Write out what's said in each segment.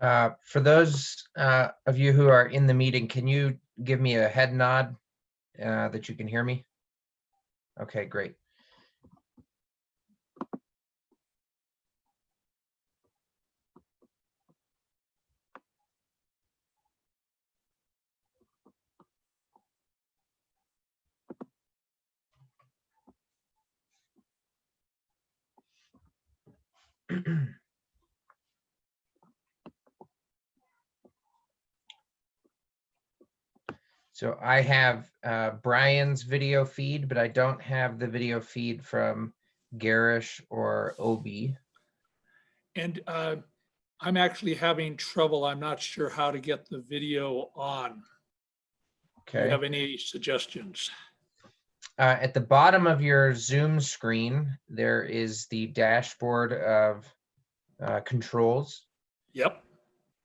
For those of you who are in the meeting, can you give me a head nod that you can hear me? Okay, great. So I have Brian's video feed, but I don't have the video feed from Garish or Obi. And I'm actually having trouble. I'm not sure how to get the video on. Do you Okay. have any suggestions? At the bottom of your Zoom screen, there is the dashboard of controls. Yep.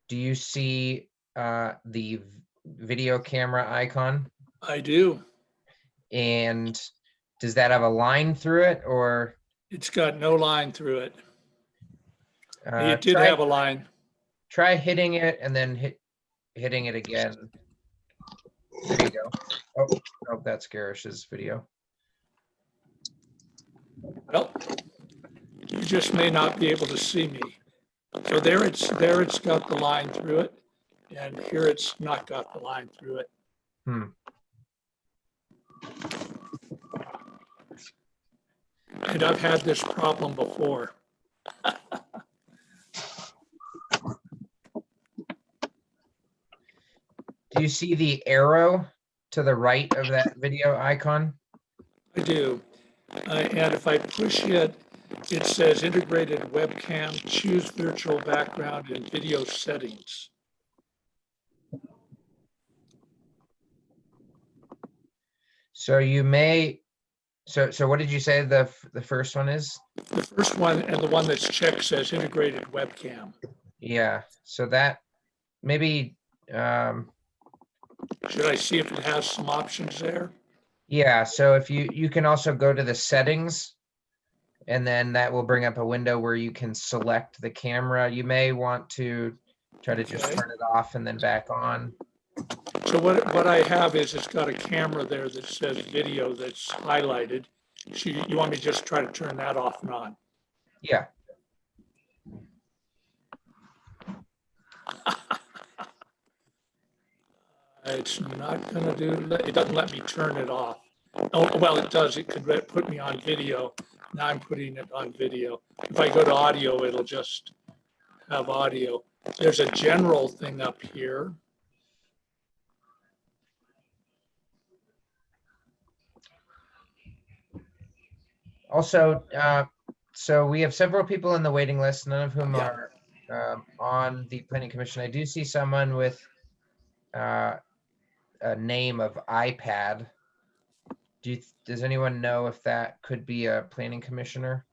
Do you see the video camera icon? I do. And does that have a line through it, or? It's got no line through it. It did try, have a line. Try hitting it and then hitting it again. There you go. Oh, that's Garish's video. Well, you just may not be able to see me. So there it's got the line through it, and here it's not got the line through it. And I've had this problem before. Do you see the arrow to the right of that video icon? I do. And if I push it, it says integrated webcam, choose virtual background and video settings. So you may, so what did you say the first one is? The first one and the one that's checked says integrated webcam. Yeah, so that maybe, should I see if it has some options there? Yeah, so if you can also go to the settings, and then that will bring up a window where you can select the camera. You may want to try to just turn it off and then back on. So what I have is it's got a camera there that says video that's highlighted. So you want me to just try to turn that off and on? Yeah. It's not gonna do, it doesn't let me turn it off. Oh, well, it does. It could put me on video. Now I'm putting it on video. If I go to audio, it'll just have audio. There's a general thing up here. Also, so we have several people in the waiting list, none of whom are on the Planning Commission. I do see someone with a name of iPad. Does anyone know if that could be a planning commissioner?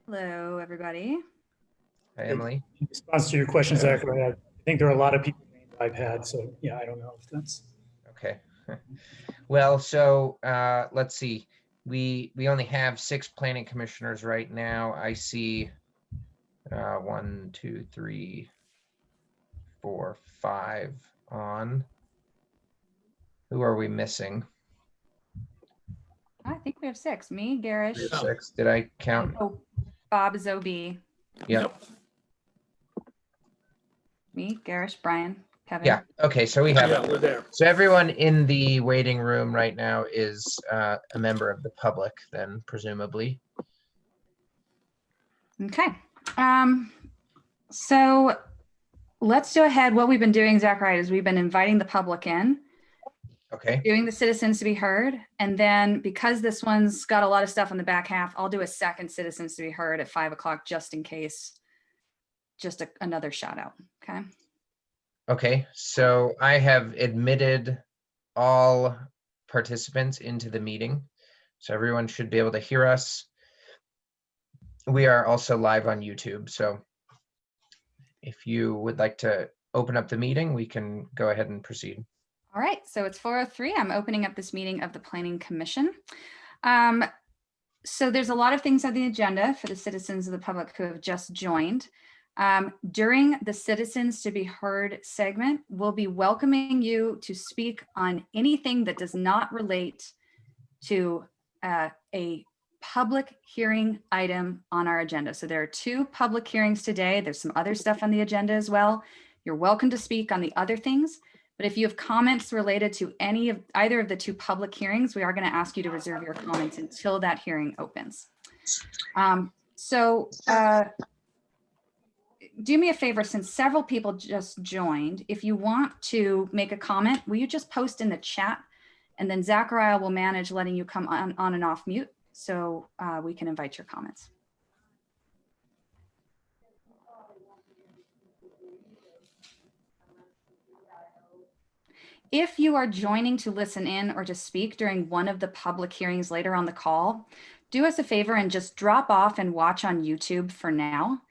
Hello, everybody. Hi, Emily. In response to your question, Zachary, I think there are a lot of people named iPad, so yeah, I don't know if that's. Okay. Well, so let's see. We only have 6 planning commissioners right now. I see 1, 2, 3, 4, 5 on. Who are we missing? I think we have 6. Me, Garish. We have 6. Did I count? Oh, Bob is OB. Yep. Me, Garish, Brian, Kevin. Yeah. Okay. So we have Yeah, we're there. So everyone in the waiting room right now is a member of the public, then presumably. Okay. So let's go ahead. What we've been doing, Zachary, is we've been inviting the public in. Okay. Doing the citizens to be heard. And then because this one's got a lot of stuff on the back half, I'll do a second citizens to be heard at 5 o'clock, just in case, just another shout out. Okay. Okay. So I have admitted all participants into the meeting. So everyone should be able to hear us. We are also live on YouTube. So if you would like to open up the meeting, we can go ahead and proceed. All right, so it's 4:03. I'm opening up this meeting of the Planning Commission. So there's a lot of things on the agenda for the citizens of the public who have just joined. During the Citizens to be Heard segment, we'll be welcoming you to speak on anything that does not relate to a public hearing item on our agenda. So there are 2 public hearings today. There's some other stuff on the agenda as well. You're welcome to speak on the other things. But if you have comments related to either of the 2 public hearings, we are going to ask you to reserve your comments until that hearing opens. Do me a favor, since several people just joined, if you want to make a comment, will you just post in the chat, and then Zachariah will manage letting you come on and off mute so we can invite your comments. If you are joining to listen in or to speak during one of the public hearings later on the call, do us a favor and just drop off and watch on YouTube for now.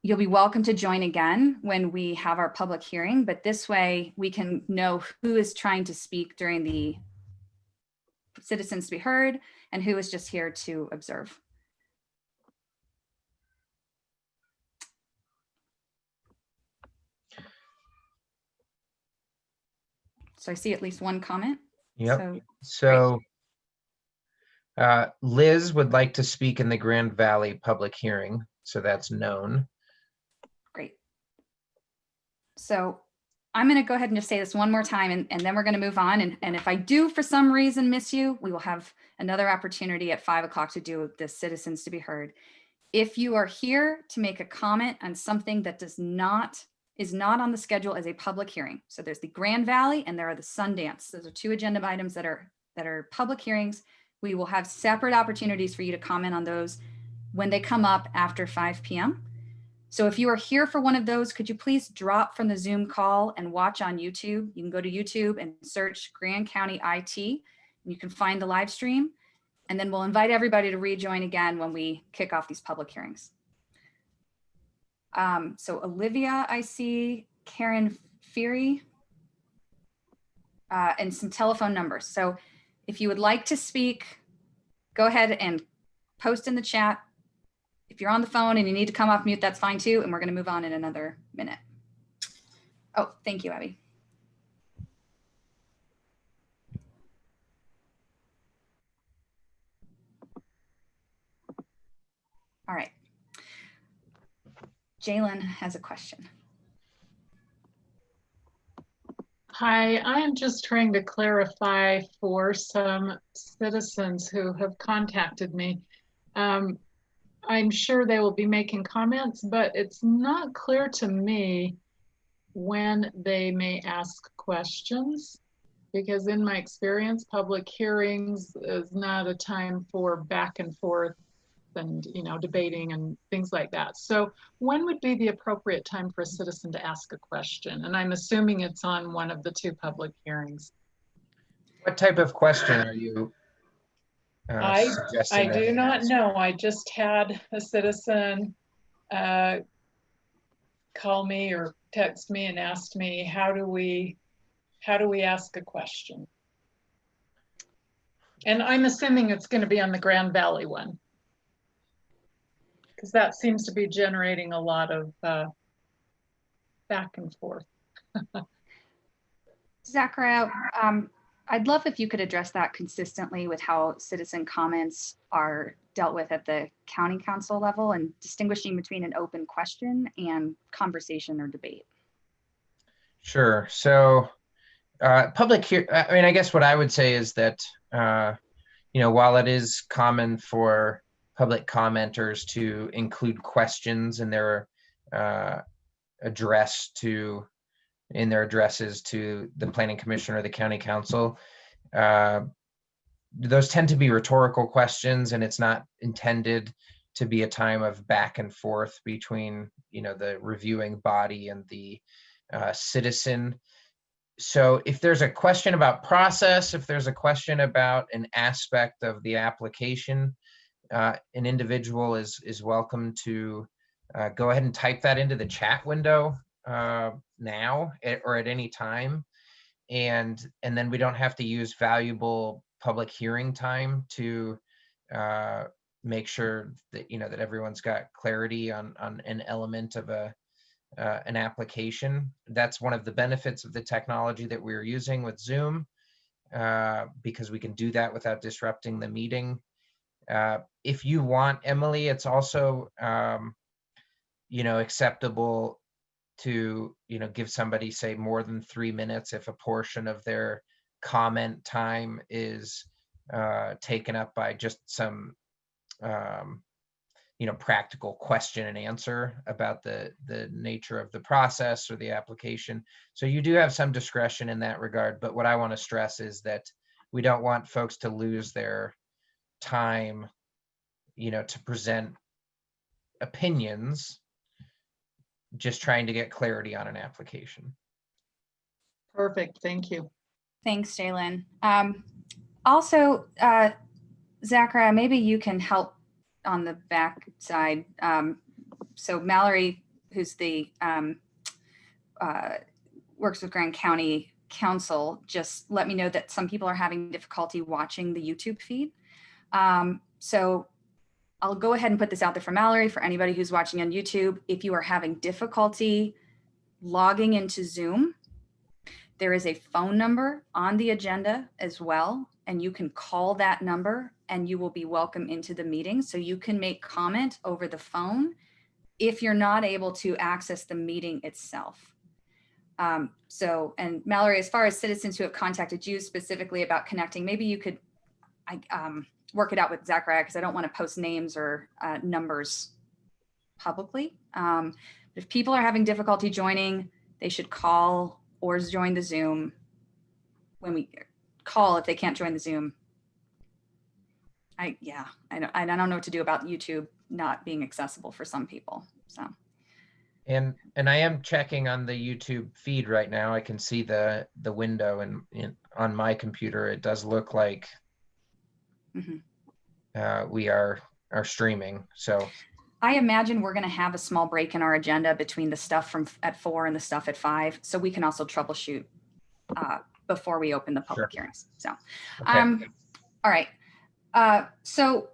You'll be welcome to join again when we have our public hearing, but this way we can know who is trying to speak during the Citizens to be Heard and who is just here to observe. So I see at least one comment. Yep. So Liz would like to speak in the Grand Valley public hearing, so that's known. Great. So I'm going to go ahead and just say this one more time, and then we're going to move on. And if I do for some reason miss you, we will have another opportunity at 5 o'clock to do the Citizens to be Heard. If you are here to make a comment on something that is not on the schedule as a public hearing. So there's the Grand Valley and there are the Sundance. Those are 2 agenda items that are public hearings. We will have separate opportunities for you to comment on those when they come up after 5 p.m. So if you are here for one of those, could you please drop from the Zoom call and watch on YouTube? You can go to YouTube and search Grand County IT. And you can find the live stream. And then we'll invite everybody to rejoin again when we kick off these public hearings. So Olivia, I see, Karen Feary, and some telephone numbers. So if you would like to speak, go ahead and post in the chat. If you're on the phone and you need to come off mute, that's fine too. And we're going to move on in another minute. Oh, thank you, Abby. All right. Jalen has a question. Hi, I am just trying to clarify for some citizens who have contacted me. I'm sure they will be making comments, but it's not clear to me when they may ask questions, because in my experience, public hearings is not a time for back and forth and debating and things like that. So when would be the appropriate time for a citizen to ask a question? And I'm assuming it's on one of the 2 public hearings. What type of question are you I suggesting? do not know. I just had a citizen call me or text me and asked me, how do we ask a question? And I'm assuming it's going to be on the Grand Valley one, because that seems to be generating a lot of back and forth. Zachariah, I'd love if you could address that consistently with how citizen comments are dealt with at the county council level and distinguishing between an open question and conversation or debate. Sure. So public here, I mean, I guess what I would say is that, while it is common for public commenters to include questions in their in their addresses to the Planning Commission or the County Council, those tend to be rhetorical questions, and it's not intended to be a time of back and forth between, the reviewing body and the citizen. So if there's a question about process, if there's a question about an aspect of the application, an individual is welcome to go ahead and type that into the chat window now or at any time. and then we don't have to use valuable public hearing time to make sure that, that everyone's got clarity on an element of an application. That's one of the benefits of the technology that we're using with Zoom, because we can do that without disrupting the meeting. If you want, Emily, it's also acceptable to give somebody, say, more than 3 minutes if a portion of their comment time is taken up by just some practical question and answer about the nature of the process or the application. So you do have some discretion in that regard, but what I want to stress is that we don't want folks to lose their time to present opinions, just trying to get clarity on an application. Perfect, thank you. Thanks, Jalen. Also, Zachariah, maybe you can help on the back side. So Mallory, who's the works with Grand County Council, just let me know that some people are having difficulty watching the YouTube feed. So I'll go ahead and put this out there for Mallory, for anybody who's watching on YouTube. If you are having difficulty logging into Zoom, there is a phone number on the agenda as well, and you can call that number and you will be welcome into the meeting. So you can make comment over the phone if you're not able to access the meeting itself. And Mallory, as far as citizens who have contacted you specifically about connecting, maybe you could work it out with Zachariah, because I don't want to post names or numbers publicly. If people are having difficulty joining, they should call or join the Zoom. When we call, if they can't join the Zoom. I don't know what to do about YouTube not being accessible for some people. So. And I am checking on the YouTube feed right now. I can see the window, and on my computer, it does look like we are streaming. So I imagine we're going to have a small break in our agenda between the stuff from at 4 and the stuff at 5, so we can also troubleshoot before we open the public hearings. So, okay. All right. So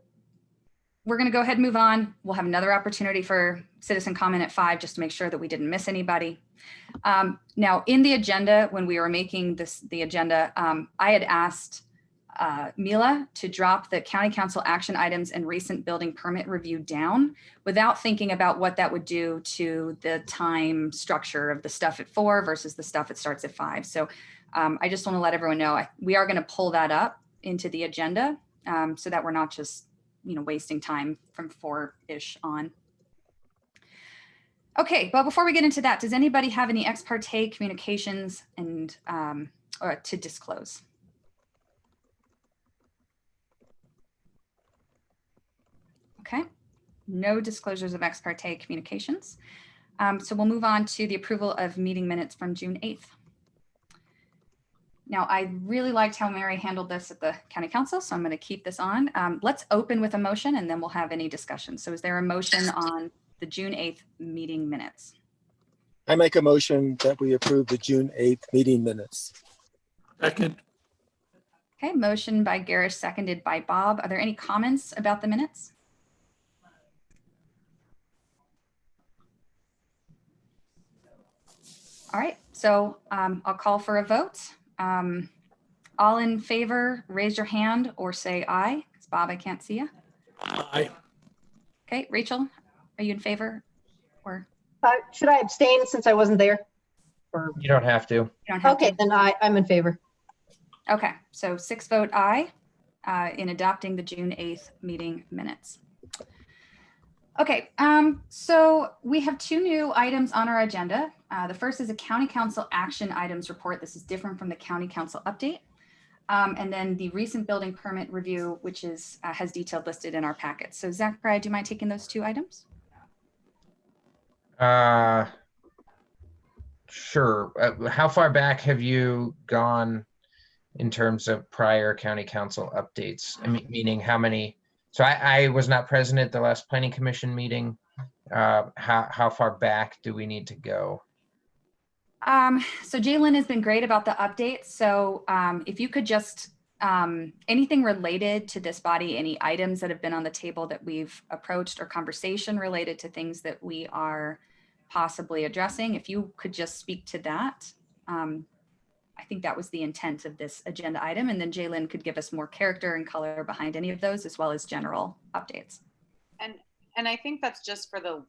we're going to go ahead and move on. We'll have another opportunity for citizen comment at 5, just to make sure that we didn't miss anybody. Now, in the agenda, when we were making the agenda, I had asked Mila to drop the county council action items and recent building permit review down without thinking about what that would do to the time structure of the stuff at 4 versus the stuff that starts at 5. So I just want to let everyone know we are going to pull that up into the agenda so that we're not just wasting time from 4-ish on. Okay, but before we get into that, does anybody have any ex parte communications and or to disclose? Okay, no disclosures of ex parte communications. So we'll move on to the approval of meeting minutes from June 8th. Now, I really liked how Mary handled this at the county council, so I'm going to keep this on. Let's open with a motion and then we'll have any discussion. So is there a motion on the June 8th meeting minutes? I make a motion that we approve the June 8th meeting minutes. Second. Okay, motion by Garish, seconded by Bob. Are there any comments about the minutes? All right, so I'll call for a vote. All in favor, raise your hand or say aye. Bob, I can't see you. Aye. Okay, Rachel, are you in favor? Or should I abstain since I wasn't there? Or You don't have to. you don't have okay, to? then I'm in favor. Okay, so 6 vote aye in adopting the June 8th meeting minutes. Okay, so we have 2 new items on our agenda. The first is a county council action items report. This is different from the county council update. And then the recent building permit review, which is has detailed listed in our packet. So Zachariah, do you mind taking those 2 items? Sure. How far back have you gone in terms of prior county council updates? I mean, meaning how many? So I was not present at the last planning commission meeting. How far back do we need to go? So Jalen has been great about the updates. So if you could just, anything related to this body, any items that have been on the table that we've approached or conversation related to things that we are possibly addressing, if you could just speak to that. I think that was the intent of this agenda item. And then Jalen could give us more character and color behind any of those, as well as general updates. And I think that's just for the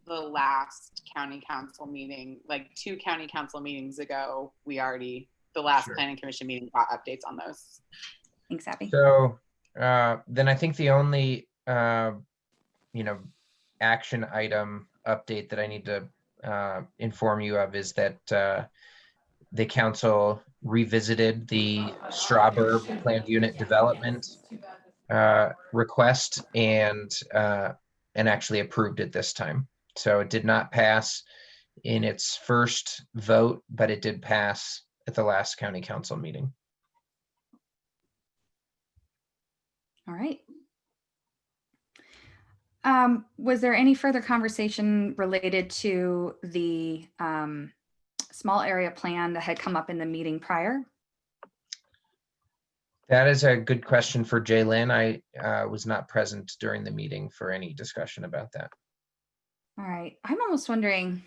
last county council meeting, like 2 county council meetings ago, the last Sure. planning commission meeting got updates on those. Thanks, Abby. So then I think the only, action item update that I need to inform you of is that the council revisited the Strawberry planned unit development request and actually approved it this time. So it did not pass in its first vote, but it did pass at the last county council meeting. All right. Was there any further conversation related to the small area plan that had come up in the meeting prior? That is a good question for Jalen. I was not present during the meeting for any discussion about that. All right. I'm almost wondering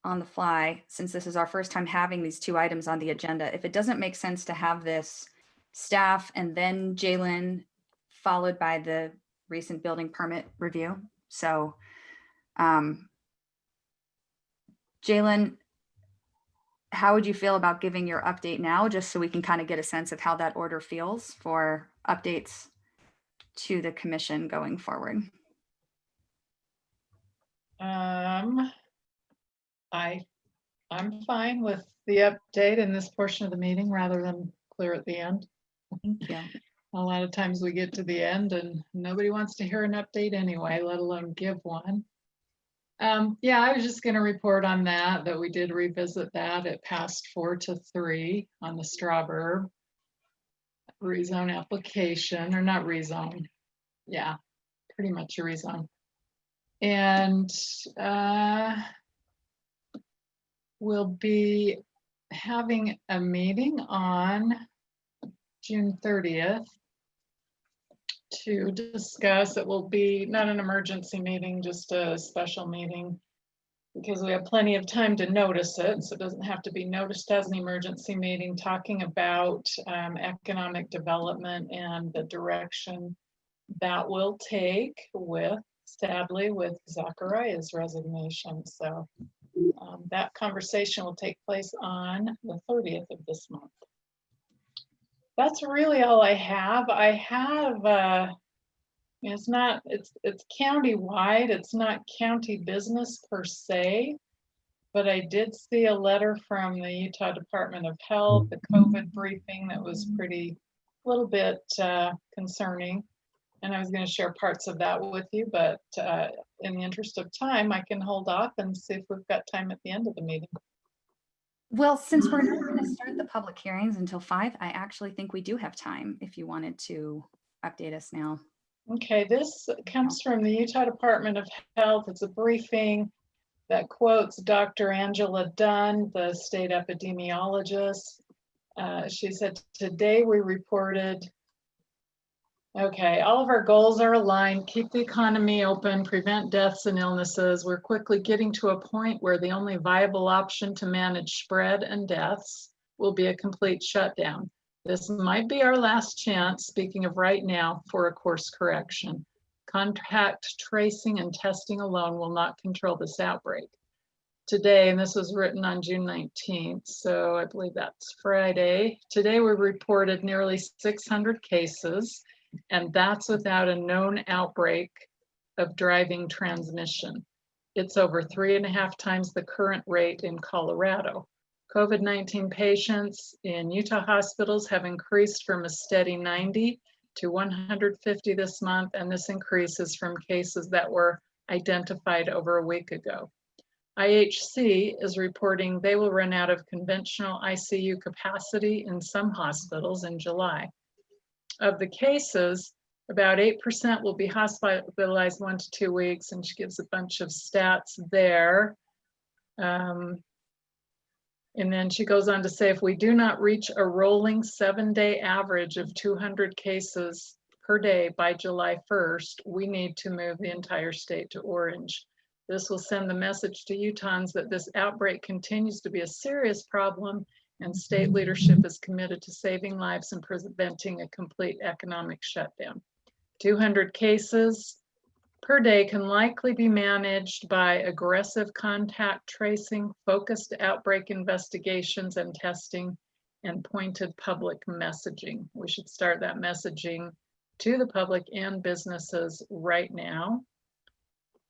on the fly, since this is our first time having these 2 items on the agenda, if it doesn't make sense to have this staff and then Jalen followed by the recent building permit review. So Jalen, how would you feel about giving your update now, just so we can kind of get a sense of how that order feels for updates to the commission going forward? I'm fine with the update in this portion of the meeting rather than clear at the end. Thank you. A lot of times we get to the end and nobody wants to hear an update anyway, let alone give one. Yeah, I was just going to report on that we did revisit that. It passed 4-3 on the Strawberry rezone application, or not rezone. Yeah, pretty much a rezone. And we'll be having a meeting on June 30th to discuss. It will be not an emergency meeting, just a special meeting, because we have plenty of time to notice it. So it doesn't have to be noticed as an emergency meeting, talking about economic development and the direction that will take sadly, with Zachariah's resignation. So that conversation will take place on the 30th of this month. That's really all I have. I have, it's county-wide, it's not county business per se, but I did see a letter from the Utah Department of Health, the COVID briefing that was a little bit concerning. And I was going to share parts of that with you, but in the interest of time, I can hold off and see if we've got time at the end of the meeting. Well, since we're not going to start the public hearings until 5, I actually think we do have time if you wanted to update us now. Okay, this comes from the Utah Department of Health. It's a briefing that quotes Dr. Angela Dunn, the state epidemiologist. She said, today we reported, okay, all of our goals are aligned, keep the economy open, prevent deaths and illnesses. We're quickly getting to a point where the only viable option to manage spread and deaths will be a complete shutdown. This might be our last chance, speaking of right now, for a course correction. Contact tracing and testing alone will not control this outbreak. Today, and this was written on June 19th, so I believe that's Friday. Today we reported nearly 600 cases, and that's without a known outbreak of driving transmission. It's over 3.5 times the current rate in Colorado. COVID-19 patients in Utah hospitals have increased from a steady 90 to 150 this month, and this increase is from cases that were identified over a week ago. IHC is reporting they will run out of conventional ICU capacity in some hospitals in July. Of the cases, about 8% will be hospitalized 1 to 2 weeks, and she gives a bunch of stats there. And then she goes on to say, if we do not reach a rolling 7-day average of 200 cases per day by July 1st, we need to move the entire state to orange. This will send the message to Utahns that this outbreak continues to be a serious problem and state leadership is committed to saving lives and preventing a complete economic shutdown. 200 cases per day can likely be managed by aggressive contact tracing, focused outbreak investigations and testing, and pointed public messaging. We should start that messaging to the public and businesses right now.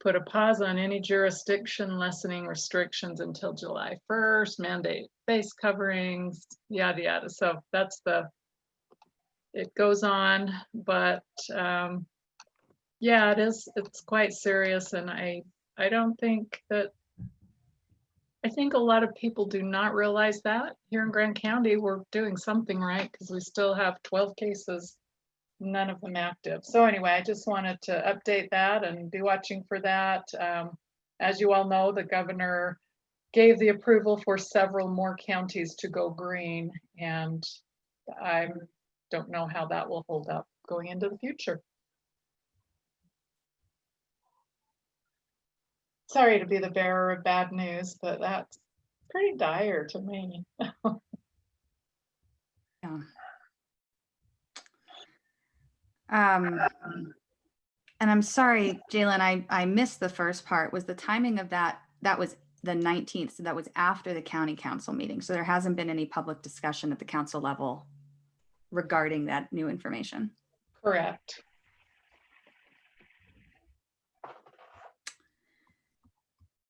Put a pause on any jurisdiction lessening restrictions until July 1st, mandate face coverings, yada, yada. So that's it goes on, but yeah, it's quite serious. And I don't think that, I think a lot of people do not realize that here in Grand County, we're doing something right because we still have 12 cases, none of them active. So anyway, I just wanted to update that and be watching for that. As you all know, the governor gave the approval for several more counties to go green, and I don't know how that will hold up going into the future. Sorry to be the bearer of bad news, but that's pretty dire to me. Yeah. And I'm sorry, Jalen, I missed the first part. Was the timing of that was the 19th, so that was after the county council meeting. So there hasn't been any public discussion at the council level regarding that new information. Correct.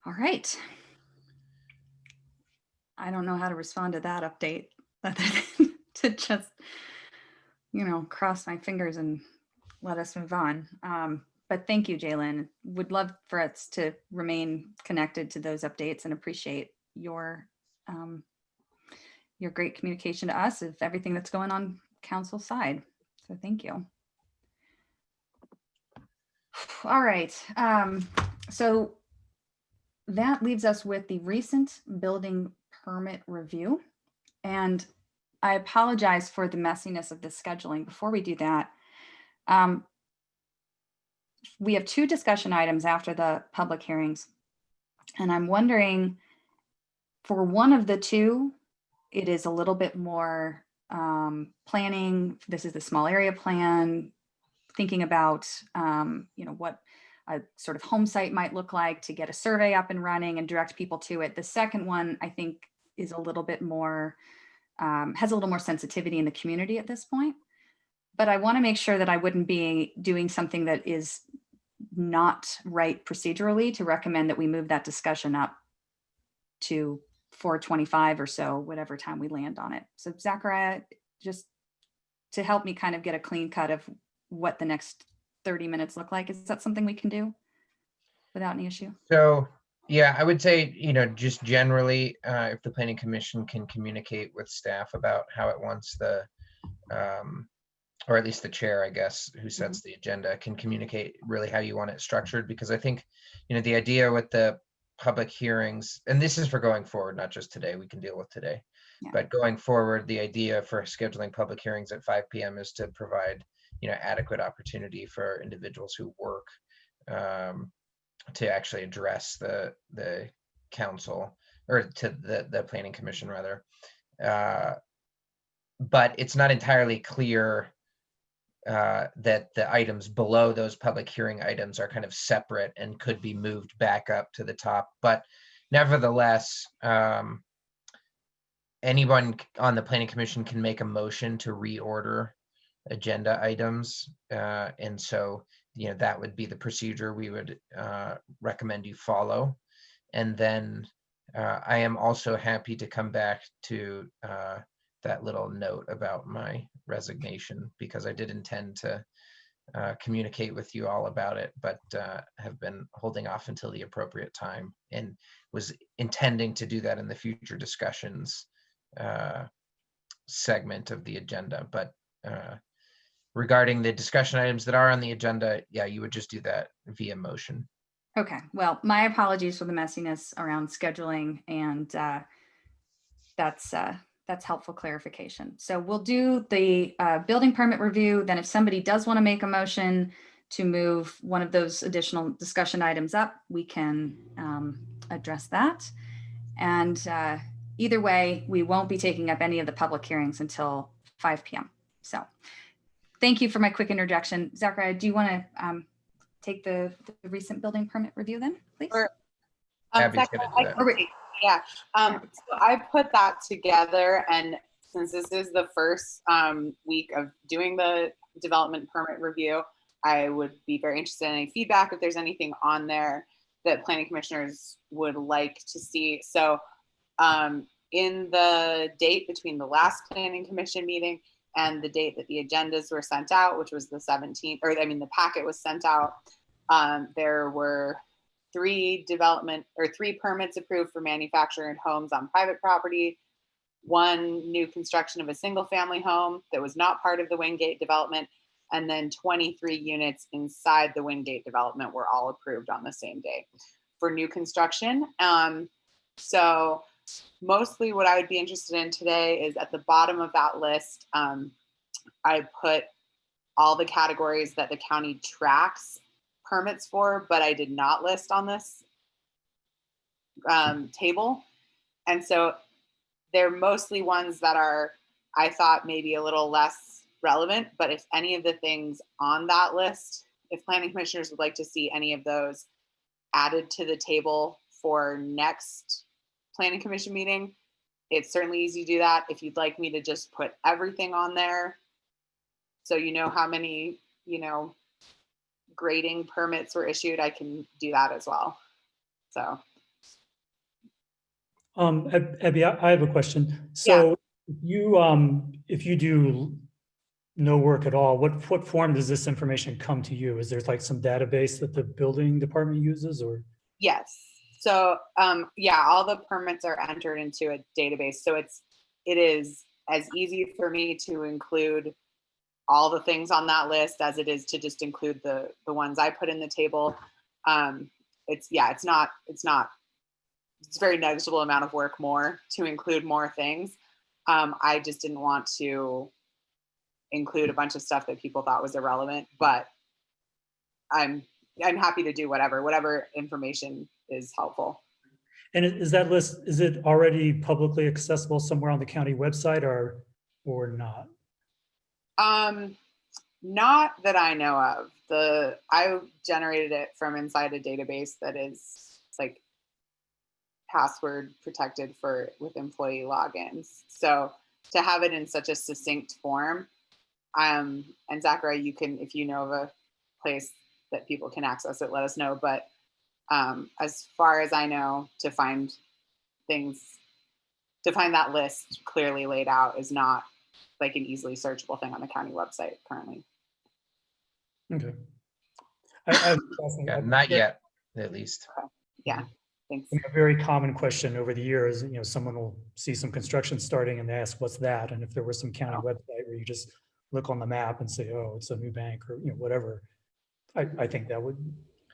All right. I don't know how to respond to that update other than to just, cross my fingers and let us move on. But thank you, Jalen. Would love for us to remain connected to those updates and appreciate your great communication to us of everything that's going on council side. So thank you. All right. So that leaves us with the recent building permit review. And I apologize for the messiness of the scheduling. Before we do that, we have 2 discussion items after the public hearings. And I'm wondering, for one of the 2, it is a little bit more planning. This is the small area plan, thinking about, what a sort of home site might look like to get a survey up and running and direct people to it. The second one, I think, is a little bit more, has a little more sensitivity in the community at this point. But I want to make sure that I wouldn't be doing something that is not right procedurally to recommend that we move that discussion up to 4:25 or so, whatever time we land on it. So Zachariah, just to help me kind of get a clean cut of what the next 30 minutes look like, is that something we can do without any issue? So, yeah, I would say, just generally, if the planning commission can communicate with staff about how it wants the, or at least the chair, I guess, who sets the agenda, can communicate really how you want it structured. Because I think, the idea with the public hearings, and this is for going forward, not just today, we can deal with today, but going forward, the idea for scheduling public hearings at 5 p.m. is to provide, adequate opportunity for individuals who work to actually address the council, or to the planning commission rather. But it's not entirely clear that the items below those public hearing items are kind of separate and could be moved back up to the top. But nevertheless, anyone on the planning commission can make a motion to reorder agenda items. And so, that would be the procedure we would recommend you follow. And then I am also happy to come back to that little note about my resignation, because I did intend to communicate with you all about it, but have been holding off until the appropriate time, and was intending to do that in the future discussions segment of the agenda. But regarding the discussion items that are on the agenda, yeah, you would just do that via motion. Okay, well, my apologies for the messiness around scheduling, and that's helpful clarification. So we'll do the building permit review. Then if somebody does want to make a motion to move one of those additional discussion items up, we can address that. And either way, we won't be taking up any of the public hearings until 5 p.m. So thank you for my quick introduction. Zachariah, do you want to take the recent building permit review then, please? Or, Abby's Zach, gonna do I that. can take- yeah. So I put that together, and since this is the first week of doing the development permit review, I would be very interested in any feedback if there's anything on there that planning commissioners would like to see. So in the date between the last planning commission meeting and the date that the agendas were sent out, which was the 17th, or I mean, the packet was sent out, there were 3 permits approved for manufactured homes on private property, 1 new construction of a single family home that was not part of the Wingate development, and then 23 units inside the Wingate development were all approved on the same day for new construction. So mostly what I would be interested in today is at the bottom of that list, I put all the categories that the county tracks permits for, but I did not list on this table. And so they're mostly ones that are, I thought, maybe a little less relevant, but if any of the things on that list, if planning commissioners would like to see any of those added to the table for next planning commission meeting, it's certainly easy to do that. If you'd like me to just put everything on there, so you know how many, grading permits were issued, I can do that as well. So. Abby, I have a question. So if you do no work at all, what form does this information come to you? Is there like some database that the building department uses, or? Yes. So all the permits are entered into a database. So it is as easy for me to include all the things on that list as it is to just include the ones I put in the table. It's a very negligible amount of work more to include more things. I just didn't want to include a bunch of stuff that people thought was irrelevant, but I'm happy to do whatever information is helpful. And is that list, is it already publicly accessible somewhere on the county website or not? Not that I know of. I generated it from inside a database that is like password protected with employee logins. So to have it in such a succinct form, and Zachariah, you can, if you know of a place that people can access it, let us know. But as far as I know, to find that list clearly laid out is not like an easily searchable thing on the county website currently. Okay. Not yet, at least. Okay. Yeah, thanks. A very common question over the years, someone will see some construction starting and they ask, what's that? And if there was some county website where you just look on the map and say, oh, it's a new bank or whatever, I think that would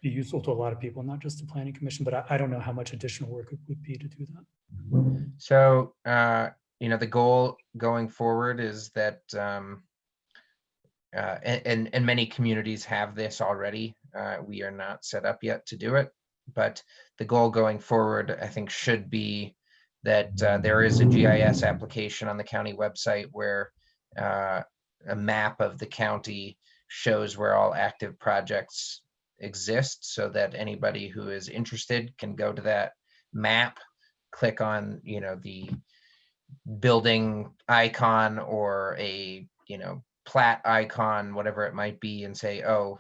be useful to a lot of people, not just the planning commission, but I don't know how much additional work it would be to do that. So, the goal going forward is that, and many communities have this already. We are not set up yet to do it, but the goal going forward, I think, should be that there is a GIS application on the county website where a map of the county shows where all active projects exist, so that anybody who is interested can go to that map, click on the building icon or a plat icon, whatever it might be, and say, oh,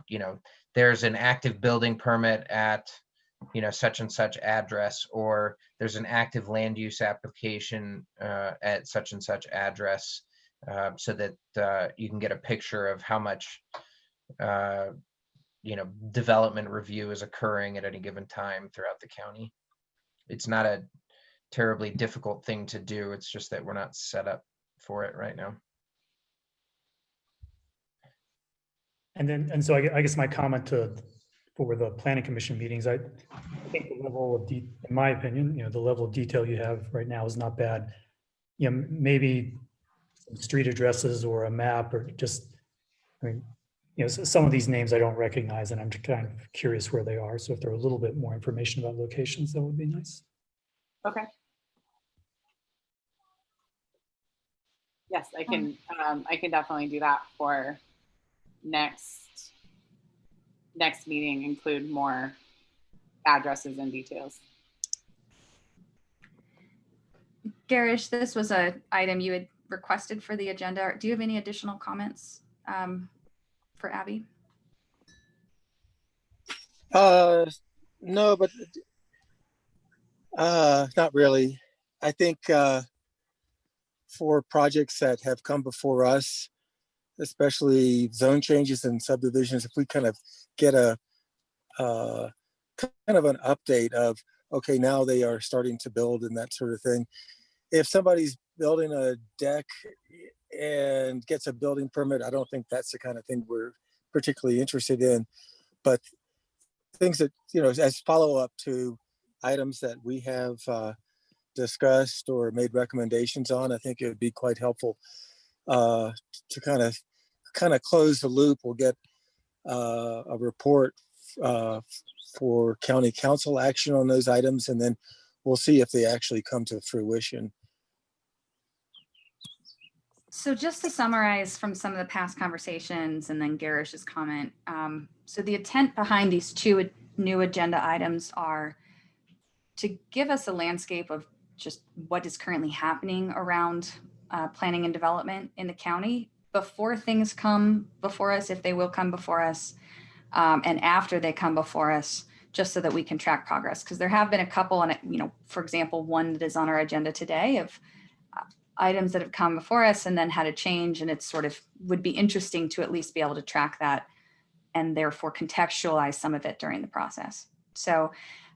there's an active building permit at such and such address, or there's an active land use application at such and such address, so that you can get a picture of how much development review is occurring at any given time throughout the county. It's not a terribly difficult thing to do. It's just that we're not set up for it right now. And so I guess my comment for the planning commission meetings, I think the level of in my opinion, the level of detail you have right now is not bad. you know, maybe some street addresses or a map or just, I mean, you know, some of these names I don't recognize and I'm just kind of curious where they are. So if there were a little bit more information about locations, that would be nice. Okay. Yes, I can definitely do that for next meeting, include more addresses and details. Garish, this was a item you had requested for the agenda. Do you have any additional comments for Abby? No, but not really. I think for projects that have come before us, especially zone changes and subdivisions, if we kind of get a kind of an update of, okay, now they are starting to build and that sort of thing. If somebody's building a deck and gets a building permit, I don't think that's the kind of thing we're particularly interested in. But things that, you know, as follow-up to items that we have discussed or made recommendations on, I think it would be quite helpful to kind of close the loop. We'll get a report for county council action on those items, and then we'll see if they actually come to fruition. So just to summarize from some of the past conversations and then Garish's comment, so the intent behind these two new agenda items are to give us a landscape of just what is currently happening around planning and development in the county before things come before us, if they will come before us, and after they come before us, just so that we can track progress. Because there have been a couple, and you know, for example, one that is on our agenda today of items that have come before us and then had a change, and it sort of would be interesting to at least be able to track that and therefore contextualize some of it during the process. So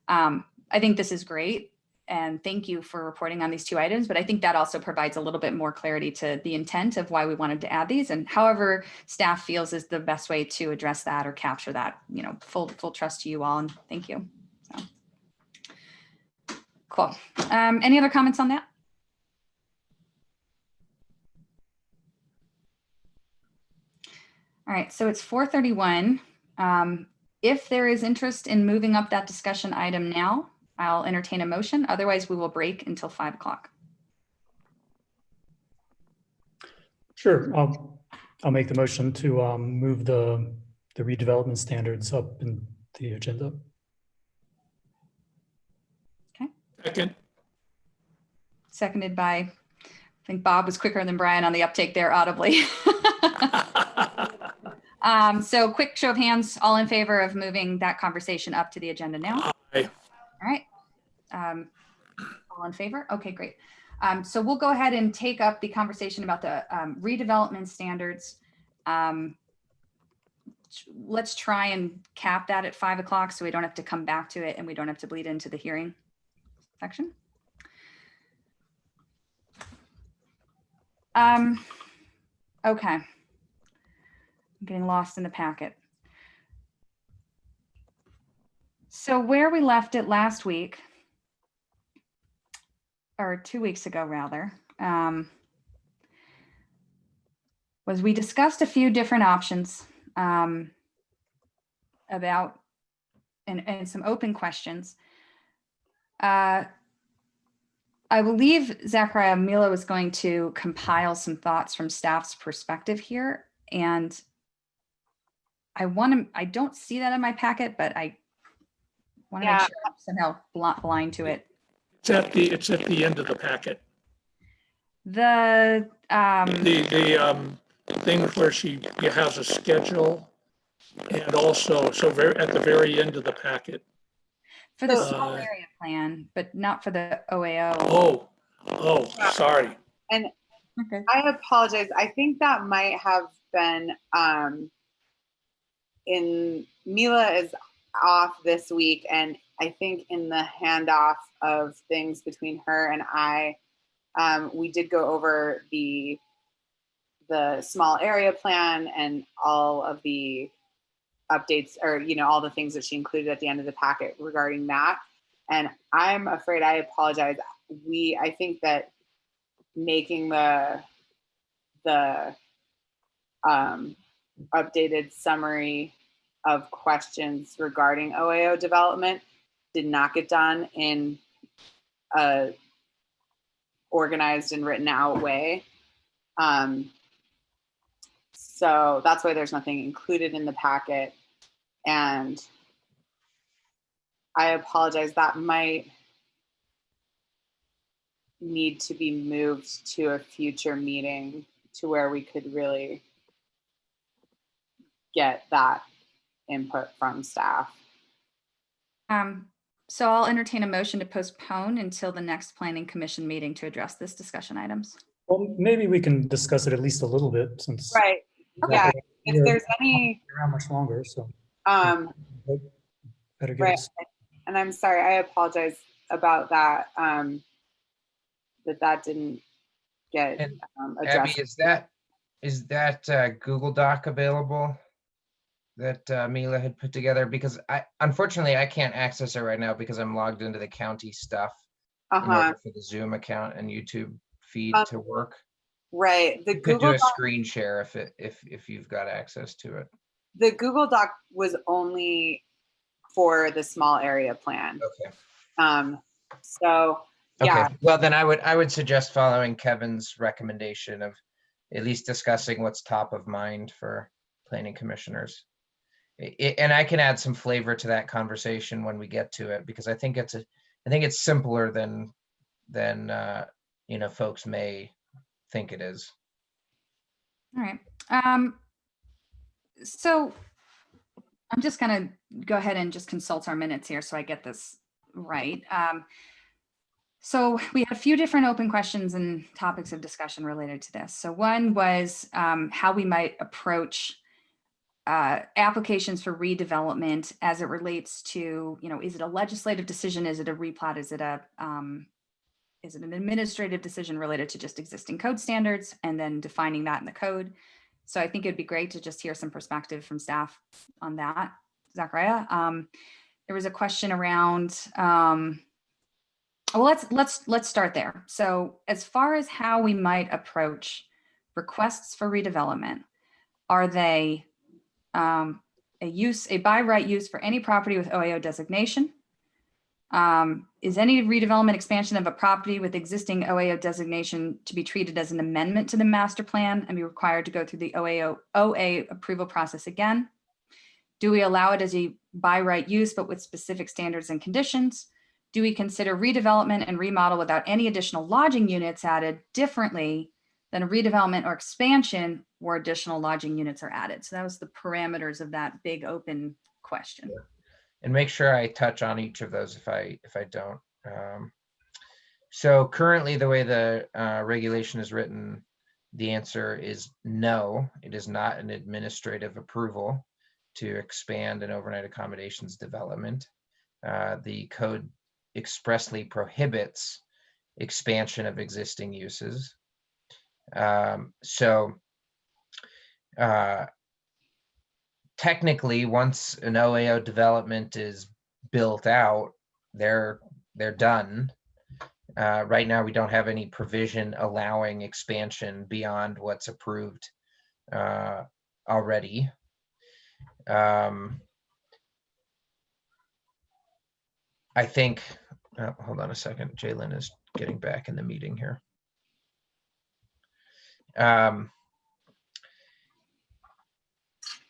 I think this is great. And thank you for reporting on these two items, but I think that also provides a little bit more clarity to the intent of why we wanted to add these, and however staff feels is the best way to address that or capture that, you know, full trust to you all, and thank you. So, cool. Any other comments on that? All right, so it's 4:31. If there is interest in moving up that discussion item now, I'll entertain a motion. Otherwise, we will break until 5 o'clock. Sure, I'll make the motion to move the redevelopment standards up in the agenda. Okay. Second. Seconded by, I think Bob was quicker than Brian on the uptake there audibly. So quick show of hands, all in favor of moving that conversation up to the agenda now? Aye. All right. All in favor? Okay, great. So we'll go ahead and take up the conversation about the redevelopment standards. Let's try and cap that at 5 o'clock so we don't have to come back to it and we don't have to bleed into the hearing section. Okay. I'm getting lost in the packet. So where we left it last week, or 2 weeks ago rather, was we discussed a few different options about and some open questions. I believe Zachariah Mila was going to compile some thoughts from staff's perspective here, and I don't see that in my packet, but I want to make sure I'm somehow blind to it. It's at the end of the packet. The things where she has a schedule, and also at the very end of the packet. for the small area plan, but not for the OAO. Oh, sorry. And Okay. I apologize. I think that might have been in Mila is off this week, and I think in the handoff of things between her and I, we did go over the small area plan and all of the updates, or all the things that she included at the end of the packet regarding that. And I'm afraid, I apologize. I think that making the updated summary of questions regarding OAO development did not get done in a organized and written out way. So that's why there's nothing included in the packet. And I apologize, that might need to be moved to a future meeting to where we could really get that input from staff. So I'll entertain a motion to postpone until the next planning commission meeting to address this discussion items. Well, maybe we can discuss it at least a little bit since. Right. Yeah. If there's any around much longer, so. Better get right. us. And I'm sorry, I apologize about that. That didn't get addressed. Abby, is that Google Doc available that Mila had put together? Because unfortunately I can't access it right now because I'm logged into the county stuff in order for the Zoom account and YouTube feed to work. Right. The You could Google do a Doc, screen share if you've got access to it. the Google Doc was only for the small area plan. Okay. So yeah. Okay. Well, then I would suggest following Kevin's recommendation of at least discussing what's top of mind for planning commissioners. And I can add some flavor to that conversation when we get to it, because I think it's simpler than folks may think it is. All right. So I'm just going to go ahead and just consult our minutes here so I get this right. So we had a few different open questions and topics of discussion related to this. So one was how we might approach applications for redevelopment as it relates to, is it a legislative decision? Is it a replat? Is it an administrative decision related to just existing code standards and then defining that in the code? So I think it'd be great to just hear some perspective from staff on that. Zachariah, there was a question around, well, let's start there. So as far as how we might approach requests for redevelopment, are they a by right use for any property with OAO designation? Is any redevelopment expansion of a property with existing OAO designation to be treated as an amendment to the master plan and be required to go through the OA approval process again? Do we allow it as a by right use, but with specific standards and conditions? Do we consider redevelopment and remodel without any additional lodging units added differently than a redevelopment or expansion where additional lodging units are added? So that was the parameters of that big open question. Yeah. And make sure I touch on each of those if I don't. So currently the way the regulation is written, the answer is no, it is not an administrative approval to expand an overnight accommodations development. The code expressly prohibits expansion of existing uses. Technically, once an OAO development is built out, they're done. Right now, we don't have any provision allowing expansion beyond what's approved already. I think, hold on a second, Jalen is getting back in the meeting here.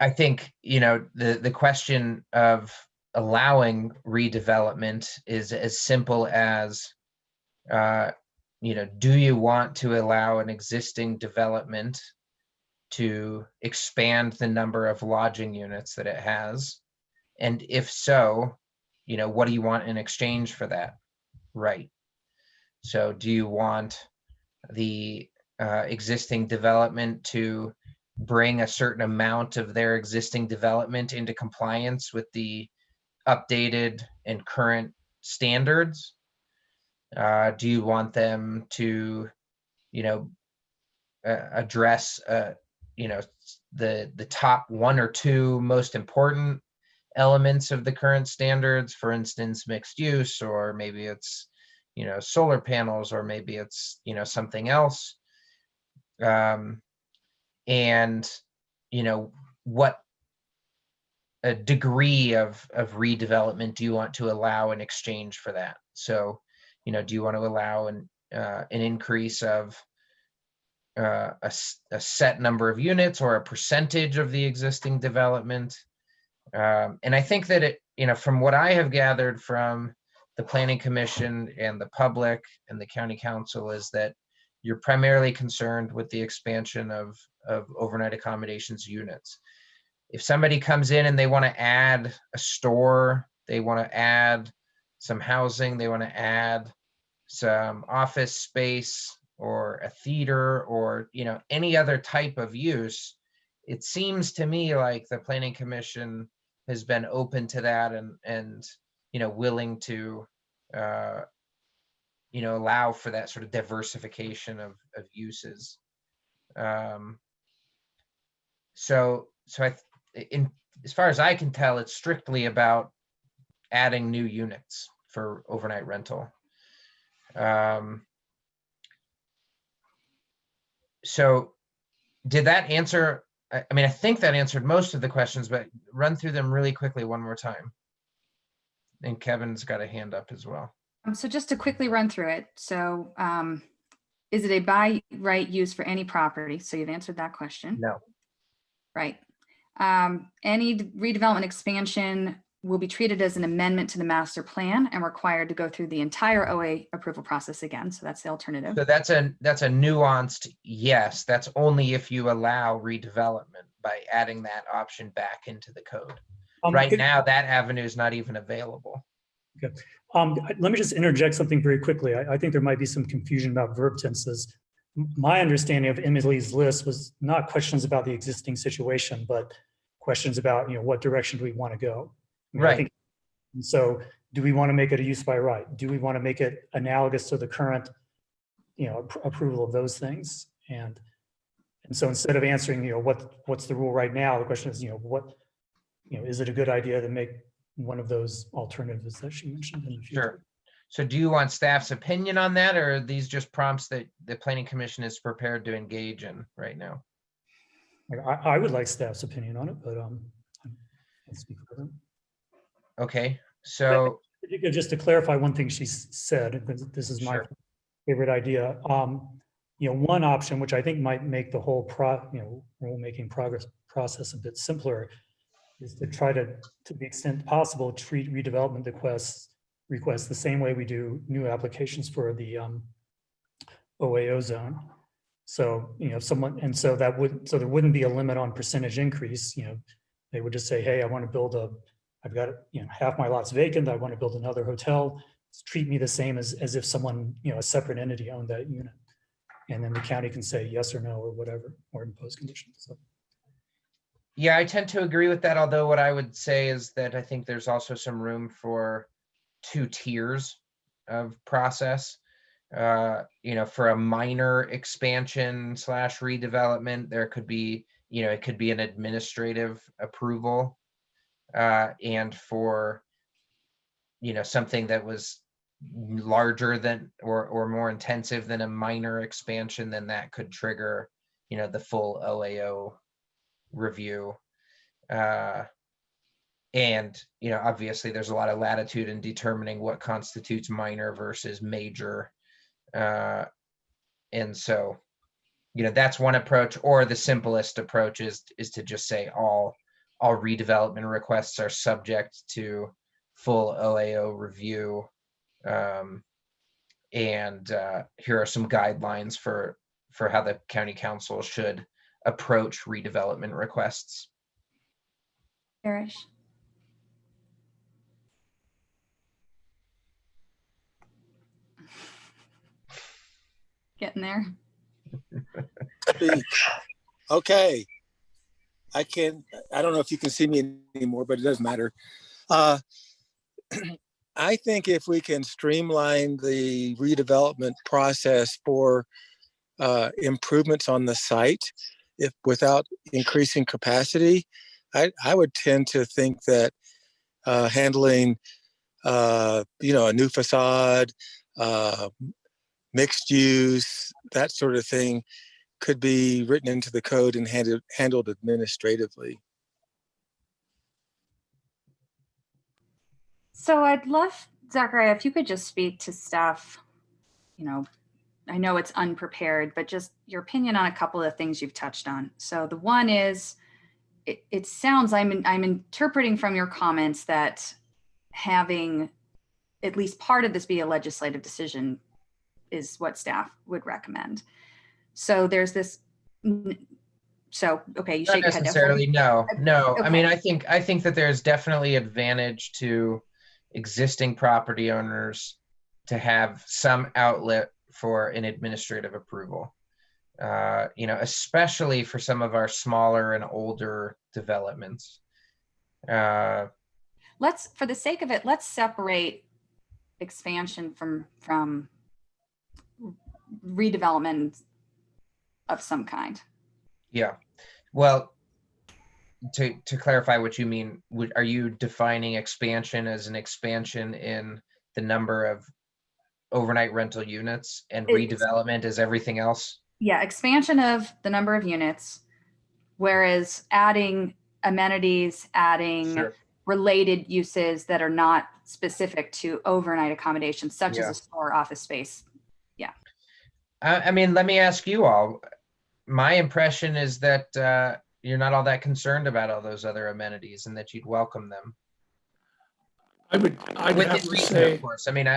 I think, the question of allowing redevelopment is as simple as, do you want to allow an existing development to expand the number of lodging units that it has? And if so, what do you want in exchange for that? Right. So do you want the existing development to bring a certain amount of their existing development into compliance with the updated and current standards? Do you want them to, address, the top one or two most important elements of the current standards, for instance, mixed use, or maybe it's, solar panels, or maybe it's, something else. And, what a degree of redevelopment do you want to allow in exchange for that? So, do you want to allow an increase of a set number of units or a percentage of the existing development? And I think that from what I have gathered from the Planning Commission and the public and the County Council, is that you're primarily concerned with the expansion of overnight accommodations units. If somebody comes in and they want to add a store, they want to add some housing, they want to add some office space or a theater, or any other type of use, it seems to me like the Planning Commission has been open to that and willing to allow for that sort of diversification of uses. So as far as I can tell, it's strictly about adding new units for overnight rental. So did that answer? I mean, I think that answered most of the questions, but run through them really quickly one more time. And Kevin's got a hand up as well. So just to quickly run through it. So is it a by right use for any property? So you've answered that question. No. Right. Any redevelopment expansion will be treated as an amendment to the master plan and required to go through the entire OA approval process again. So that's the alternative. So that's a nuanced yes. That's only if you allow redevelopment by adding that option back into the code. Right now, that avenue is not even available. Okay. Let me just interject something very quickly. I think there might be some confusion about verb tenses. My understanding of Emily's list was not questions about the existing situation, but questions about, what direction do we want to go? Right. So do we want to make it a use by right? Do we want to make it analogous to the current, approval of those things? And so instead of answering, what's the rule right now, the question is, is it a good idea to make one of those alternatives that she mentioned in the future? Sure. So do you want staff's opinion on that, or are these just prompts that the Planning Commission is prepared to engage in right now? I would like staff's opinion on it, but I'll speak for them. Okay, so just to clarify one thing she said, this is my Sure. favorite idea. One option, which I think might make the whole rulemaking process a bit simpler, is to try to the extent possible, treat redevelopment requests the same way we do new applications for the OAO zone. So, if someone, and so there wouldn't be a limit on percentage increase. They would just say, hey, I want to build I've got, half my lot's vacant. I want to build another hotel. Treat me the same as if someone, a separate entity owned that unit. And then the county can say yes or no or whatever, or impose conditions. So. Yeah, I tend to agree with that. Although what I would say is that I think there's also some room for 2 tiers of process. For a minor expansion / redevelopment, there could be, it could be an administrative approval. And for, something that was larger than or more intensive than a minor expansion, then that could trigger, the full OAO review. And, obviously there's a lot of latitude in determining what constitutes minor versus major. And so, that's one approach, or the simplest approach is to just say all redevelopment requests are subject to full OAO review. And here are some guidelines for how the county council should approach redevelopment requests. Parrish. Getting there. Okay. I don't know if you can see me anymore, but it doesn't matter. I think if we can streamline the redevelopment process for improvements on the site, without increasing capacity, I would tend to think that handling, a new facade, mixed use, that sort of thing could be written into the code and handled administratively. So I'd love, Zachariah, if you could just speak to stuff, you know, I know it's unprepared, but just your opinion on a couple of things you've touched on. So the one is, it sounds, I'm interpreting from your comments that having at least part of this be a legislative decision is what staff would recommend. So there's this, so, okay, you Not shake your head. necessarily, no. I Okay. mean, I think that there's definitely advantage to existing property owners to have some outlet for an administrative approval. You know, especially for some of our smaller and older developments. Let's, for the sake of it, let's separate expansion from redevelopment of some kind. Yeah. Well, to clarify what you mean, are you defining expansion as an expansion in the number of overnight rental units and redevelopment as everything else? Yeah, expansion of the number of units, whereas adding amenities, adding Sure. related uses that are not specific to overnight accommodations, such as Yeah. a store, office space. Yeah. I mean, let me ask you all. My impression is that you're not all that concerned about all those other amenities and that you'd welcome them. I'd Within have to reason, say, of course. I mean,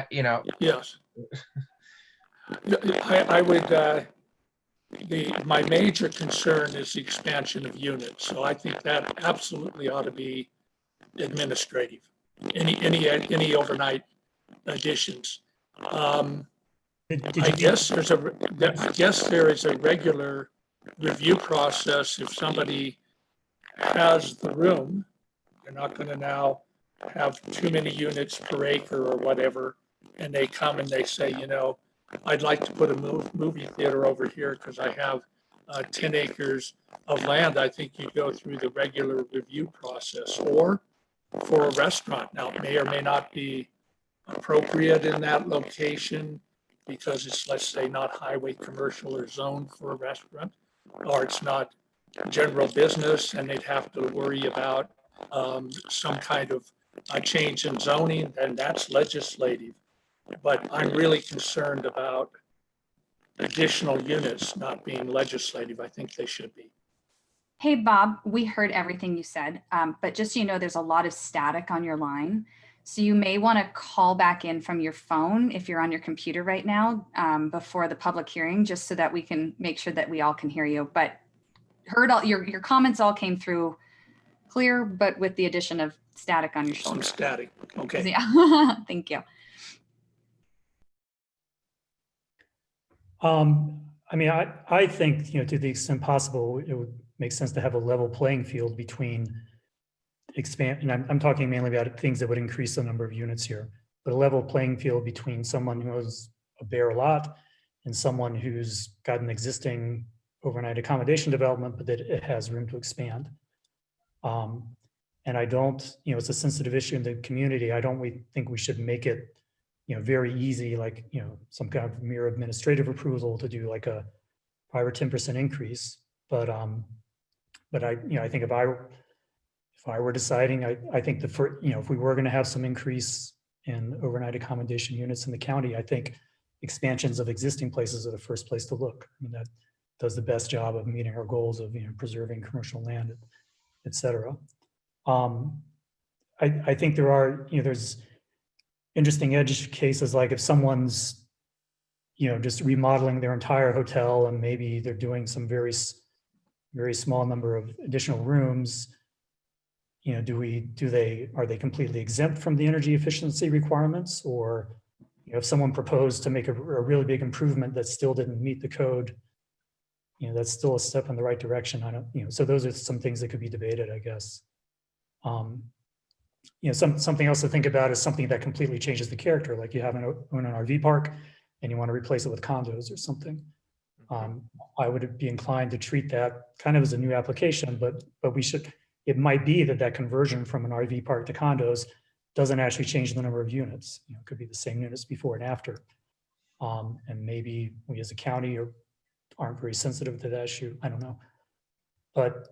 yes. I would, my major concern is the expansion of units. So I think that absolutely ought to be administrative. Any overnight additions. I guess there is a regular review process. If somebody has the room, they're not going to now have too many units per acre or whatever, and they come and they say, you know, I'd like to put a movie theater over here because I have 10 acres of land. I think you go through the regular review process. Or for a restaurant, now it may or may not be appropriate in that location because it's, let's say, not highway commercial or zoned for a restaurant, or it's not general business and they'd have to worry about some kind of a change in zoning, and that's legislative. But I'm really concerned about additional units not being legislative. I think they should be. Hey, Bob, we heard everything you said, but just so you know, there's a lot of static on your line. So you may want to call back in from your phone if you're on your computer right now before the public hearing, just so that we can make sure that we all can hear you. But heard all your comments all came through clear, but with the addition of static on your shoulder. Some static. Okay. Yeah. Thank you. I mean, I think, you know, to the extent possible, it would make sense to have a level playing field between and I'm talking mainly about things that would increase the number of units here, but a level playing field between someone who has a bare lot and someone who's got an existing overnight accommodation development, but that it has room to expand. And I don't, you know, it's a sensitive issue in the community. I don't think we should make it, you know, very easy, like, you know, some kind of mere administrative approval to do like a 5 or 10% increase. But I, you know, I think if I were deciding, I think you know, if we were going to have some increase in overnight accommodation units in the county, I think expansions of existing places are the first place to look. I mean, that does the best job of meeting our goals of, you know, preserving commercial land, et cetera. I think there are, you know, there's interesting edge cases, like if someone's, you know, just remodeling their entire hotel and maybe they're doing some very small number of additional rooms, you know, are they completely exempt from the energy efficiency requirements? Or, you know, if someone proposed to make a really big improvement that still didn't meet the code, you know, that's still a step in the right direction. You know, so those are some things that could be debated, I guess. You know, something else to think about is something that completely changes the character, like you have own an RV park and you want to replace it with condos or something. I would be inclined to treat that kind of as a new application, but it might be that conversion from an RV park to condos doesn't actually change the number of units. You know, it could be the same units before and after. And maybe we as a county aren't very sensitive to that issue. I don't know. But,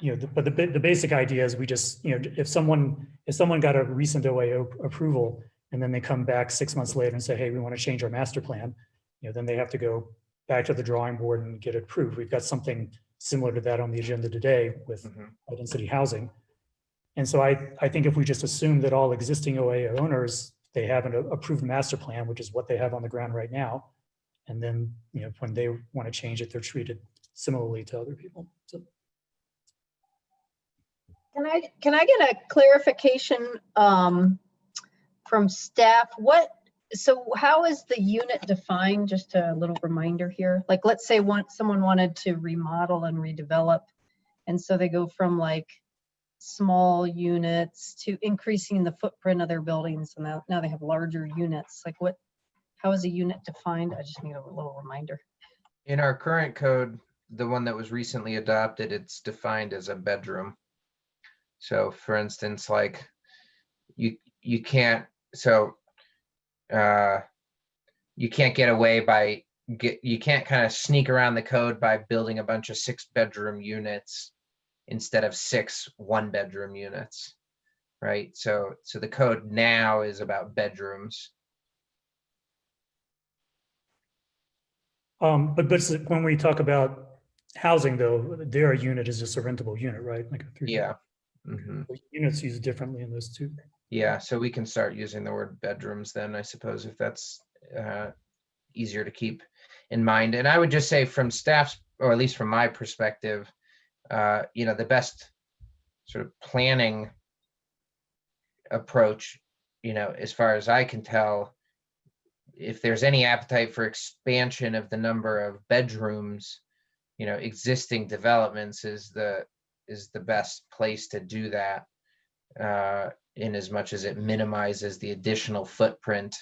the basic idea is we just, if someone got a recent OAO approval and then they come back 6 months later and say, hey, we want to change our master plan, then they have to go back to the drawing board and get it approved. We've got something similar to that on the agenda today with high density housing. And so I think if we just assume that all existing OAO owners, they have an approved master plan, which is what they have on the ground right now. And then, when they want to change it, they're treated similarly to other people. So. Can I get a clarification from staff? So how is the unit defined? Just a little reminder here. Like, let's say someone wanted to remodel and redevelop, and so they go from like small units to increasing the footprint of their buildings, and now they have larger units. Like, how is a unit defined? I just need a little reminder. In our current code, the one that was recently adopted, it's defined as a bedroom. So for instance, like you can't get away by you can't kind of sneak around the code by building a bunch of 6-bedroom units instead of 6 1-bedroom units, right? So the code now is about bedrooms. But when we talk about housing, though, their unit is just a rentable unit, right? Like a 3. Yeah. Mm-hmm. Units used differently in those two. Yeah, so we can start using the word bedrooms then, I suppose, if that's easier to keep in mind. And I would just say from staff's, or at least from my perspective, the best sort of planning approach, as far as I can tell, if there's any appetite for expansion of the number of bedrooms, existing developments is the best place to do that, in as much as it minimizes the additional footprint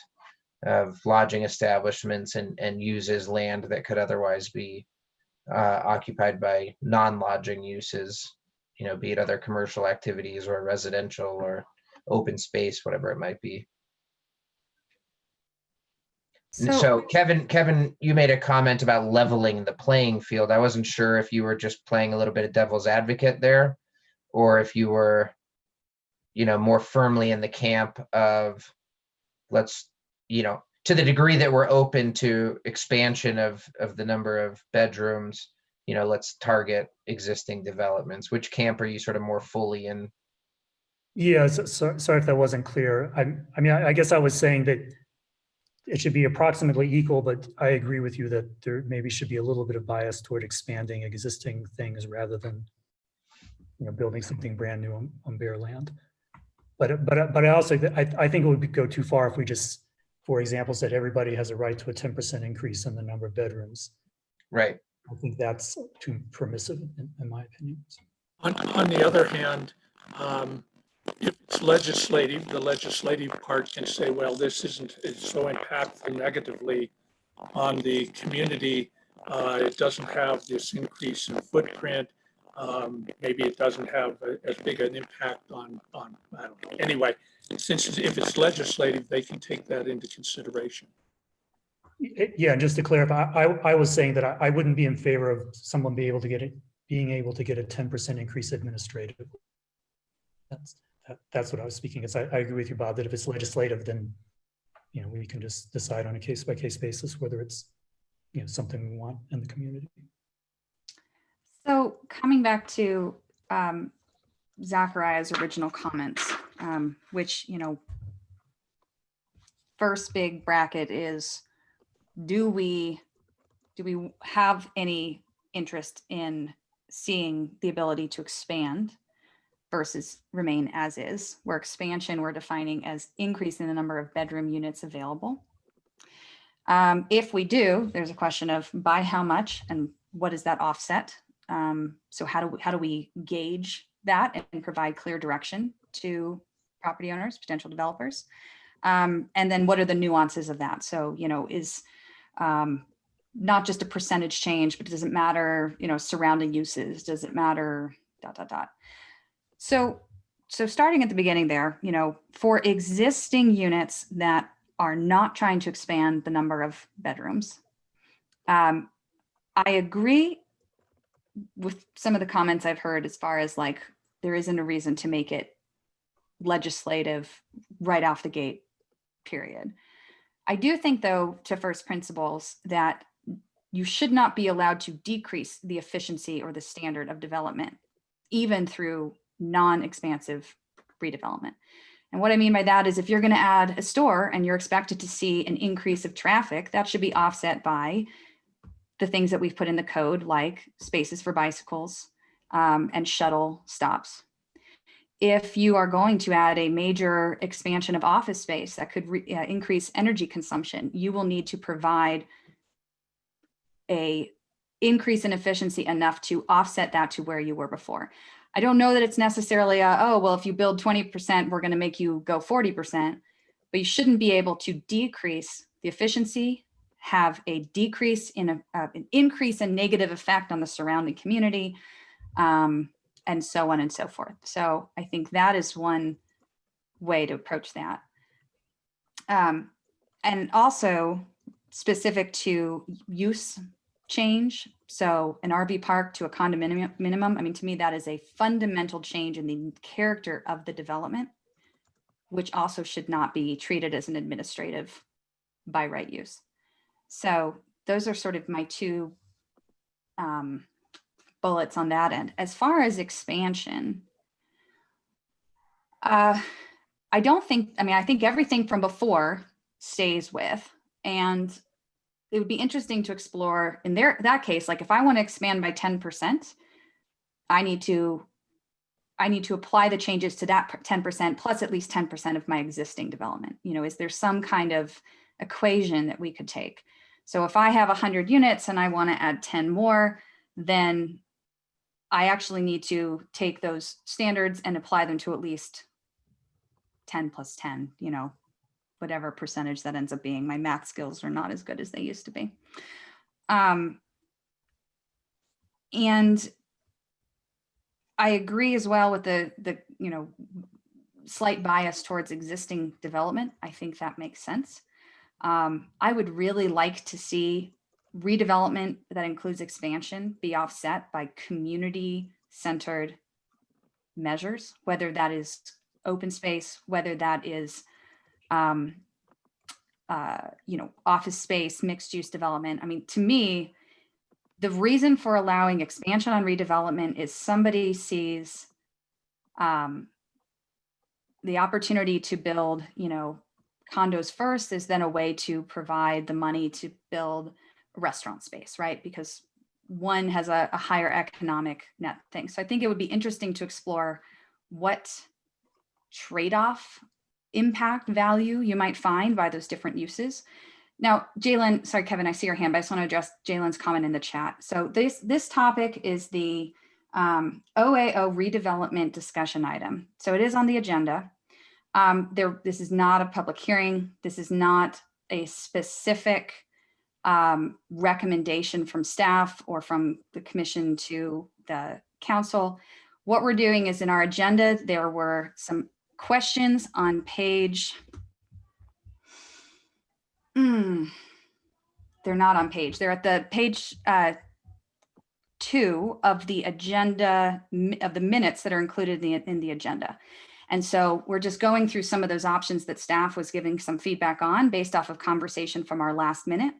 of lodging establishments and uses land that could otherwise be occupied by non-lodging uses, be it other commercial activities or residential or open space, whatever it might be. So Kevin, you made a comment about leveling the playing field. I wasn't sure if you were just playing a little bit of devil's advocate there, or if you were, more firmly in the camp of to the degree that we're open to expansion of the number of bedrooms, let's target existing developments. Which camp are you sort of more fully in? Yeah, sorry if that wasn't clear. I guess I was saying that it should be approximately equal, but I agree with you that there maybe should be a little bit of bias toward expanding existing things rather than, building something brand new on bare land. But I also I think it would go too far if we just, for example, said everybody has a right to a 10% increase in the number of bedrooms. Right. I think that's too permissive, in my opinion. On the other hand, if it's legislative, the legislative part can say, well, this it's so impactful negatively on the community. It doesn't have this increase in footprint. Maybe it doesn't have as big an impact on I don't know. Anyway, if it's legislative, they can take that into consideration. Yeah, and just to clarify, I was saying that I wouldn't be in favor of someone being able to get a 10% increase administratively. That's what I was speaking. I agree with you, Bob, that if it's legislative, then we can just decide on a case-by-case basis whether it's something we want in the community. So coming back to Zachariah's original comments, which first big bracket is, do we have any interest in seeing the ability to expand versus remain as is, where expansion we're defining as increasing the number of bedroom units available. If we do, there's a question of by how much and what is that offset? So how do we gauge that and provide clear direction to property owners, potential developers? And then what are the nuances of that? So, is not just a percentage change, but does it matter, surrounding uses? Does it matter, ... So starting at the beginning there, for existing units that are not trying to expand the number of bedrooms. I agree with some of the comments I've heard as far as like, there isn't a reason to make it legislative right off the gate, period. I do think though, to first principles, that you should not be allowed to decrease the efficiency or the standard of development, even through non-expansive redevelopment. And what I mean by that is if you're going to add a store and you're expected to see an increase of traffic, that should be offset by the things that we've put in the code, like spaces for bicycles and shuttle stops. If you are going to add a major expansion of office space that could increase energy consumption, you will need to provide a increase in efficiency enough to offset that to where you were before. I don't know that it's necessarily oh, well, if you build 20%, we're going to make you go 40%, but you shouldn't be able to decrease the efficiency, have a decrease in an increase in negative effect on the surrounding community, and so on and so forth. So I think that is one way to approach that. And also specific to use change. So an RV park to a condominium minimum. I mean, to me, that is a fundamental change in the character of the development, which also should not be treated as an administrative by right use. So those are sort of my two bullets on that end. As far as expansion, I think everything from before stays with, and it would be interesting to explore in that case, like if I want to expand by 10%, I need to apply the changes to that 10% plus at least 10% of my existing development. You know, is there some kind of equation that we could take? So if I have 100 units and I want to add 10 more, then I actually need to take those standards and apply them to at least 10 plus 10, you know, whatever percentage that ends up being. My math skills are not as good as they used to be. And I agree as well with the you know, slight bias towards existing development. I think that makes sense. I would really like to see redevelopment that includes expansion be offset by community-centered measures, whether that is open space, whether that is you know, office space, mixed use development. I mean, to me, the reason for allowing expansion on redevelopment is somebody sees the opportunity to build, you know, condos first is then a way to provide the money to build restaurant space, right? Because one has a higher economic net thing. So I think it would be interesting to explore what trade-off impact value you might find by those different uses. Now, Jalen, sorry, Kevin, I see your hand, but I just want to address Jalen's comment in the chat. So this topic is the OAO redevelopment discussion item. So it is on the agenda. This is not a public hearing. This is not a specific recommendation from staff or from the commission to the council. What we're doing is in our agenda, there were some questions on page, they're not on page, they're at the page 2 of the agenda, of the minutes that are included in the agenda. And so we're just going through some of those options that staff was giving some feedback on based off of conversation from our last minute,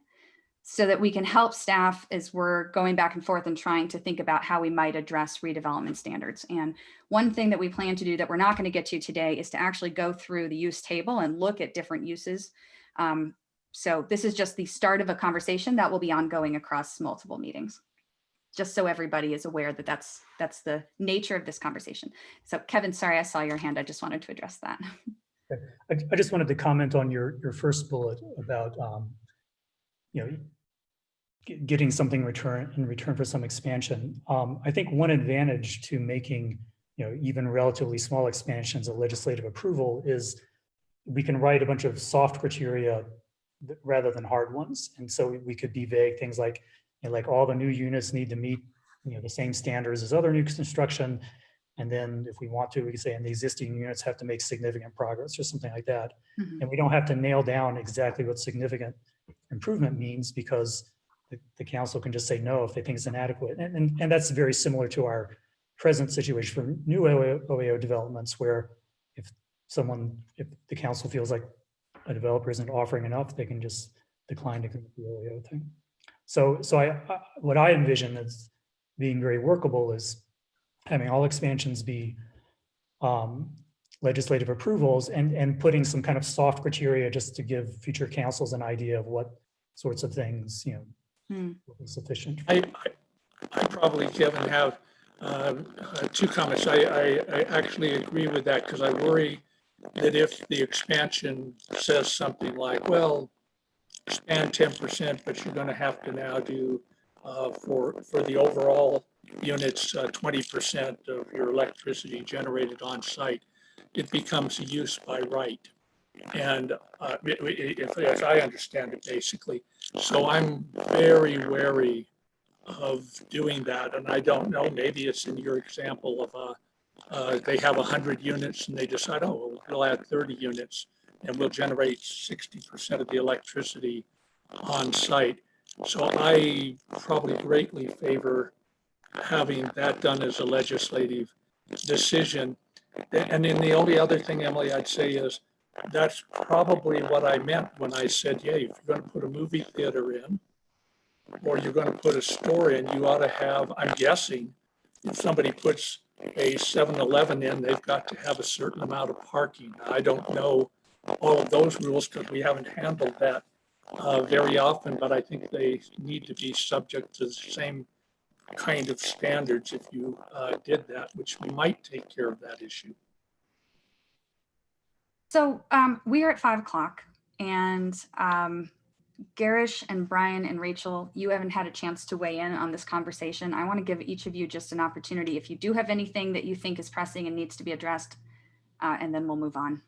so that we can help staff as we're going back and forth and trying to think about how we might address redevelopment standards. And one thing that we plan to do that we're not going to get to today is to actually go through the use table and look at different uses. So this is just the start of a conversation that will be ongoing across multiple meetings, just so everybody is aware that that's the nature of this conversation. So Kevin, sorry, I saw your hand. I just wanted to address that. I just wanted to comment on your first bullet about you know, getting something in return for some expansion. I think one advantage to making, you know, even relatively small expansions a legislative approval is we can write a bunch of soft criteria rather than hard ones. And so we could be vague, things like, you know, like all the new units need to meet, you know, the same standards as other new construction. And then if we want to, we can say, and the existing units have to make significant progress or something like that. Mhm. And we don't have to nail down exactly what significant improvement means, because the council can just say no if they think it's inadequate. And that's very similar to our present situation for new OAO developments, where if the council feels like a developer isn't offering enough, they can just decline to commit the OAO thing. So what I envision as being very workable is having all expansions be legislative approvals, and putting some kind of soft criteria just to give future councils an idea of what sorts of things, will be sufficient. I probably, Kevin, have two comments. I actually agree with that, because I worry that if the expansion says something like, well, expand 10%, but you're going to have to now do for the overall units 20% of your electricity generated on site, it becomes a use by right. And as I understand it, basically. So I'm very wary of doing that. And I don't know, maybe it's in your example of they have 100 units and they decide, oh, well, we'll add 30 units and we'll generate 60% of the electricity on site. So I probably greatly favor having that done as a legislative decision. And then the only other thing, Emily, I'd say is that's probably what I meant when I said, yeah, if you're going to put a movie theater in, or you're going to put a store in, you ought to have, I'm guessing, if somebody puts a 7-Eleven in, they've got to have a certain amount of parking. I don't know all of those rules because we haven't handled that very often, but I think they need to be subject to the same kind of standards if you did that, which we might take care of that issue. So we are at 5 o'clock, and Garish and Brian and Rachel, you haven't had a chance to weigh in on this conversation. I want to give each of you just an opportunity. If you do have anything that you think is pressing and needs to be addressed, and then we'll move on.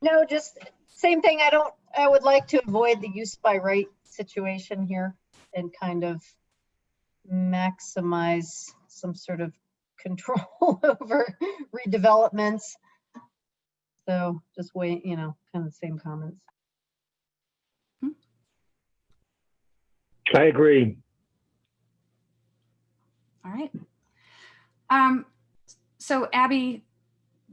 No, just same thing. I would like to avoid the use by right situation here and kind of maximize some sort of control over redevelopments. So just wait, kind of the same comments. I agree. All right. So Abby,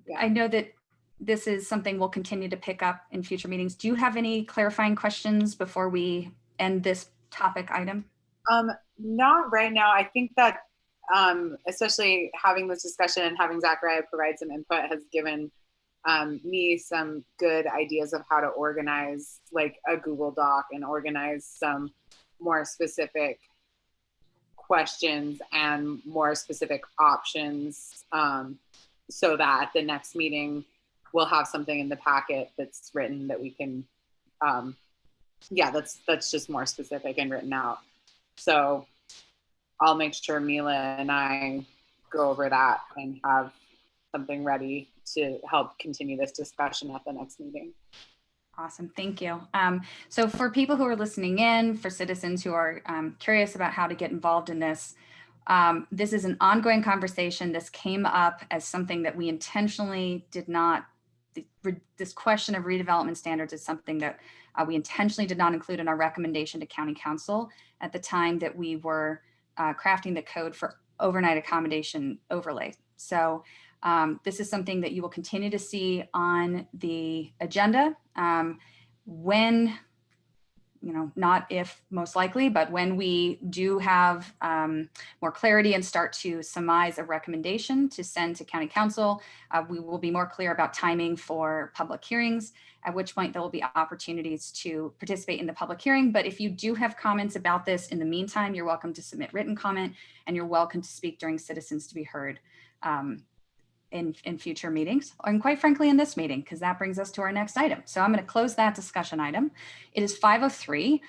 Yeah. I know that this is something we'll continue to pick up in future meetings. Do you have any clarifying questions before we end this topic item? Not right now. I think that especially having this discussion and having Zachariah provide some input has given me some good ideas of how to organize like a Google Doc and organize some more specific questions and more specific options, so that at the next meeting we'll have something in the packet that's written that we can that's just more specific and written out. So I'll make sure Mila and I go over that and have something ready to help continue this discussion at the next meeting. Awesome, thank you. So for people who are listening in, for citizens who are curious about how to get involved in this, this is an ongoing conversation. This came up as something that we intentionally did not, this question of redevelopment standards is something that we intentionally did not include in our recommendation to County Council at the time that we were crafting the code for overnight accommodation overlay. So this is something that you will continue to see on the agenda when, not if, most likely, but when we do have more clarity and start to surmise a recommendation to send to County Council, we will be more clear about timing for public hearings, at which point there will be opportunities to participate in the public hearing. But if you do have comments about this in the meantime, you're welcome to submit written comment, and you're welcome to speak during citizens to be heard in future meetings, and quite frankly in this meeting, because that brings us to our next item. So I'm going to close that discussion item. It is 5:03.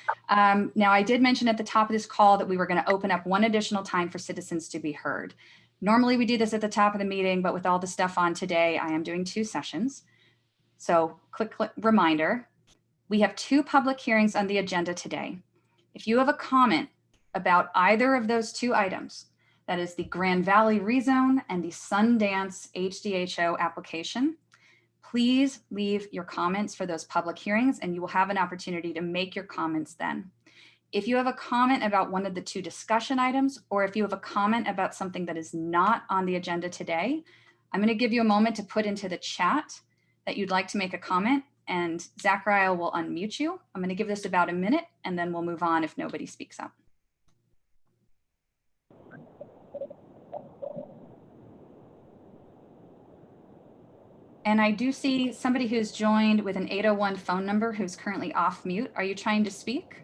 Now I did mention at the top of this call that we were going to open up one additional time for citizens to be heard. Normally we do this at the top of the meeting, but with all the stuff on today, I am doing 2 sessions. So quick reminder, we have 2 public hearings on the agenda today. If you have a comment about either of those 2 items, That is the Grand Valley rezone and the Sundance HDHO application. Please leave your comments for those public hearings and you will have an opportunity to make your comments then. If you have a comment about one of the two discussion items, or if you have a comment about something that is not on the agenda today, I'm going to give you a moment to put into the chat that you'd like to make a comment, and Zachariah will unmute you. I'm going to give this about a minute and then we'll move on if nobody speaks up. And I do see somebody who's joined with an 801 phone number who's currently off mute. Are you trying to speak?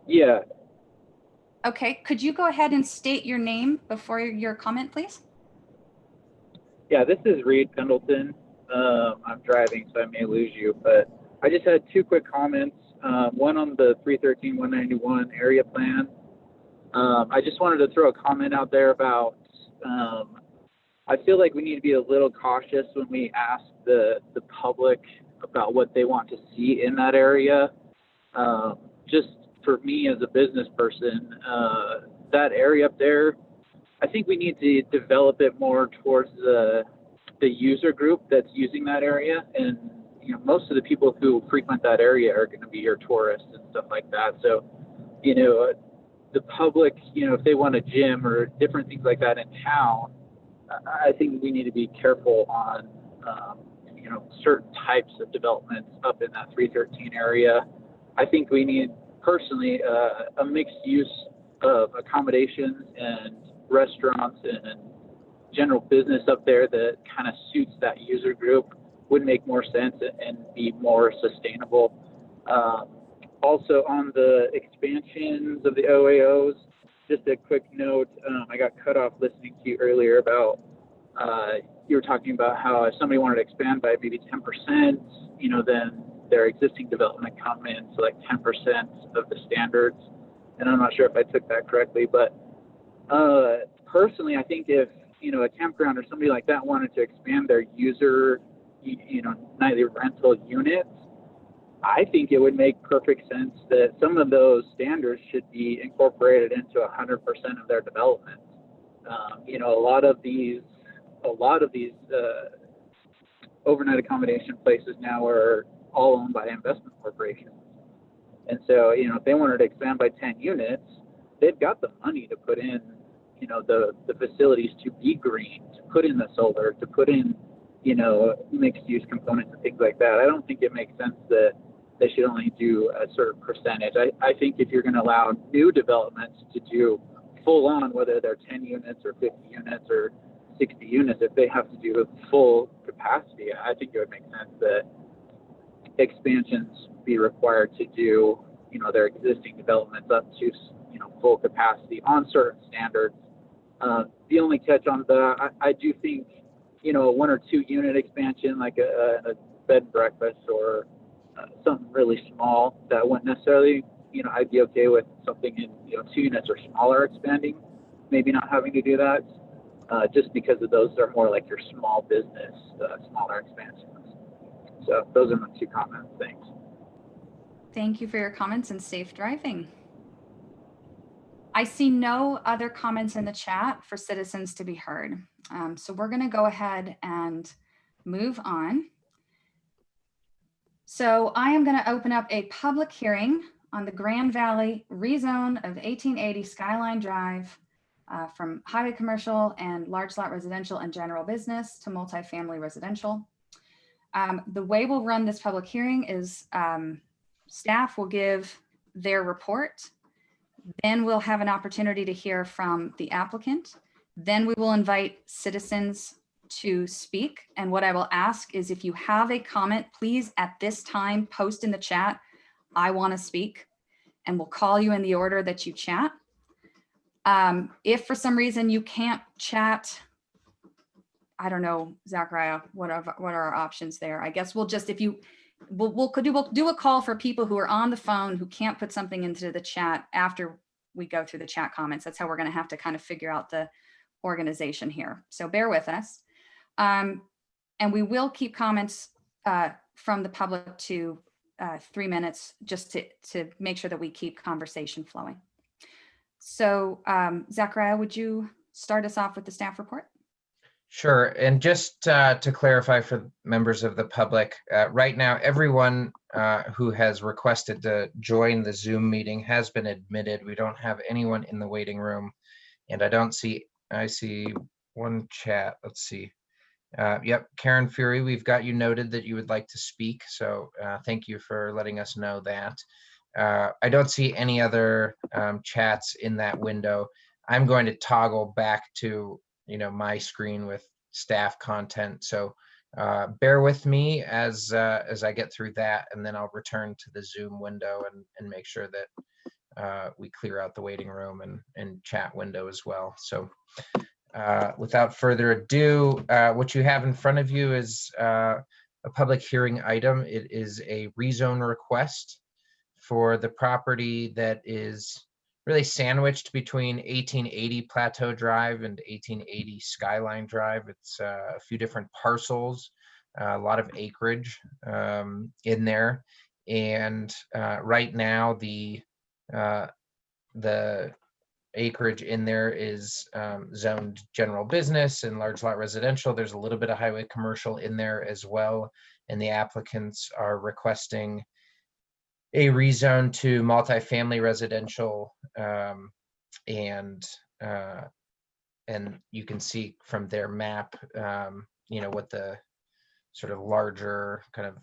Yeah, Okay, could you go ahead and state your name before your comment, please? yeah, this is Reed Pendleton. I'm driving, so I may lose you, but I just had two quick comments. One on the 313-191 area plan. I just wanted to throw a comment out there about, I feel like we need to be a little cautious when we ask the public about what they want to see in that area. Just for me as a business person, that area up there, I think we need to develop it more towards the user group that's using that area. And, you know, most of the people who frequent that area are going to be your tourists and stuff like that. So, you know, the public, you know, if they want a gym or different things like that in town, I think we need to be careful on, you know, certain types of developments up in that 313 area. I think we need, personally, a mixed use of accommodations and restaurants and general business up there that kind of suits that user group would make more sense and be more sustainable. Also on the expansions of the OAOs, just a quick note, I got cut off listening to you earlier about, you were talking about how if somebody wanted to expand by maybe 10%, you know, then their existing development come in to like 10% of the standards. And I'm not sure if I took that correctly, but personally, I think if, you know, a campground or somebody like that wanted to expand their user, you know, nightly rental units, I think it would make perfect sense that some of those standards should be incorporated into 100% of their development. You know, a lot of these overnight accommodation places now are all owned by investment corporations. And so, you know, if they wanted to expand by 10 units, they've got the money to put in, you know, the facilities to be green, to put in the solar, to put in, you know, mixed use components and things like that. I don't think it makes sense that they should only do a certain percentage. I think if you're going to allow new developments to do full on, whether they're 10 units or 50 units or 60 units, if they have to do full capacity, I think it would make sense that expansions be required to do, you know, their existing developments up to, you know, full capacity on certain standards. The only catch on that, I do think, you know, 1 or 2 unit expansion, like a bed and breakfast or something really small, that wouldn't necessarily, you know, I'd be okay with something in, you know, 2 units or smaller expanding, maybe not having to do that, just because of those are more like your small business, smaller expansions. So those are my 2 comments. Thanks. Thank you for your comments and safe driving. I see no other comments in the chat for citizens to be heard. So we're going to go ahead and move on. So I am going to open up a public hearing on the Grand Valley rezone of 1880 Skyline Drive from highway commercial and large lot residential and general business to multifamily residential. The way we'll run this public hearing is staff will give their report. Then we'll have an opportunity to hear from the applicant. Then we will invite citizens to speak. And what I will ask is if you have a comment, please at this time post in the chat, I want to speak, and we'll call you in the order that you chat. If for some reason you can't chat, I don't know, Zachariah, what are our options there? I guess we'll just, we'll do a call for people who are on the phone who can't put something into the chat after we go through the chat comments. That's how we're going to have to kind of figure out the organization here. So bear with us. And we will keep comments from the public to 3 minutes just to make sure that we keep conversation flowing. So Zachariah, would you start us off with the staff report? Sure. And just to clarify for members of the public, right now, everyone who has requested to join the Zoom meeting has been admitted. We don't have anyone in the waiting room. And I see one chat. Let's see. Yep, Karen Fury, we've got you noted that you would like to speak. So thank you for letting us know that. I don't see any other chats in that window. I'm going to toggle back to my screen with staff content. So bear with me as I get through that, and then I'll return to the Zoom window and make sure that we clear out the waiting room and chat window as well. So without further ado, what you have in front of you is a public hearing item. It is a rezone request for the property that is really sandwiched between 1880 Plateau Drive and 1880 Skyline Drive. It's a few different parcels, a lot of acreage in there. And right now, the acreage in there is zoned general business and large lot residential. There's a little bit of highway commercial in there as well. And the applicants are requesting a rezone to multifamily residential, and you can see from their map, what the sort of larger kind of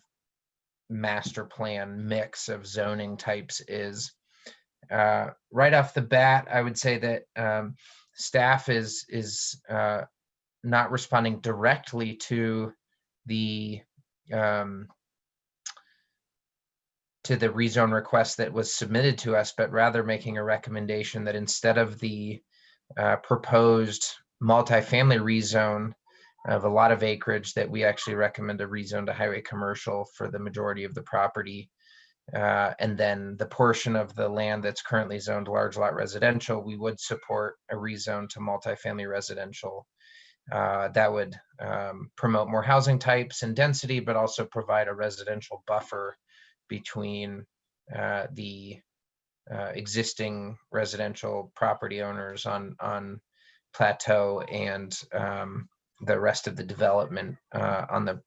master plan mix of zoning types is. Right off the bat, I would say that staff is not responding directly to the rezone request that was submitted to us, but rather making a recommendation that instead of the proposed multifamily rezone of a lot of acreage, that we actually recommend a rezone to highway commercial for the majority of the property. And then the portion of the land that's currently zoned large lot residential, we would support a rezone to multifamily residential. That would promote more housing types and density, but also provide a residential buffer between the existing residential property owners on Plateau and the rest of the development on the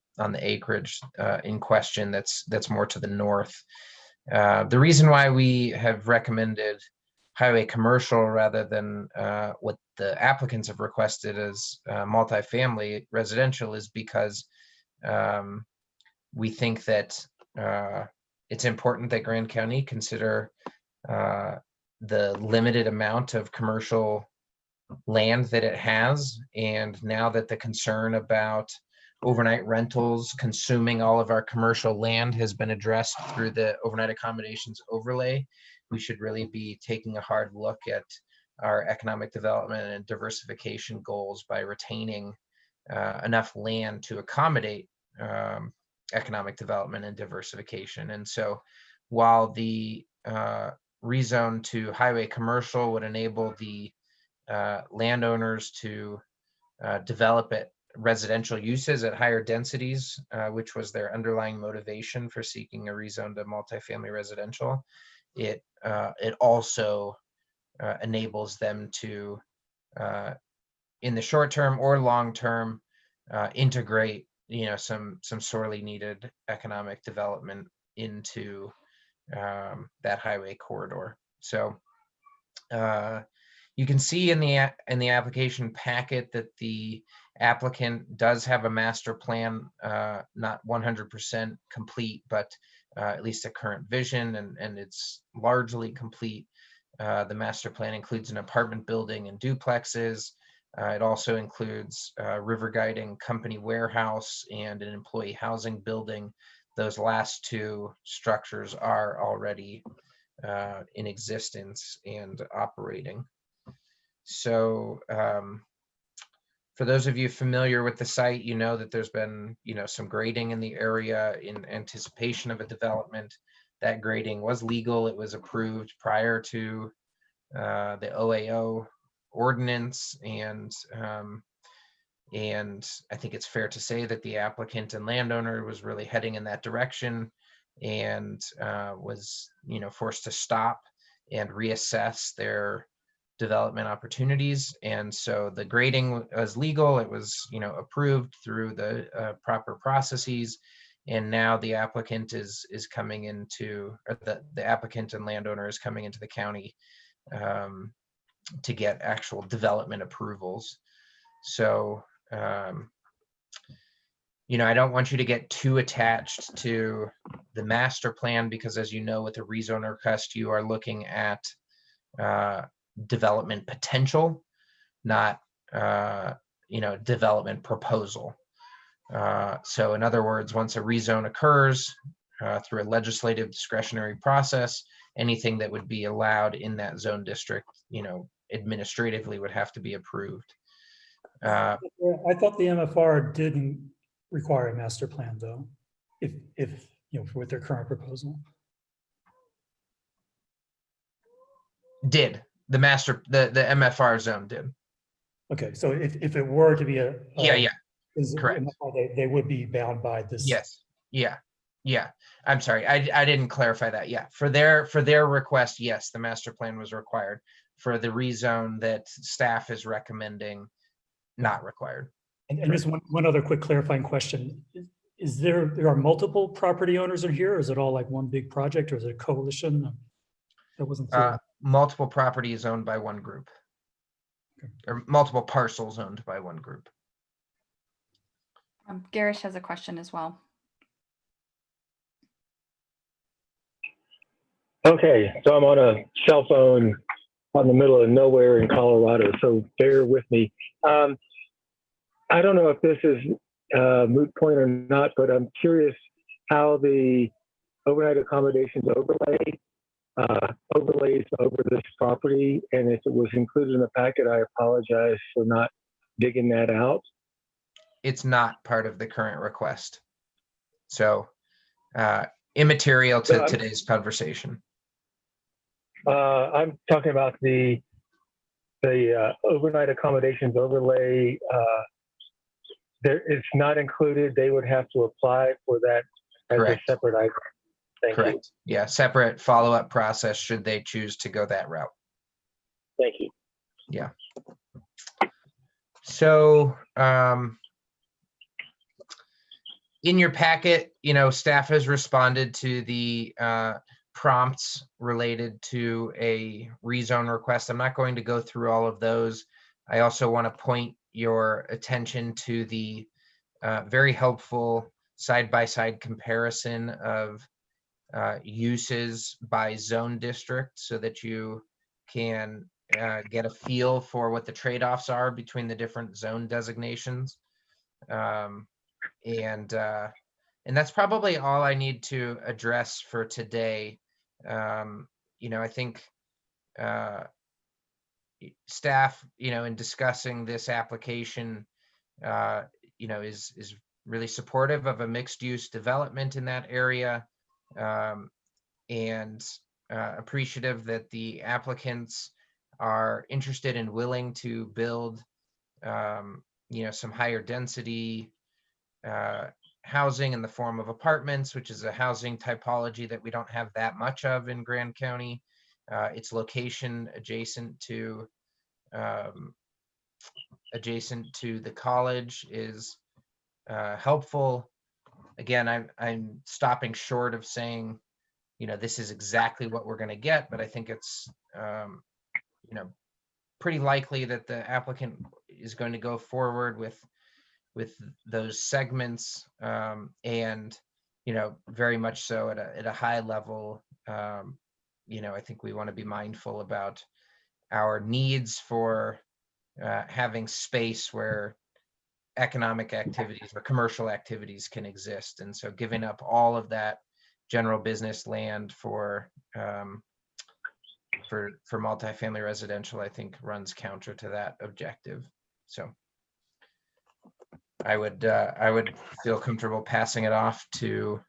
acreage in question that's more to the north. The reason why we have recommended highway commercial rather than what the applicants have requested as multifamily residential is because we think that it's important that Grand County consider the limited amount of commercial land that it has. And now that the concern about overnight rentals consuming all of our commercial land has been addressed through the overnight accommodations overlay, we should really be taking a hard look at our economic development and diversification goals by retaining enough land to accommodate economic development and diversification. And so while the rezone to highway commercial would enable the landowners to develop it residential uses at higher densities, which was their underlying motivation for seeking a rezone to multifamily residential, it also enables them to, in the short term or long term, integrate some sorely needed economic development into that highway corridor. So you can see in the application packet that the applicant does have a master plan, not 100% complete, but at least a current vision, and it's largely complete. The master plan includes an apartment building and duplexes. It also includes river guiding, company warehouse, and an employee housing building. Those last two structures are already in existence and operating. So for those of you familiar with the site, you know that there's been some grading in the area in anticipation of a development. That grading was legal. It was approved prior to the OAO ordinance, and I think it's fair to say that the applicant and landowner was really heading in that direction, and was forced to stop and reassess their development opportunities. And so the grading was legal. It was, approved through the proper processes. And now the applicant is coming into, or the applicant and landowner is coming into the county to get actual development approvals. So, I don't want you to get too attached to the master plan, because as you know, with a rezone request, you are looking at development potential, not, development proposal. So in other words, once a rezone occurs through a legislative discretionary process, anything that would be allowed in that zone district, administratively would have to be approved. I thought the MFR didn't require a master plan though, if with their current proposal. Did the MFR zone did. Okay, so if it were to be a Yeah, correct. They would be bound by this. Yes. Yeah. I'm sorry. I didn't clarify that. Yeah. For their request, yes, the master plan was required. For the rezone that staff is recommending, not required. And just one other quick clarifying question. Is there are multiple property owners in here, or is it all like one big project, or is it a coalition? That wasn't clear. Multiple properties owned by one group. Okay. Or multiple parcels owned by one group. Garish has a question as well. Okay, so I'm on a cell phone on the middle of nowhere in Colorado, so bear with me. I don't know if this is a moot point or not, but I'm curious how the overnight accommodations overlays over this property, and if it was included in the packet, I apologize for not digging that out. It's not part of the current request, so immaterial to today's conversation. I'm talking about the overnight accommodations overlay. It's not included. They would have to apply for that as Correct. A separate item. Thank Correct. you. Yeah, separate follow-up process should they choose to go that route. Thank you. Yeah. So in your packet, staff has responded to the prompts related to a rezone request. I'm not going to go through all of those. I also want to point your attention to the very helpful side-by-side comparison of uses by zone district, so that you can get a feel for what the trade-offs are between the different zone designations. And that's probably all I need to address for today. I think staff, in discussing this application, is really supportive of a mixed-use development in that area, and appreciative that the applicants are interested and willing to build, some higher density housing in the form of apartments, which is a housing typology that we don't have that much of in Grand County. Its location adjacent to the college is helpful. Again, I'm stopping short of saying, this is exactly what we're going to get, but I think it's, pretty likely that the applicant is going to go forward with those segments, and very much so at a high level. I think we want to be mindful about our needs for having space where economic activities or commercial activities can exist, and so giving up all of that general business land for multifamily residential, I think, runs counter to that objective. So I would feel comfortable passing it off to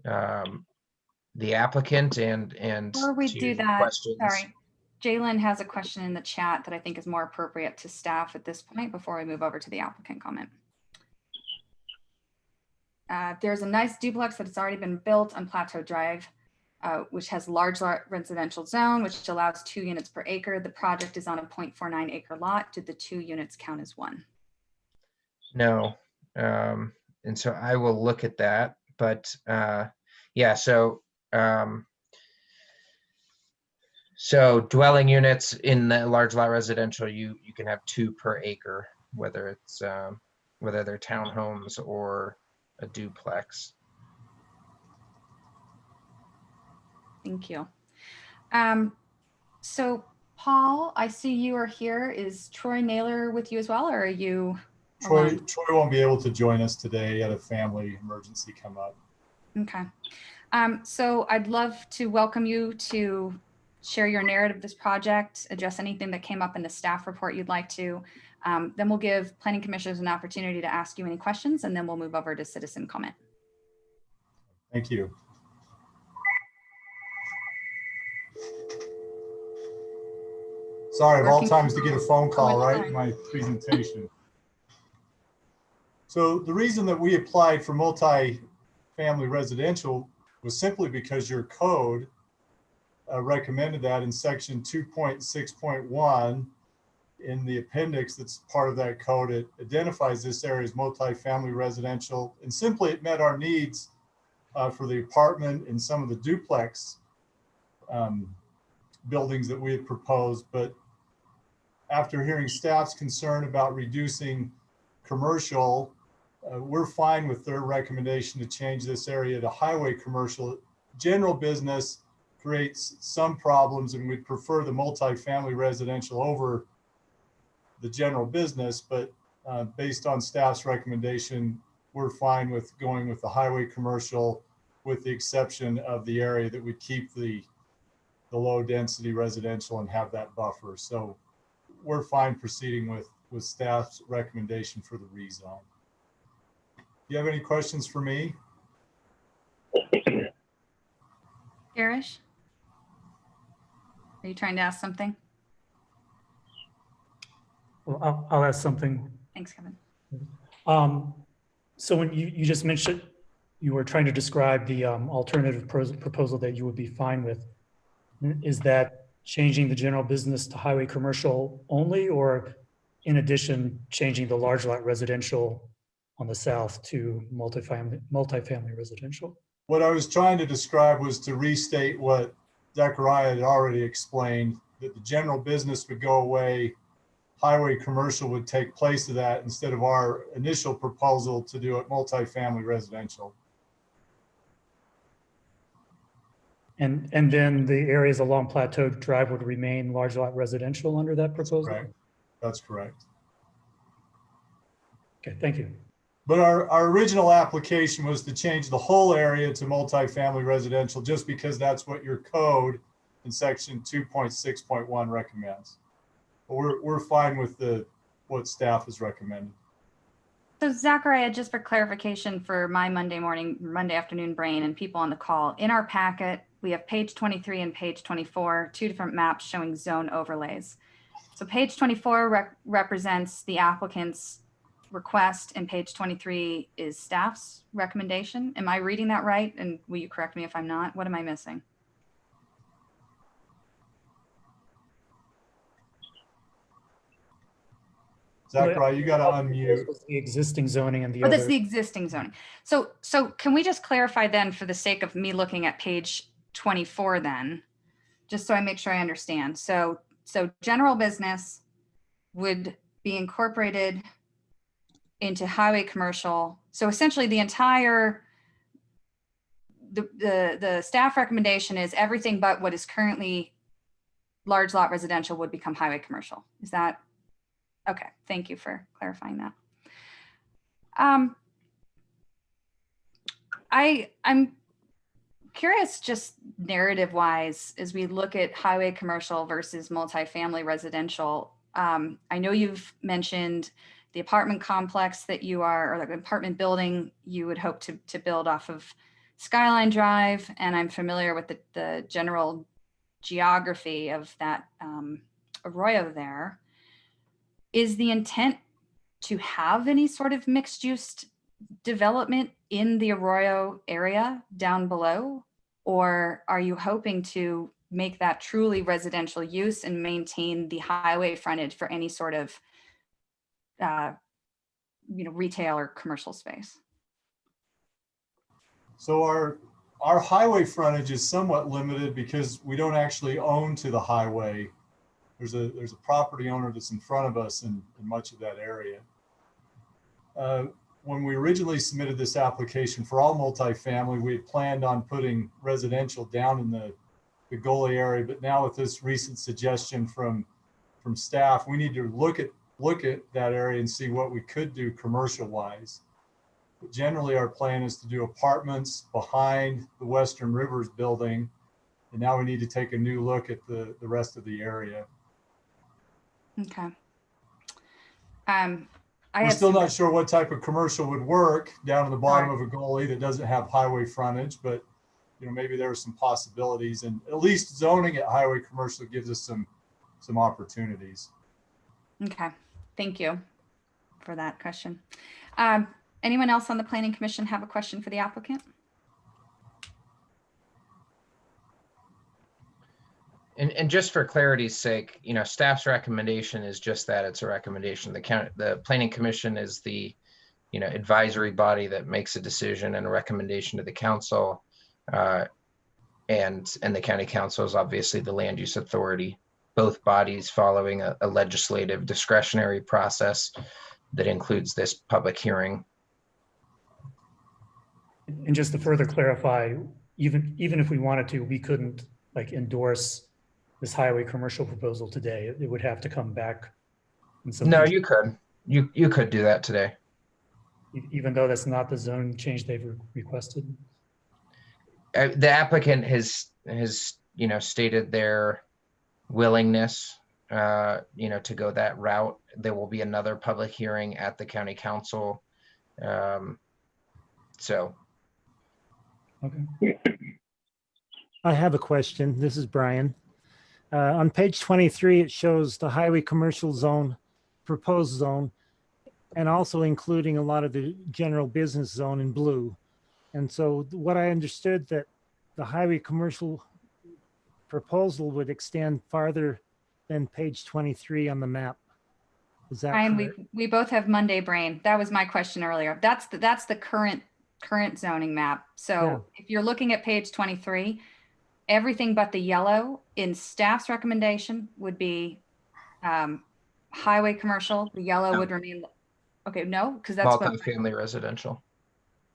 the applicant and Before we to do that, questions. sorry, Jalen has a question in the chat that I think is more appropriate to staff at this point before we move over to the applicant comment. There's a nice duplex that has already been built on Plateau Drive. which has large residential zone, which allows 2 units per acre. The project is on a 0.49 acre lot. Did the 2 units count as one? No. And so I will look at that, but yeah, so so dwelling units in the large lot residential, you can have 2 per acre, whether it's whether they're townhomes or a duplex. Thank you. So Paul, I see you are here. Is Troy Naylor with you as well, or are you alone? Troy won't be able to join us today. He had a family emergency come up. Okay. So I'd love to welcome you to share your narrative of this project, address anything that came up in the staff report you'd like to. Then we'll give planning commissioners an opportunity to ask you any questions, and then we'll move over to citizen comment. Thank you. Sorry, of all times to get a phone call right in my presentation. So the reason that we applied for multi-family residential was simply because your code recommended that in section 2.6.1 in the appendix that's part of that code. It identifies this area as multi-family residential, and simply it met our needs for the apartment and some of the duplex buildings that we had proposed. But after hearing staff's concern about reducing commercial, we're fine with their recommendation to change this area to highway commercial. General business creates some problems, and we'd prefer the multi-family residential over the general business, but based on staff's recommendation, we're fine with going with the highway commercial, with the exception of the area that would keep the low density residential and have that buffer. So we're fine proceeding with staff's recommendation for the rezone. Do you have any questions for me? Garish, are you trying to ask something? Well, I'll ask something. Thanks, Kevin. So when you just mentioned, you were trying to describe the alternative proposal that you would be fine with. Is that changing the general business to highway commercial only, or in addition, changing the large lot residential on the south to multifamily residential? What I was trying to describe was to restate what Zechariah had already explained, that the general business would go away, highway commercial would take place of that, instead of our initial proposal to do it multifamily residential. And then the areas along Plateau Drive would remain large lot residential under that proposal? Correct. That's correct. Okay, thank you. But our original application was to change the whole area to multifamily residential, just because that's what your code in section 2.6.1 recommends. But we're fine with what staff has recommended. So Zachariah, just for clarification for my Monday afternoon brain and people on the call, in our packet, we have page 23 and page 24, 2 different maps showing zone overlays. So page 24 represents the applicant's request, and page 23 is staff's recommendation. Am I reading that right? And will you correct me if I'm not? What am I missing? Zachariah, you got to unmute. The existing zoning and the That's other. the existing zoning. So can we just clarify then, for the sake of me looking at page 24 then, just so I make sure I understand. So general business would be incorporated into highway commercial. So essentially the entire, the staff recommendation is everything but what is currently large lot residential would become highway commercial. Is that? Okay, thank you for clarifying that. I'm curious, just narrative wise, as we look at highway commercial versus multifamily residential. I know you've mentioned the apartment complex that you are, or the apartment building you would hope to build off of Skyline Drive, and I'm familiar with the general geography of that arroyo there. Is the intent to have any sort of mixed use development in the Arroyo area down below? Or are you hoping to make that truly residential use and maintain the highway frontage for any sort of retail or commercial space? So our highway frontage is somewhat limited because we don't actually own to the highway. There's a property owner that's in front of us in much of that area. When we originally submitted this application for all multifamily, we had planned on putting residential down in the goalie area, but now with this recent suggestion from staff, we need to look at that area and see what we could do commercial wise. But generally, our plan is to do apartments behind the Western Rivers building, and now we need to take a new look at the rest of the area. Okay. We're still not sure what type of commercial would work down in the bottom of a goalie that doesn't have highway frontage, but maybe there are some possibilities, and at least zoning at highway commercial gives us some opportunities. Okay, thank you for that question. Anyone else on the Planning Commission have a question for the applicant? And just for clarity's sake, staff's recommendation is just that, it's a recommendation. The Planning Commission is the, advisory body that makes a decision and a recommendation to the council. And the county council is obviously the land use authority, both bodies following a legislative discretionary process that includes this public hearing. And just to further clarify, even if we wanted to, we couldn't endorse this highway commercial proposal today. It would have to come back. No, you could. You could do that today. Even though that's not the zone change they've requested? The applicant has stated their willingness to go that route. There will be another public hearing at the county council. So. Okay. I have a question. This is Brian. On page 23, it shows the highway commercial zone, proposed zone, and also including a lot of the general business zone in blue. And so what I understood that the highway commercial proposal would extend farther than page 23 on the map. Is that correct? We both have Monday brain. That was my question earlier. That's the current zoning map. So if you're looking at page 23, everything but the yellow in staff's recommendation would be highway commercial. The yellow would remain. Okay, no, because that's multi-family residential.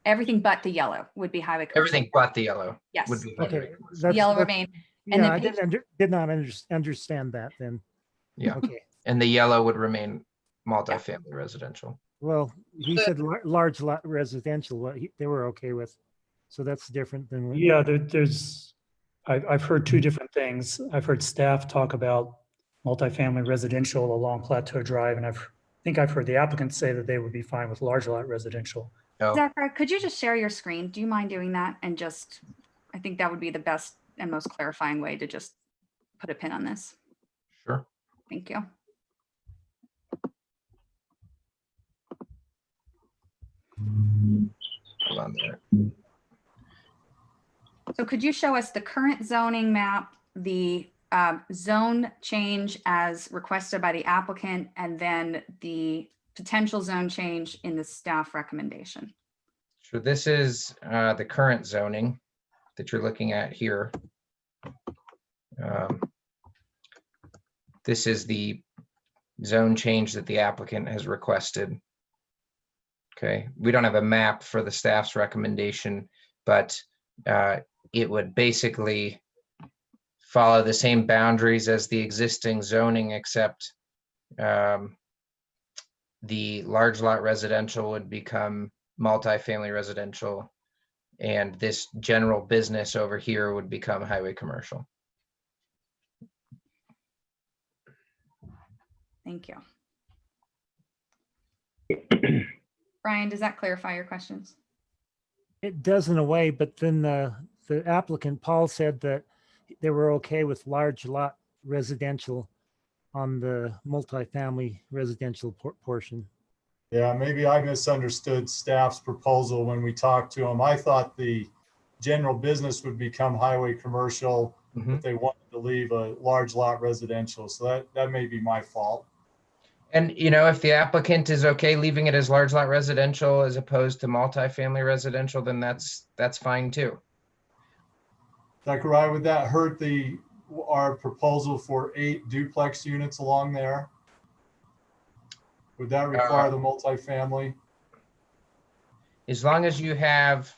Everything but the yellow would be highway commercial. Everything but the yellow. Yes. Would be okay. Yellow remain. And yeah, I did not understand that then. Yeah. Okay. And the yellow would remain multi-family residential. Well, he said large lot residential. What they were okay with, so that's different than. Yeah, I've heard two different things. I've heard staff talk about multifamily residential along Plateau Drive, and I think I've heard the applicant say that they would be fine with large lot residential. Oh. Zachary, could you just share your screen? Do you mind doing that? And I think that would be the best and most clarifying way to just put a pin on this. Sure. Thank you. Hold on there. So could you show us the current zoning map, the zone change as requested by the applicant, and then the potential zone change in the staff recommendation? So this is the current zoning that you're looking at here. This is the zone change that the applicant has requested. Okay, we don't have a map for the staff's recommendation, but it would basically follow the same boundaries as the existing zoning, except the large lot residential would become multifamily residential, and this general business over here would become highway commercial. Thank you. Brian, does that clarify your questions? It does in a way, but then the applicant, Paul, said that they were okay with large lot residential on the multifamily residential portion. Yeah, maybe I misunderstood staff's proposal when we talked to them. I thought the general business would become highway commercial, but they wanted to leave a large lot residential. So that may be my fault. And, you know, if the applicant is okay leaving it as large lot residential as opposed to multifamily residential, then that's fine too. Zachariah, would that hurt our proposal for 8 duplex units along there? Would that require the multifamily? As long as you have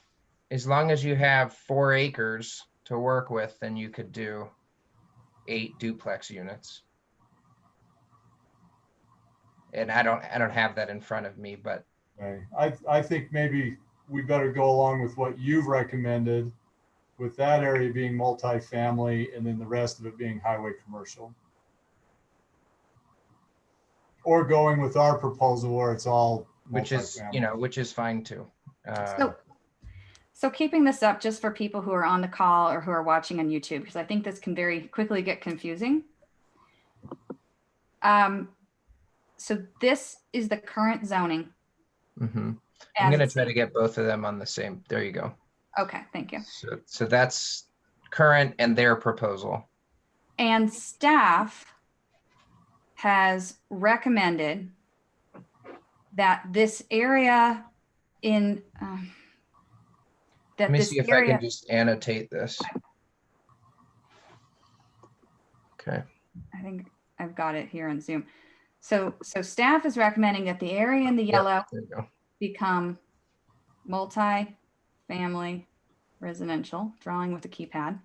4 acres to work with, then you could do 8 duplex units. And I don't have that in front of me, but Okay. I think maybe we better go along with what you've recommended, with that area being multifamily and then the rest of it being highway commercial. Or going with our proposal where it's all which is, you know, which is fine too. So keeping this up just for people who are on the call or who are watching on YouTube, because I think this can very quickly get confusing. So this is the current zoning. I'm going to try to get both of them on the same. There you go. Okay, thank you. So that's current and their proposal. And staff has recommended that this area in Let me see if I can just annotate this. Okay. I think I've got it here on Zoom. So staff is recommending that the area in the yellow become multi-family residential, drawing with a keypad,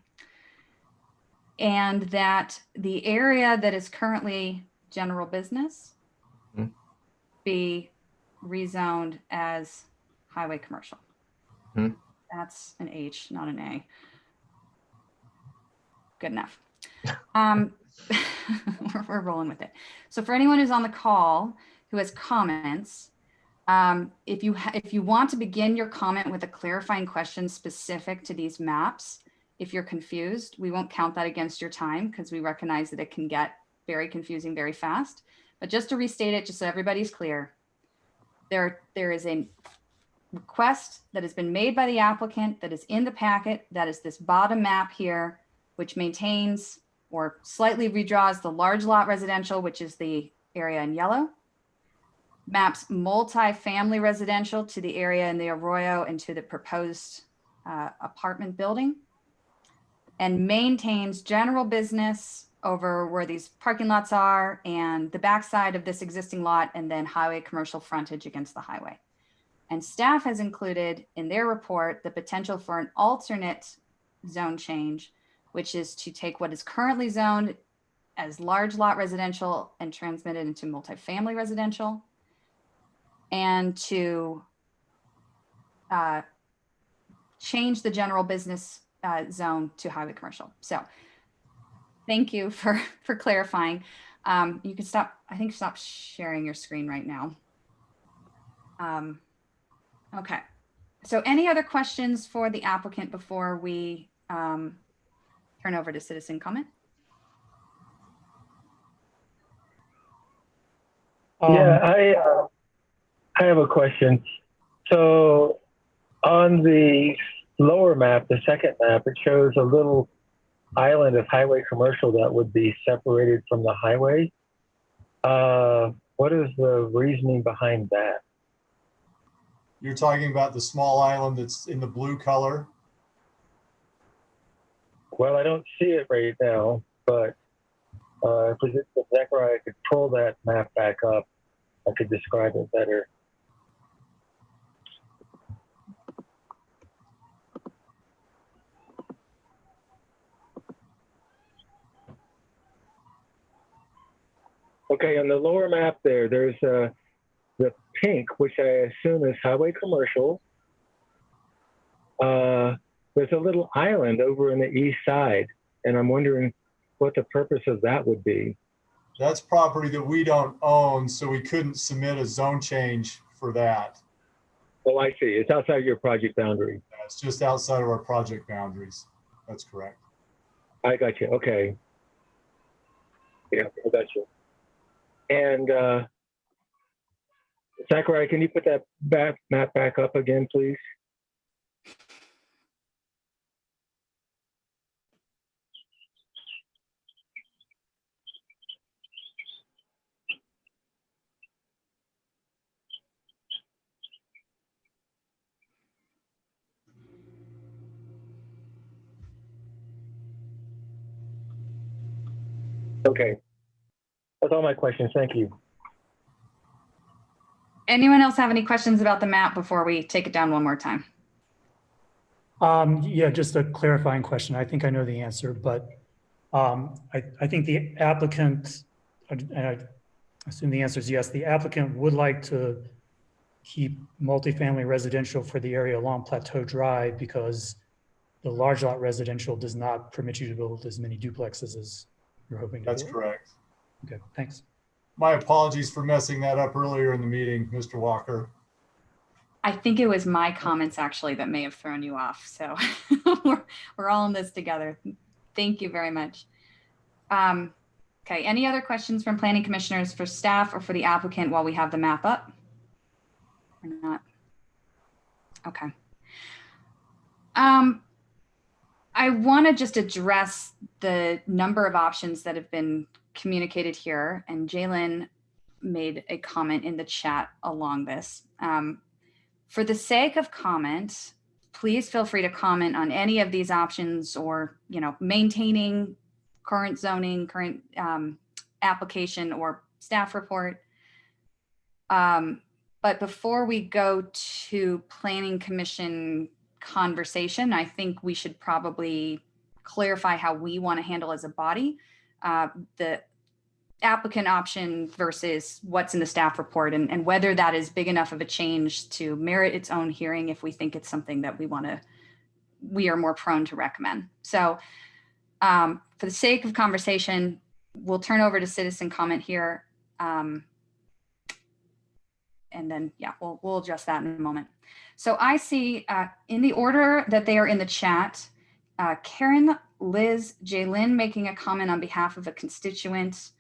and that the area that is currently general business be rezoned as highway commercial. That's an H, not an A. Good enough. We're rolling with it. So for anyone who's on the call who has comments, if you want to begin your comment with a clarifying question specific to these maps, if you're confused, we won't count that against your time because we recognize that it can get very confusing very fast. But just to restate it, just so everybody's clear, there is a request that has been made by the applicant that is in the packet. That is this bottom map here, which maintains or slightly redraws the large lot residential, which is the area in yellow, maps multi-family residential to the area in the Arroyo and to the proposed apartment building, and maintains general business over where these parking lots are and the backside of this existing lot, and then highway commercial frontage against the highway. And staff has included in their report the potential for an alternate zone change, which is to take what is currently zoned as large lot residential and transmit it into multifamily residential, and to change the general business zone to highway commercial. So thank you for clarifying. You can stop sharing your screen right now. Okay, so any other questions for the applicant before we turn over to citizen comment? Yeah, I have a question. So on the lower map, the second map, it shows a little island of highway commercial that would be separated from the highway. What is the reasoning behind that? You're talking about the small island that's in the blue color? Well, I don't see it right now, but if Zachariah could pull that map back up, I could describe it better. Okay, on the lower map there's the pink, which I assume is highway commercial. There's a little island over in the east side, and I'm wondering what the purpose of that would be. That's property that we don't own, so we couldn't submit a zone change for that. Oh, I see. It's outside your project boundary. It's just outside of our project boundaries. That's correct. I got you. Okay. Yeah, I got you. And Zachariah, can you put that map back up again, please? Okay. That's all my questions. Thank you. Anyone else have any questions about the map before we take it down one more time? Yeah, just a clarifying question. I think I know the answer, but I think the applicant, and I assume the answer is yes, the applicant would like to keep multifamily residential for the area along Plateau Drive because the large lot residential does not permit you to build as many duplexes as you're hoping to build. That's correct. Okay, thanks. My apologies for messing that up earlier in the meeting, Mr. Walker. I think it was my comments actually that may have thrown you off. So we're all in this together. Thank you very much. Okay, any other questions from planning commissioners for staff or for the applicant while we have the map up? Or not? Okay. I want to just address the number of options that have been communicated here, and Jalen made a comment in the chat along this. For the sake of comment, please feel free to comment on any of these options or, maintaining current zoning, current application or staff report. But before we go to planning commission conversation, I think we should probably clarify how we want to handle as a body the applicant option versus what's in the staff report, and whether that is big enough of a change to merit its own hearing if we think it's something that we are more prone to recommend. So for the sake of conversation, we'll turn over to citizen comment here. And then, yeah, we'll adjust that in a moment. So I see in the order that they are in the chat, Karen, Liz, Jaylyn making a comment on behalf of a constituent,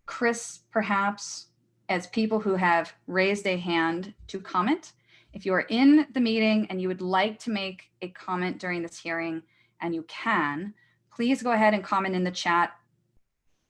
Chris, perhaps, as people who have raised a hand to comment. If you are in the meeting and you would like to make a comment during this hearing, and you can, please go ahead and comment in the chat,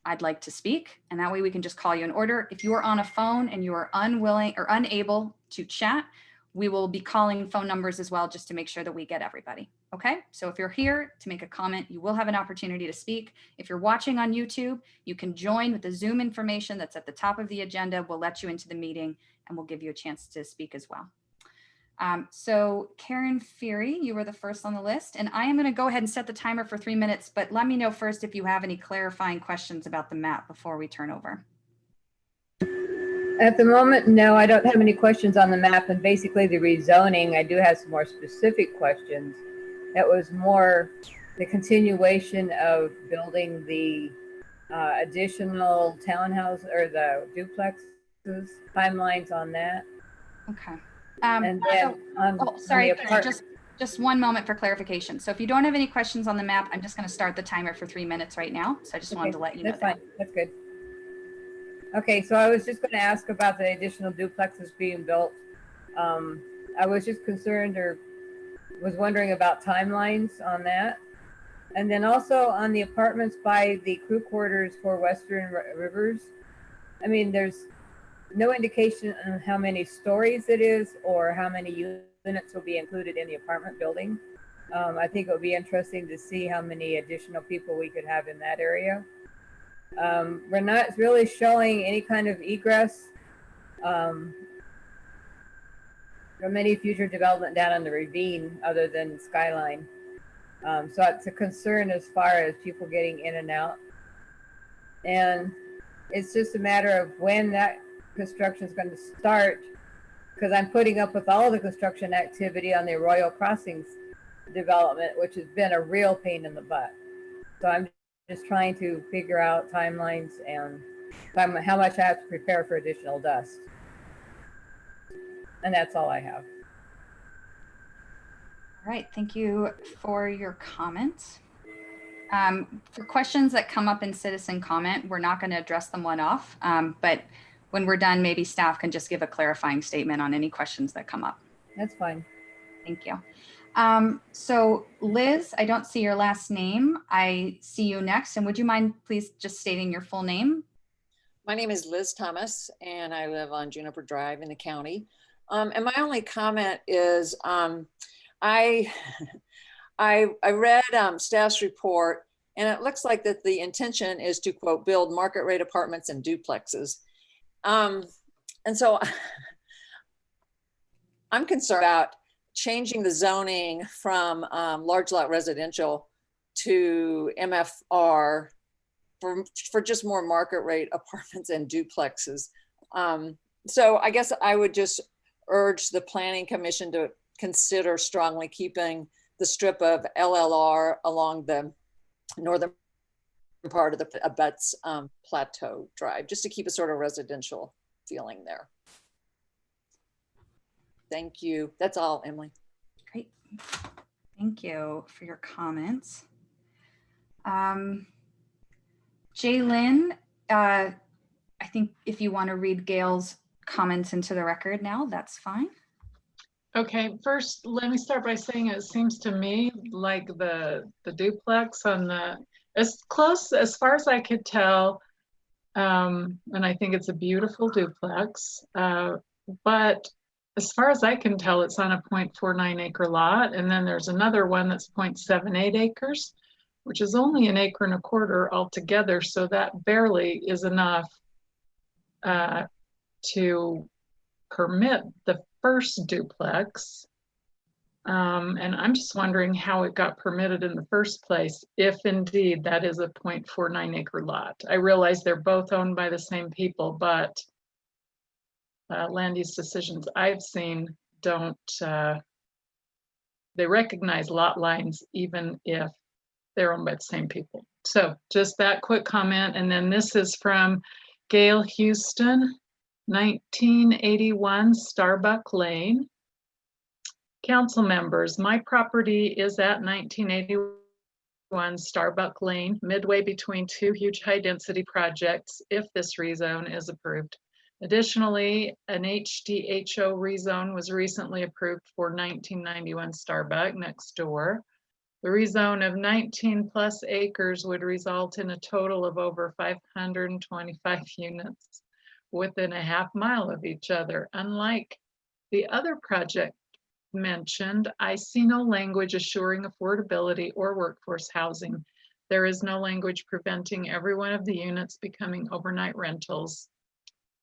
I'd like to speak, and that way we can just call you in order. If you are on a phone and you are unwilling or unable to chat, we will be calling phone numbers as well, just to make sure that we get everybody. Okay, so if you're here to make a comment, you will have an opportunity to speak. If you're watching on YouTube, you can join with the Zoom information that's at the top of the agenda. We'll let you into the meeting and we'll give you a chance to speak as well. So Karen Feary, you were the first on the list, and I am going to go ahead and set the timer for 3 minutes, but let me know first if you have any clarifying questions about the map before we turn over. At the moment, no, I don't have any questions on the map, and basically the rezoning, I do have some more specific questions. That was more the continuation of building the additional townhouse or the duplexes, timelines on that. Okay. And then sorry, just one moment for clarification. So if you don't have any questions on the map, I'm just going to start the timer for 3 minutes right now. So I just wanted to let you know. That's fine. That's good. Okay, so I was just going to ask about the additional duplexes being built. I was just concerned or was wondering about timelines on that. And then also on the apartments by the crew quarters for Western Rivers. I mean, there's no indication on how many stories it is or how many units will be included in the apartment building. I think it would be interesting to see how many additional people we could have in that area. We're not really showing any kind of egress from any future development down on the ravine other than Skyline. So it's a concern as far as people getting in and out. And it's just a matter of when that construction is going to start, because I'm putting up with all the construction activity on the Royal Crossings development, which has been a real pain in the butt. So I'm just trying to figure out timelines and how much I have to prepare for additional dust. And that's all I have. All right, thank you for your comments. For questions that come up in citizen comment, we're not going to address them one off, but when we're done, maybe staff can just give a clarifying statement on any questions that come up. That's fine. Thank you. So Liz, I don't see your last name. I see you next. And would you mind please just stating your full name? My name is Liz Thomas, and I live on Juniper Drive in the county. And my only comment is I read staff's report, And it looks like that the intention is to, quote, build market rate apartments and duplexes. And so I'm concerned about changing the zoning from large lot residential to MFR for just more market rate apartments and duplexes. So I guess I would just urge the Planning Commission to consider strongly keeping the strip of LLR along the northern part of the abuts Plateau Drive, just to keep a sort of residential feeling there. Thank you. That's all, Emily. Great. Thank you for your comments. Jaylyn, I think if you want to read Gail's comments into the record now, that's fine. Okay, first, let me start by saying it seems to me like the duplex on the, as close as far as I could tell, and I think it's a beautiful duplex, but as far as I can tell, it's on a 0.49 acre lot, and then there's another one that's 0.78 acres, which is only 1.25 acres altogether, so that barely is enough to permit the first duplex. And I'm just wondering how it got permitted in the first place, if indeed that is a 0.49 acre lot. I realize they're both owned by the same people, but land use decisions I've seen don't, they recognize lot lines even if they're owned by the same people. So just that quick comment. And then this is from Gail Houston, 1981 Starbuck Lane. Council members, my property is at 1981 Starbuck Lane, midway between two huge high density projects, if this rezone is approved. Additionally, an HDHO rezone was recently approved for 1991 Starbuck next door. The rezone of 19 plus acres would result in a total of over 525 units within a half mile of each other. Unlike the other project mentioned, I see no language assuring affordability or workforce housing. There is no language preventing every one of the units becoming overnight rentals.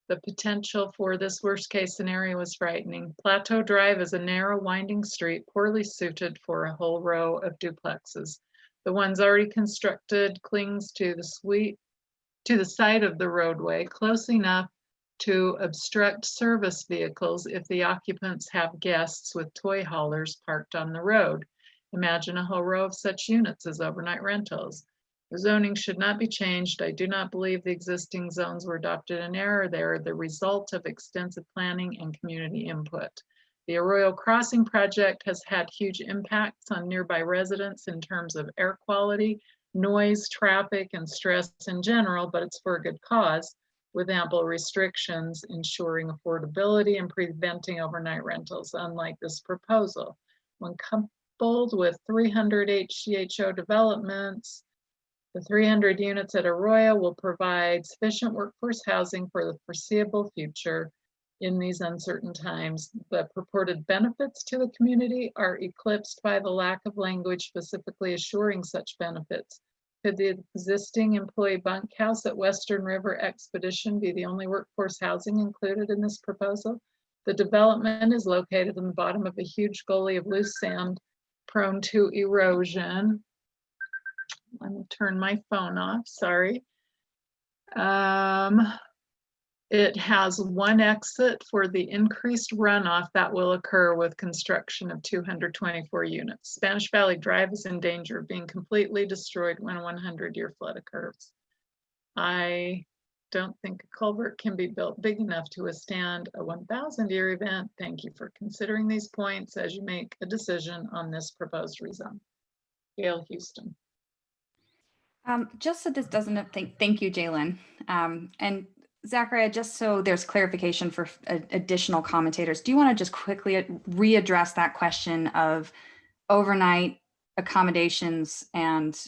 The potential for this worst case scenario is frightening. Plateau Drive is a narrow winding street poorly suited for a whole row of duplexes. The ones already constructed clings to the side of the roadway, close enough to obstruct service vehicles if the occupants have guests with toy haulers parked on the road. Imagine a whole row of such units as overnight rentals. The zoning should not be changed. I do not believe the existing zones were adopted in error. They are the result of extensive planning and community input. The Arroyo Crossing project has had huge impacts on nearby residents in terms of air quality, noise, traffic, and stress in general, but it's for a good cause, with ample restrictions ensuring affordability and preventing overnight rentals, unlike this proposal. When coupled with 300 HDHO developments, the 300 units at Arroyo will provide sufficient workforce housing for the foreseeable future in these uncertain times. The purported benefits to the community are eclipsed by the lack of language specifically assuring such benefits. Could the existing employee bunkhouse at Western River Expedition be the only workforce housing included in this proposal? The development is located in the bottom of a huge gully of loose sand prone to erosion. Let me turn my phone off, sorry. It has one exit for the increased runoff that will occur with construction of 224 units. Spanish Valley Drive is in danger of being completely destroyed when a 100-year flood occurs. I don't think a culvert can be built big enough to withstand a 1,000-year event. Thank you for considering these points as you make a decision on this proposed rezone. Gail Houston. Just so this doesn't, thank you, Jaylyn. And Zachariah, just so there's clarification for additional commentators, do you want to just quickly readdress that question of overnight accommodations and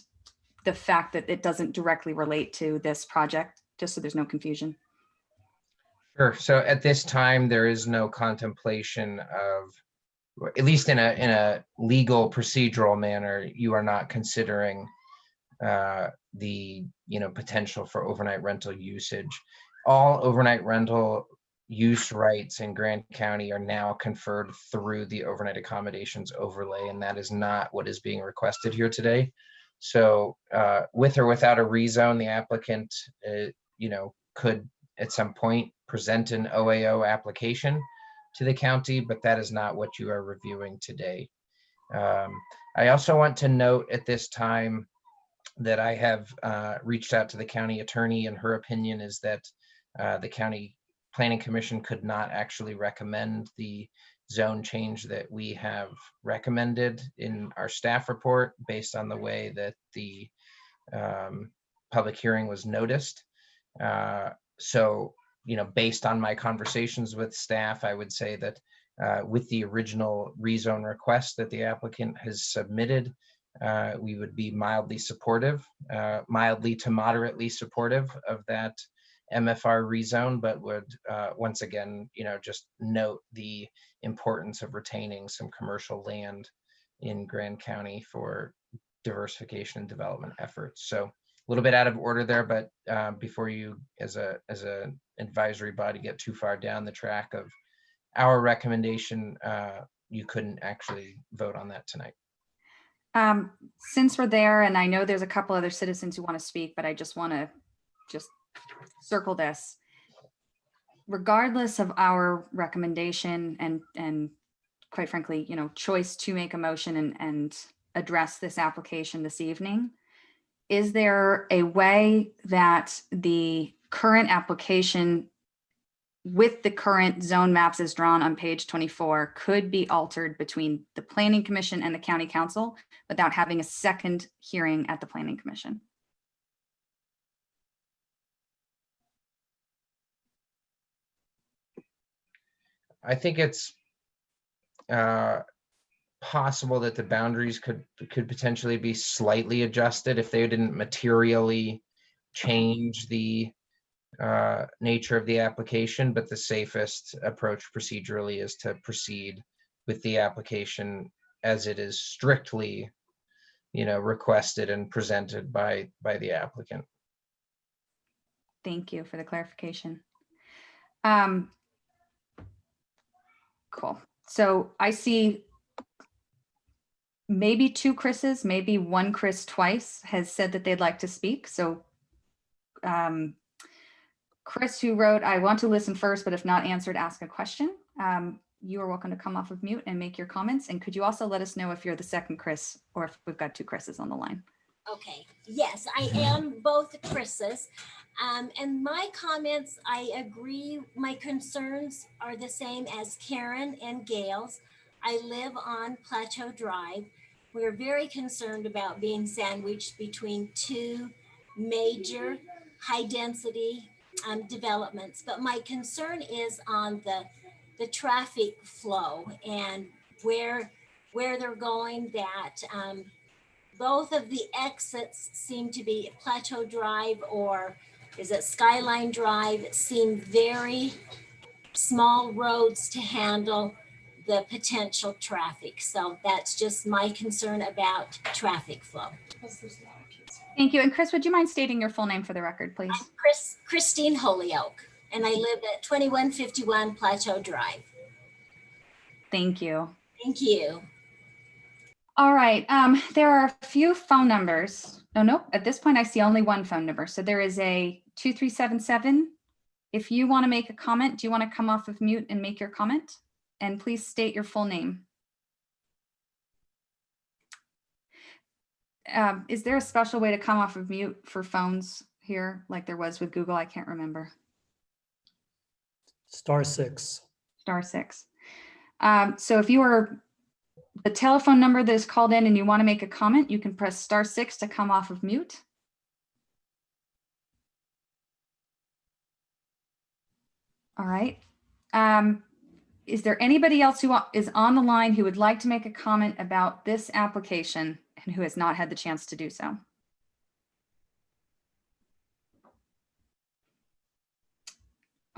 the fact that it doesn't directly relate to this project, just so there's no confusion? Sure. So at this time, there is no contemplation of, at least in a legal procedural manner, you are not considering the potential for overnight rental usage. All overnight rental use rights in Grant County are now conferred through the overnight accommodations overlay, and that is not what is being requested here today. So with or without a rezone, the applicant could at some point present an OAO application to the county, but that is not what you are reviewing today. I also want to note at this time that I have reached out to the county attorney, and her opinion is that the county planning commission could not actually recommend the zone change that we have recommended in our staff report based on the way that the public hearing was noticed. So, based on my conversations with staff, I would say that with the original rezone request that the applicant has submitted, we would be mildly supportive, mildly to moderately supportive of that MFR rezone, but would once again, just note the importance of retaining some commercial land in Grand County for diversification and development efforts. So a little bit out of order there, but before you, as a advisory body, get too far down the track of our recommendation, you couldn't actually vote on that tonight. Since we're there, and I know there's a couple other citizens who want to speak, but I just want to circle this. Regardless of our recommendation and quite frankly, choice to make a motion and address this application this evening, is there a way that the current application with the current zone maps as drawn on page 24 could be altered between the Planning Commission and the County Council without having a second hearing at the Planning Commission? I think it's possible that the boundaries could potentially be slightly adjusted if they didn't materially change the nature of the application, but the safest approach procedurally is to proceed with the application as it is strictly, requested and presented by the applicant. Thank you for the clarification. Cool. So I see maybe two Chris's, maybe one Chris twice has said that they'd like to speak. So Chris, who wrote, "I want to listen first, but if not answered, ask a question." You are welcome to come off of mute and make your comments. And could you also let us know if you're the second Chris or if we've got two Chris's on the line? Okay, yes, I am both Chris's. And my comments, I agree, my concerns are the same as Karen and Gail's. I live on Plateau Drive. We're very concerned about being sandwiched between two major high-density developments. But my concern is on the traffic flow and where they're going, that both of the exits seem to be Plateau Drive, or is it Skyline Drive, seem very small roads to handle the potential traffic. So that's just my concern about traffic flow. Thank you. And Chris, would you mind stating your full name for the record, please? I'm Christine Holyoke, and I live at 2151 Plateau Drive. Thank you. Thank you. All right. There are a few phone numbers. Oh, no. At this point, I see only one phone number. So there is a 2377. If you want to make a comment, do you want to come off of mute and make your comment? And please state your full name. Is there a special way to come off of mute for phones here, like there was with Google? I can't remember. *6. *6. So if you are the telephone number that is called in and you want to make a comment, you can press *6 to come off of mute. All right. Is there anybody else who is on the line who would like to make a comment about this application and who has not had the chance to do so?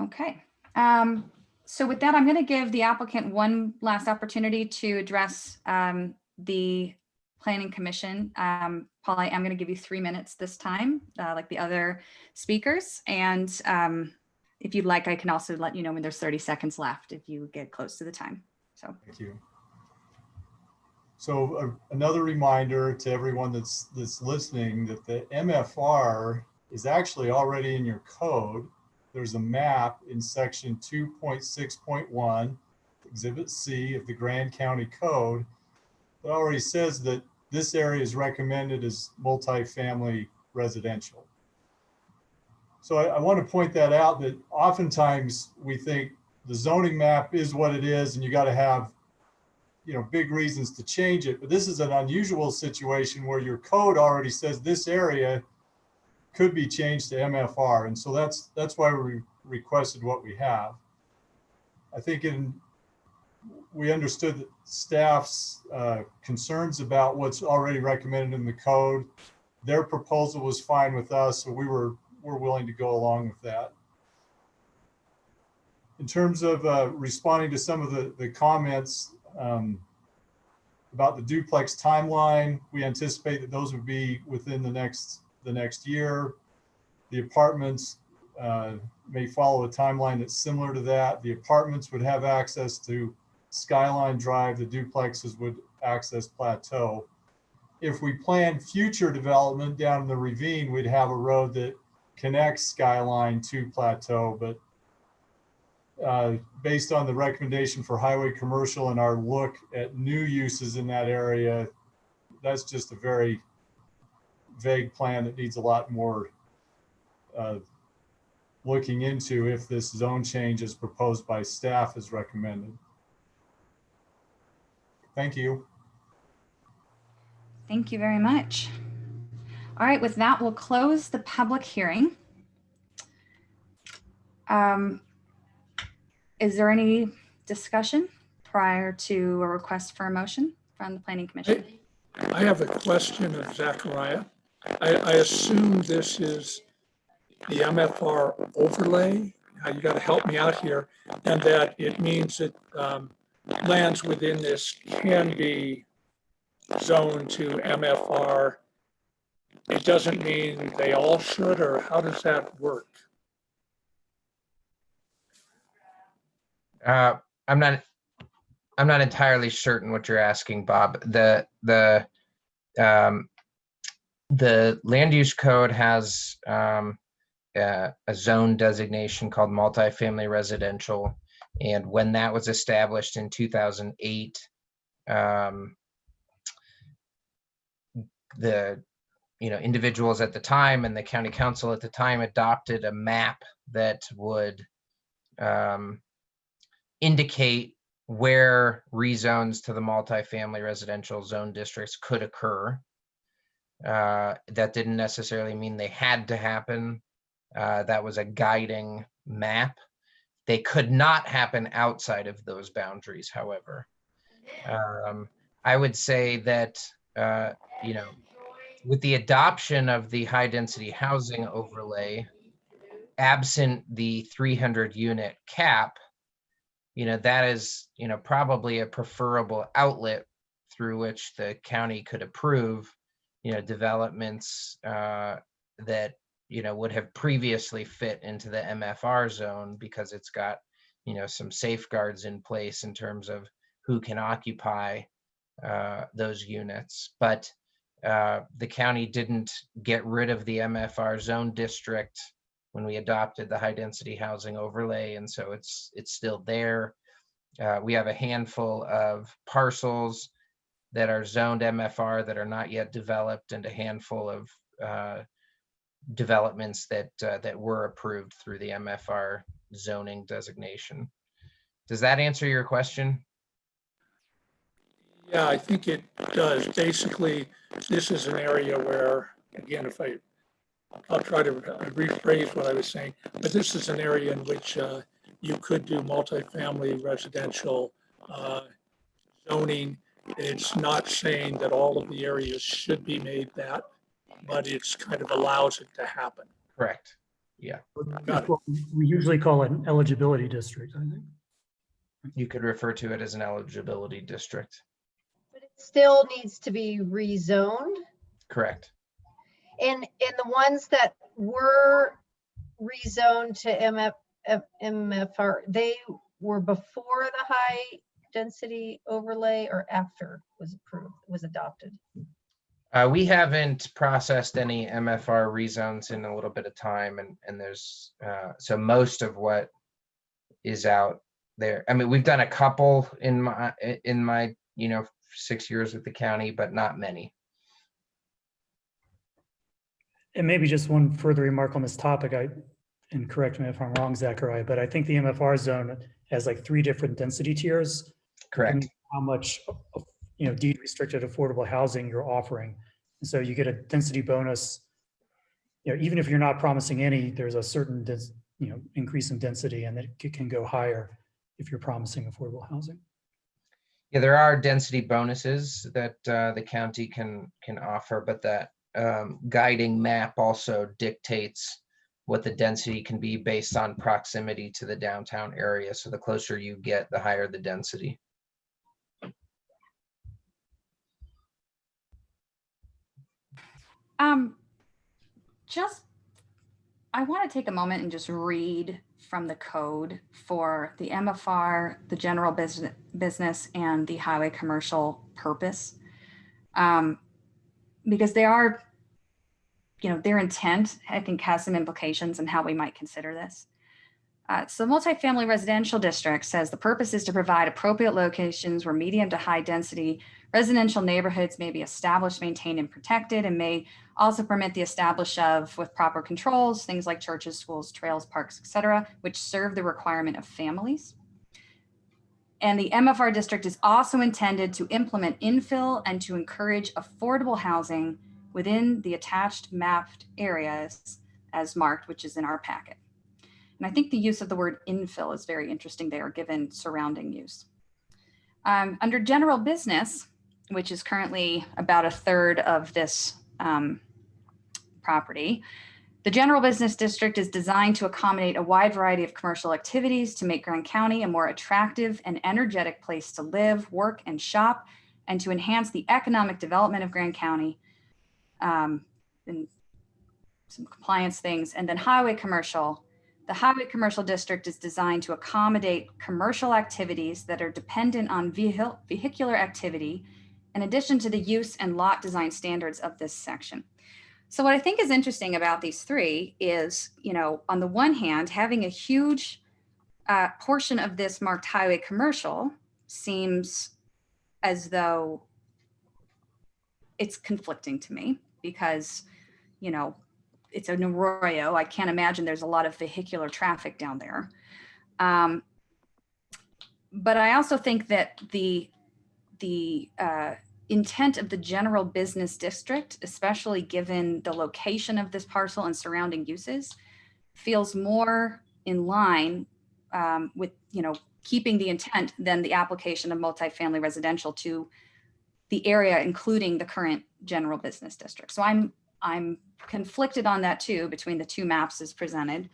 Okay. So with that, I'm going to give the applicant one last opportunity to address the Planning Commission. Paul, I am going to give you 3 minutes this time, like the other speakers. And if you'd like, I can also let you know when there's 30 seconds left if you get close to the time. So Thank you. So another reminder to everyone that's listening that the MFR is actually already in your code. There's a map in section 2.6.1, Exhibit C of the Grand County Code that already says that this area is recommended as multifamily residential. So I want to point that out, that oftentimes we think the zoning map is what it is and you got to have, you know, big reasons to change it. But this is an unusual situation where your code already says this area could be changed to MFR. And so that's why we requested what we have. I think we understood that staff's concerns about what's already recommended in the code. Their proposal was fine with us, so we're willing to go along with that. In terms of responding to some of the comments about the duplex timeline, we anticipate that those would be within the next year. The apartments may follow a timeline that's similar to that. The apartments would have access to Skyline Drive. The duplexes would access Plateau. If we plan future development down in the ravine, we'd have a road that connects Skyline to Plateau. But based on the recommendation for highway commercial and our look at new uses in that area, that's just a very vague plan that needs a lot more looking into if this zone change as proposed by staff is recommended. Thank you. thank you very much. All right, with that, we'll close the public hearing. Is there any discussion prior to a request for a motion from the Planning Commission? I have a question of Zachariah. I assume this is the MFR overlay. You got to help me out here, and that it means that lands within this can be zoned to MFR. It doesn't mean they all should, or how does that work? I'm not entirely certain what you're asking, Bob. The land use code has a zone designation called multifamily residential, and when that was established in 2008, the individuals at the time and the county council at the time adopted a map that would indicate where rezones to the multifamily residential zone districts could occur. That didn't necessarily mean they had to happen. That was a guiding map. They could not happen outside of those boundaries, however. I would say that, with the adoption of the high density housing overlay, absent the 300 unit cap, that is, probably a preferable outlet through which the county could approve, developments that, would have previously fit into the MFR zone because it's got, some safeguards in place in terms of who can occupy those units. But the county didn't get rid of the MFR zone district when we adopted the high density housing overlay, and so it's still there. We have a handful of parcels that are zoned MFR that are not yet developed, and a handful of developments that were approved through the MFR zoning designation. Does that answer your question? Yeah, I think it does. Basically, this is an area where, again, I'll try to rephrase what I was saying, but this is an area in which you could do multifamily residential zoning. It's not saying that all of the areas should be made that, but it's kind of allows it to happen. Correct. Yeah. That's what we usually call an eligibility district, I think. You could refer to it as an eligibility district. But it still needs to be rezoned. Correct. And the ones that were rezoned to MFR, they were before the high density overlay or after was approved, was adopted? We haven't processed any MFR rezones in a little bit of time, and there's so most of what is out there. I mean, we've done a couple in my 6 years with the county, but not many. And maybe just one further remark on this topic, and correct me if I'm wrong, Zachariah, but I think the MFR zone has like 3 different density tiers. Correct. How much, deed restricted affordable housing you're offering. And so you get a density bonus, even if you're not promising any, there's a certain, increase in density, and it can go higher if you're promising affordable housing. Yeah, there are density bonuses that the county can offer, but that guiding map also dictates what the density can be based on proximity to the downtown area. So the closer you get, the higher the density. I want to take a moment and just read from the code for the MFR, the general business, and the highway commercial purpose. Because they are, their intent, I think, has some implications on how we might consider this. So multifamily residential district says the purpose is to provide appropriate locations where medium to high density residential neighborhoods may be established, maintained, and protected, and may also permit the establish of, with proper controls, things like churches, schools, trails, parks, etc., which serve the requirement of families. And the MFR district is also intended to implement infill and to encourage affordable housing within the attached mapped areas as marked, which is in our packet. And I think the use of the word infill is very interesting there, given surrounding use. Under general business, which is currently about 1/3 of this property, the general business district is designed to accommodate a wide variety of commercial activities to make Grand County a more attractive and energetic place to live, work, and shop, and to enhance the economic development of Grand County, and some compliance things. And then highway commercial. The highway commercial district is designed to accommodate commercial activities that are dependent on vehicular activity, in addition to the use and lot design standards of this section. So what I think is interesting about these 3 is, on the one hand, having a huge portion of this marked highway commercial seems as though it's conflicting to me because, it's an arroyo. I can't imagine there's a lot of vehicular traffic down there. But I also think that the intent of the general business district, especially given the location of this parcel and surrounding uses, feels more in line with, keeping the intent than the application of multifamily residential to the area, including the current general business district. So I'm conflicted on that too, between the 2 maps as presented,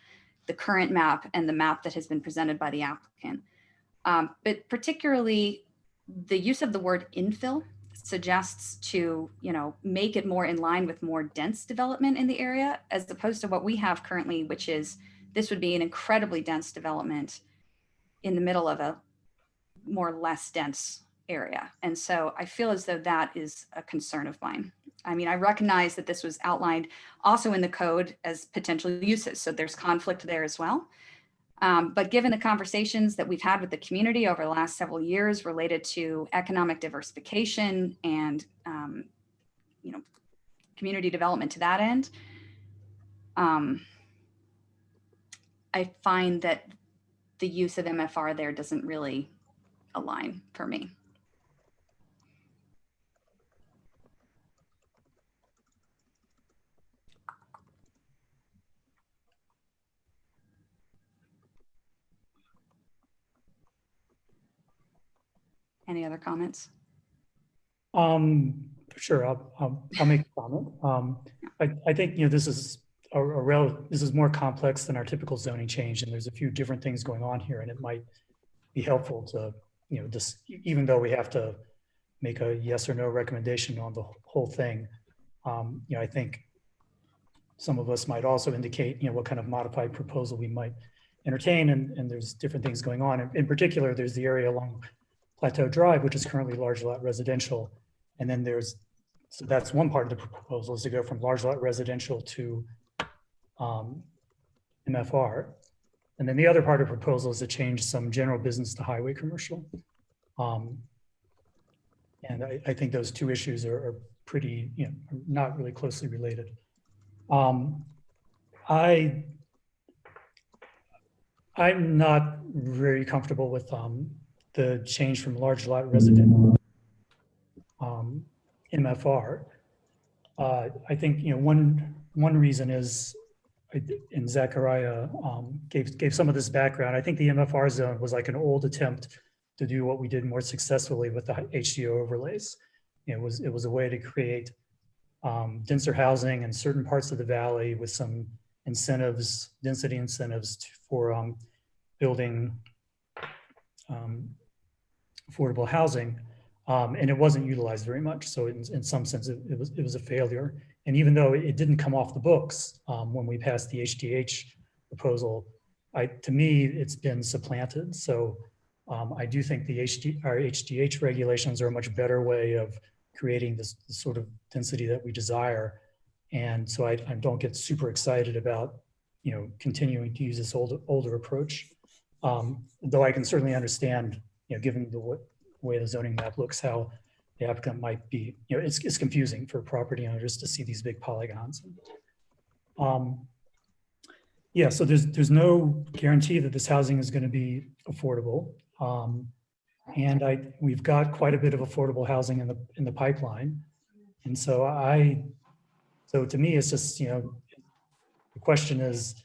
the current map and the map that has been presented by the applicant. But particularly the use of the word infill suggests to, make it more in line with more dense development in the area, as opposed to what we have currently, which is this would be an incredibly dense development in the middle of a more less dense area. And so I feel as though that is a concern of mine. I mean, I recognize that this was outlined also in the code as potential uses, so there's conflict there as well. But given the conversations that we've had with the community over the last several years related to economic diversification and, community development to that end, I find that the use of MFR there doesn't really align for me. Any other comments? Sure, I'll make a comment. I think this is this is more complex than our typical zoning change, and there's a few different things going on here, and it might be helpful to just, even though we have to make a yes or no recommendation on the whole thing. I think some of us might also indicate, what kind of modified proposal we might entertain, and there's different things going on. In particular, there's the area along Plateau Drive, which is currently large lot residential. And then so that's one part of the proposal, is to go from large lot residential to MFR. And then the other part of the proposal is to change some general business to highway commercial. And I think those two issues are pretty, not really closely related. I'm not very comfortable with the change from large lot residential MFR. I think one reason is, and Zachariah gave some of this background. I think the MFR zone was like an old attempt to do what we did more successfully with the HDO overlays. It was a way to create denser housing in certain parts of the valley with some incentives, density incentives for building affordable housing, and it wasn't utilized very much. So in some sense, it was a failure. And even though it didn't come off the books when we passed the HDH proposal, to me, it's been supplanted. So I do think our HDH regulations are a much better way of creating this sort of density that we desire. And so I don't get super excited about, continuing to use this older approach. Though I can certainly understand, given the way the zoning map looks, how the applicant might be, it's confusing for property owners to see these big polygons. Yeah, so there's no guarantee that this housing is going to be affordable. And we've got quite a bit of affordable housing in the pipeline. And so to me, it's just, the question is,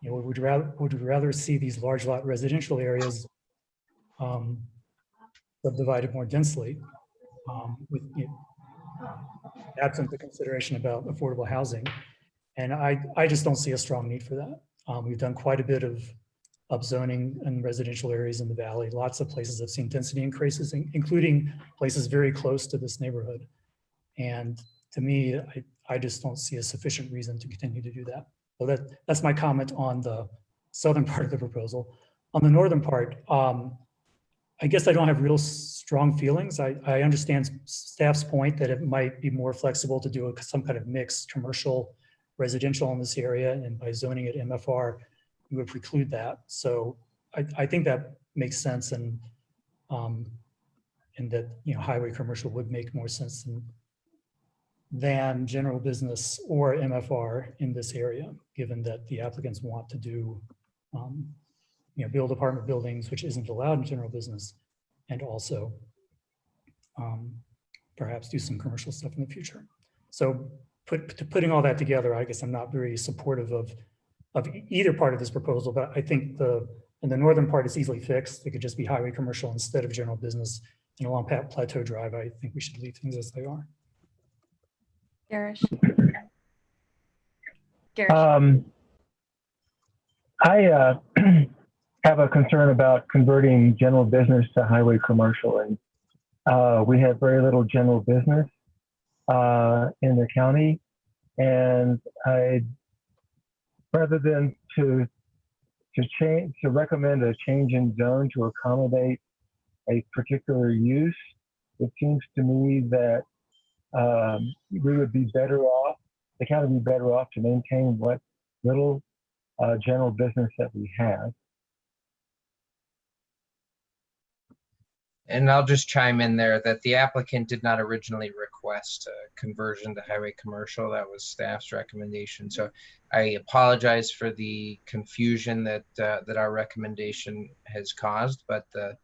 would we rather see these large lot residential areas subdivided more densely, with absent the consideration about affordable housing? And I just don't see a strong need for that. We've done quite a bit of upzoning in residential areas in the valley. Lots of places have seen density increases, including places very close to this neighborhood. And to me, I just don't see a sufficient reason to continue to do that. So that's my comment on the southern part of the proposal. On the northern part, I guess I don't have real strong feelings. I understand staff's point that it might be more flexible to do some kind of mixed commercial residential in this area, and by zoning it MFR, we would preclude that. So I think that makes sense, and that highway commercial would make more sense than general business or MFR in this area, given that the applicants want to do build apartment buildings, which isn't allowed in general business, and also perhaps do some commercial stuff in the future. So putting all that together, I guess I'm not very supportive of either part of this proposal, but I think in the northern part, it's easily fixed. It could just be highway commercial instead of general business. And along Plateau Drive, I think we should leave things as they are. Garish. I have a concern about converting general business to highway commercial, and we have very little general business in the county, and rather than to recommend a change in zone to accommodate a particular use, it seems to me that we would be better off, the county would be better off to maintain what little general business that we have. And I'll just chime in there that the applicant did not originally request a conversion to highway commercial. That was staff's recommendation. So I apologize for the confusion that our recommendation has caused, but the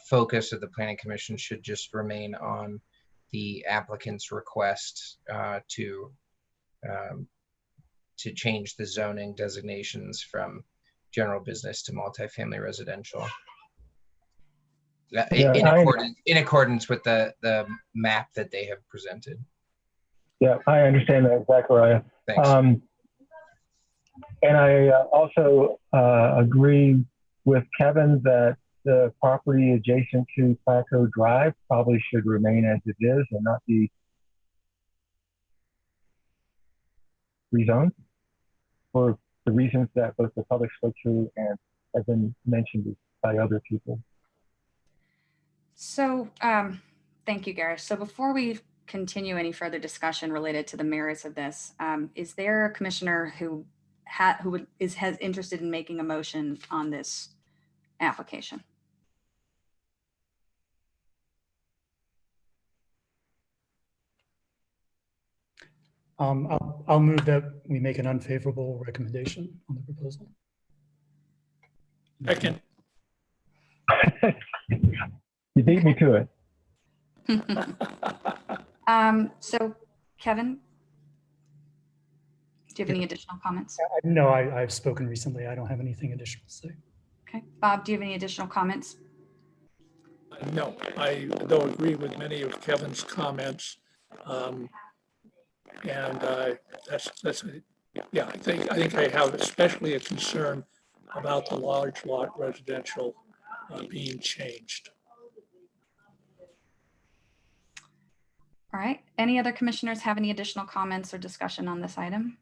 focus of the Planning Commission should just remain on the applicant's request to change the zoning designations from general business to multifamily residential. In accordance with the map that they have presented. Yeah, I understand that, Zachariah. Thanks. And I also agree with Kevin that the property adjacent to Plateau Drive probably should remain as it is and not be rezoned for the reasons that both the public spoke to and have been mentioned by other people. So thank you, Gareth. So before we continue any further discussion related to the merits of this, is there a commissioner who is interested in making a motion on this application? I'll move that we make an unfavorable recommendation on the proposal. Second. You beat me to it. So Kevin, do you have any additional comments? No, I've spoken recently. I don't have anything additional to say. Okay. Bob, do you have any additional comments? No, I don't agree with many of Kevin's comments. Yeah, I think I have especially a concern about the large lot residential being changed. All right. Any other commissioners have any additional comments or discussion on this item?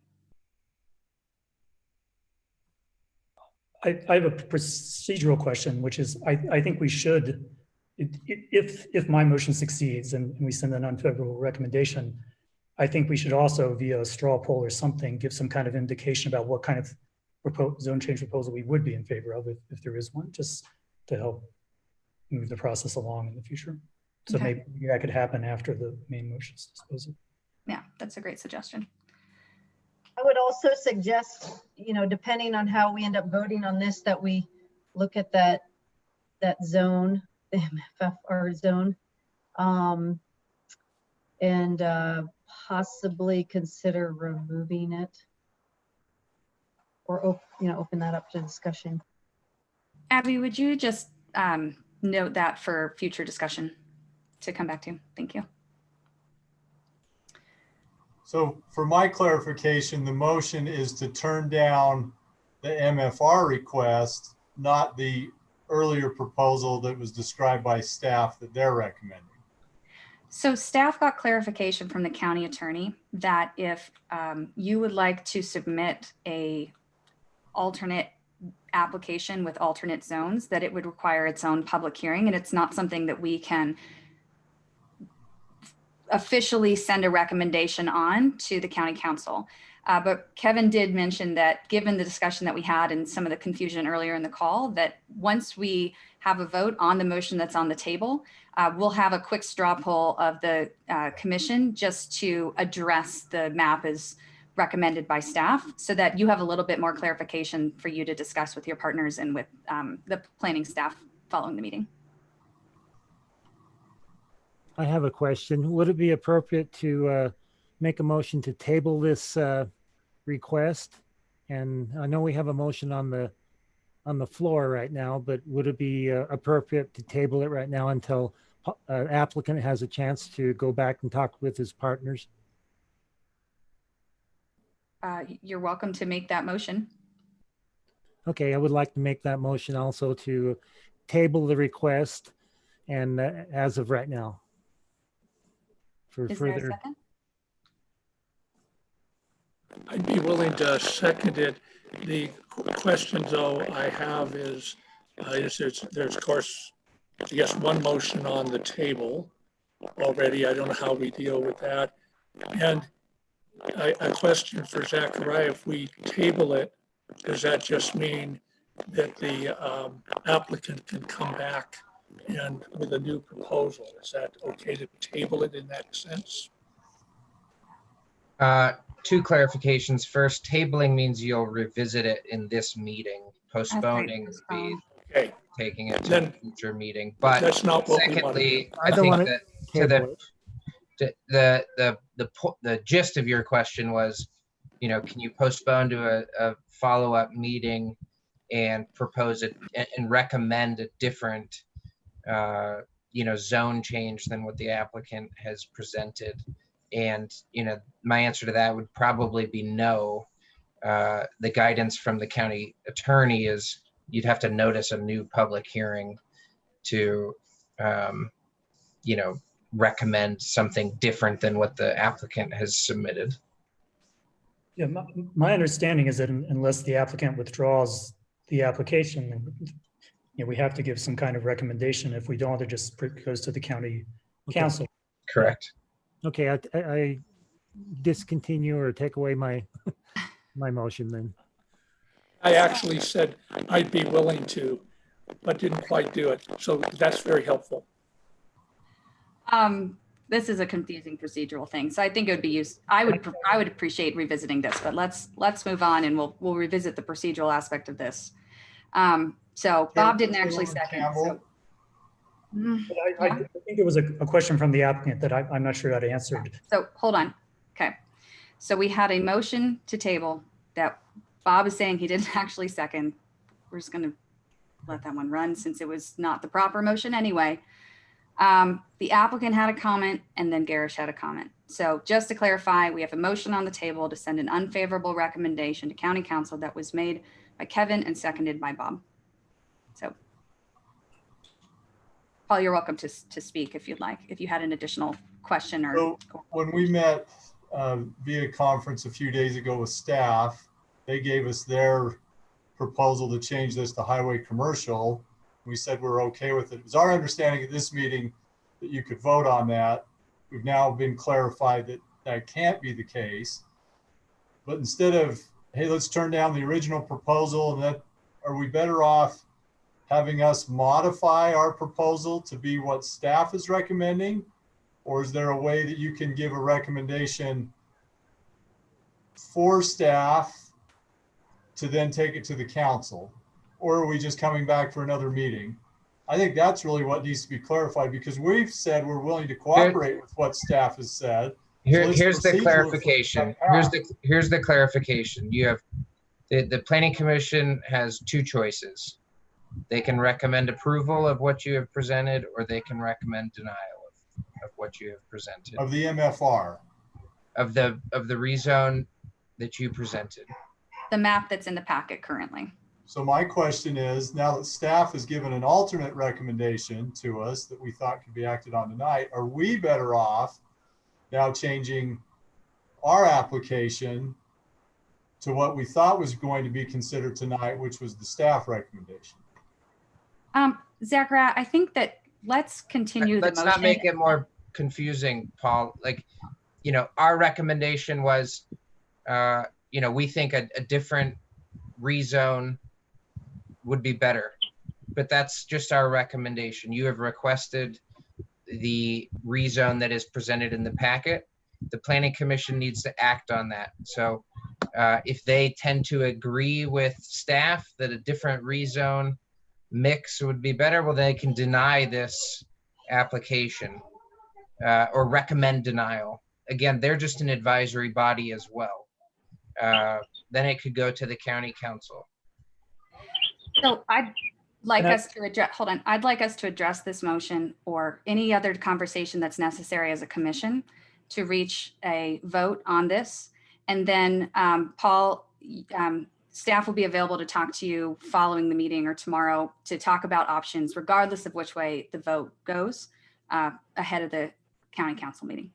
I have a procedural question, which is I think we should, if my motion succeeds and we send an unfavorable recommendation, I think we should also, via a straw poll or something, give some kind of indication about what kind of zone change proposal we would be in favor of if there is one, just to help move the process along in the future. So Okay. maybe that could happen after the main motion's disposal. Yeah, that's a great suggestion. I would also suggest, depending on how we end up voting on this, that we look at that zone, the MFFR zone, and possibly consider removing it, or open that up to discussion. Abby, would you just note that for future discussion to come back to? Thank you. So for my clarification, the motion is to turn down the MFR request, not the earlier proposal that was described by staff that they're recommending. So staff got clarification from the county attorney that if you would like to submit a alternate application with alternate zones, that it would require its own public hearing, and it's not something that we can officially send a recommendation on to the county council. But Kevin did mention that given the discussion that we had and some of the confusion earlier in the call, that once we have a vote on the motion that's on the table, we'll have a quick straw poll of the commission just to address the map as recommended by staff, so that you have a little bit more clarification for you to discuss with your partners and with the planning staff following the meeting. I have a question. Would it be appropriate to make a motion to table this request? And I know we have a motion on the floor right now, but would it be appropriate to table it right now until applicant has a chance to go back and talk with his partners? You're welcome to make that motion. Okay, I would like to make that motion also to table the request and as of right now. For Is there a further. second? I'd be willing to second it. The question though I have is there's of course, I guess, one motion on the table already. I don't know how we deal with that. And a question for Zachariah: if we table it, does that just mean that the applicant can come back and with a new proposal? Is that okay to table it in that sense? Two clarifications. First, tabling means you'll revisit it in this meeting. Postponing would be taking it to a future meeting. But that's not what secondly, I don't want that to the gist of your question was, can you postpone to a follow-up meeting and propose it and recommend a different zone change than what the applicant has presented? And my answer to that would probably be no. The guidance from the county attorney is you'd have to notice a new public hearing. to, you know, recommend something different than what the applicant has submitted. Yeah, my understanding is that unless the applicant withdraws the application, then, you know, we have to give some kind of recommendation. If we don't, it just goes to the county council. Correct. Okay, I discontinue or take away my my motion then. I actually said I'd be willing to, but didn't quite do it. So that's very helpful. This is a confusing procedural thing, so I think it would be used. I would appreciate revisiting this, but let's move on and we'll revisit the procedural aspect of this. So Bob didn't actually second. So. I think there was a question from the applicant that I'm not sure how to answer. So hold on. Okay. So we had a motion to table that Bob is saying he didn't actually second. We're just going to let that one run since it was not the proper motion anyway. The applicant had a comment and then Garish had a comment. So just to clarify, we have a motion on the table to send an unfavorable recommendation to county council that was made by Kevin and seconded by Bob. So Paul, you're welcome to speak if you'd like, if you had an additional question or. So when we met via conference a few days ago with staff, they gave us their proposal to change this to highway commercial. We said we're okay with it. It was our understanding at this meeting that you could vote on that. We've now been clarified that that can't be the case. But instead of, hey, let's turn down the original proposal, and that, are we better off having us modify our proposal to be what staff is recommending? Or is there a way that you can give a recommendation for staff to then take it to the council? Or are we just coming back for another meeting? I think that's really what needs to be clarified, because we've said we're willing to cooperate with what staff has said. Here's the clarification. Here's the clarification. You have the planning commission has two choices. They can recommend approval of what you have presented, or they can recommend denial of what you have presented. Of the MFR. Of the rezone that you presented. The map that's in the packet currently. So my question is, now that staff has given an alternate recommendation to us that we thought could be acted on tonight, are we better off now changing our application to what we thought was going to be considered tonight, which was the staff recommendation? Zachary, I think that let's continue the motion. Let's not make it more confusing, Paul. Like, you know, our recommendation was, you know, we think a different rezone would be better, but that's just our recommendation. You have requested the rezone that is presented in the packet. The planning commission needs to act on that. So if they tend to agree with staff that a different rezone mix would be better, well, they can deny this application or recommend denial. Again, they're just an advisory body as well. Then it could go to the county council. So I'd like us to address, hold on, I'd like us to address this motion or any other conversation that's necessary as a commission to reach a vote on this. And then Paul, staff will be available to talk to you following the meeting or tomorrow to talk about options, regardless of which way the vote goes ahead of the county council meeting.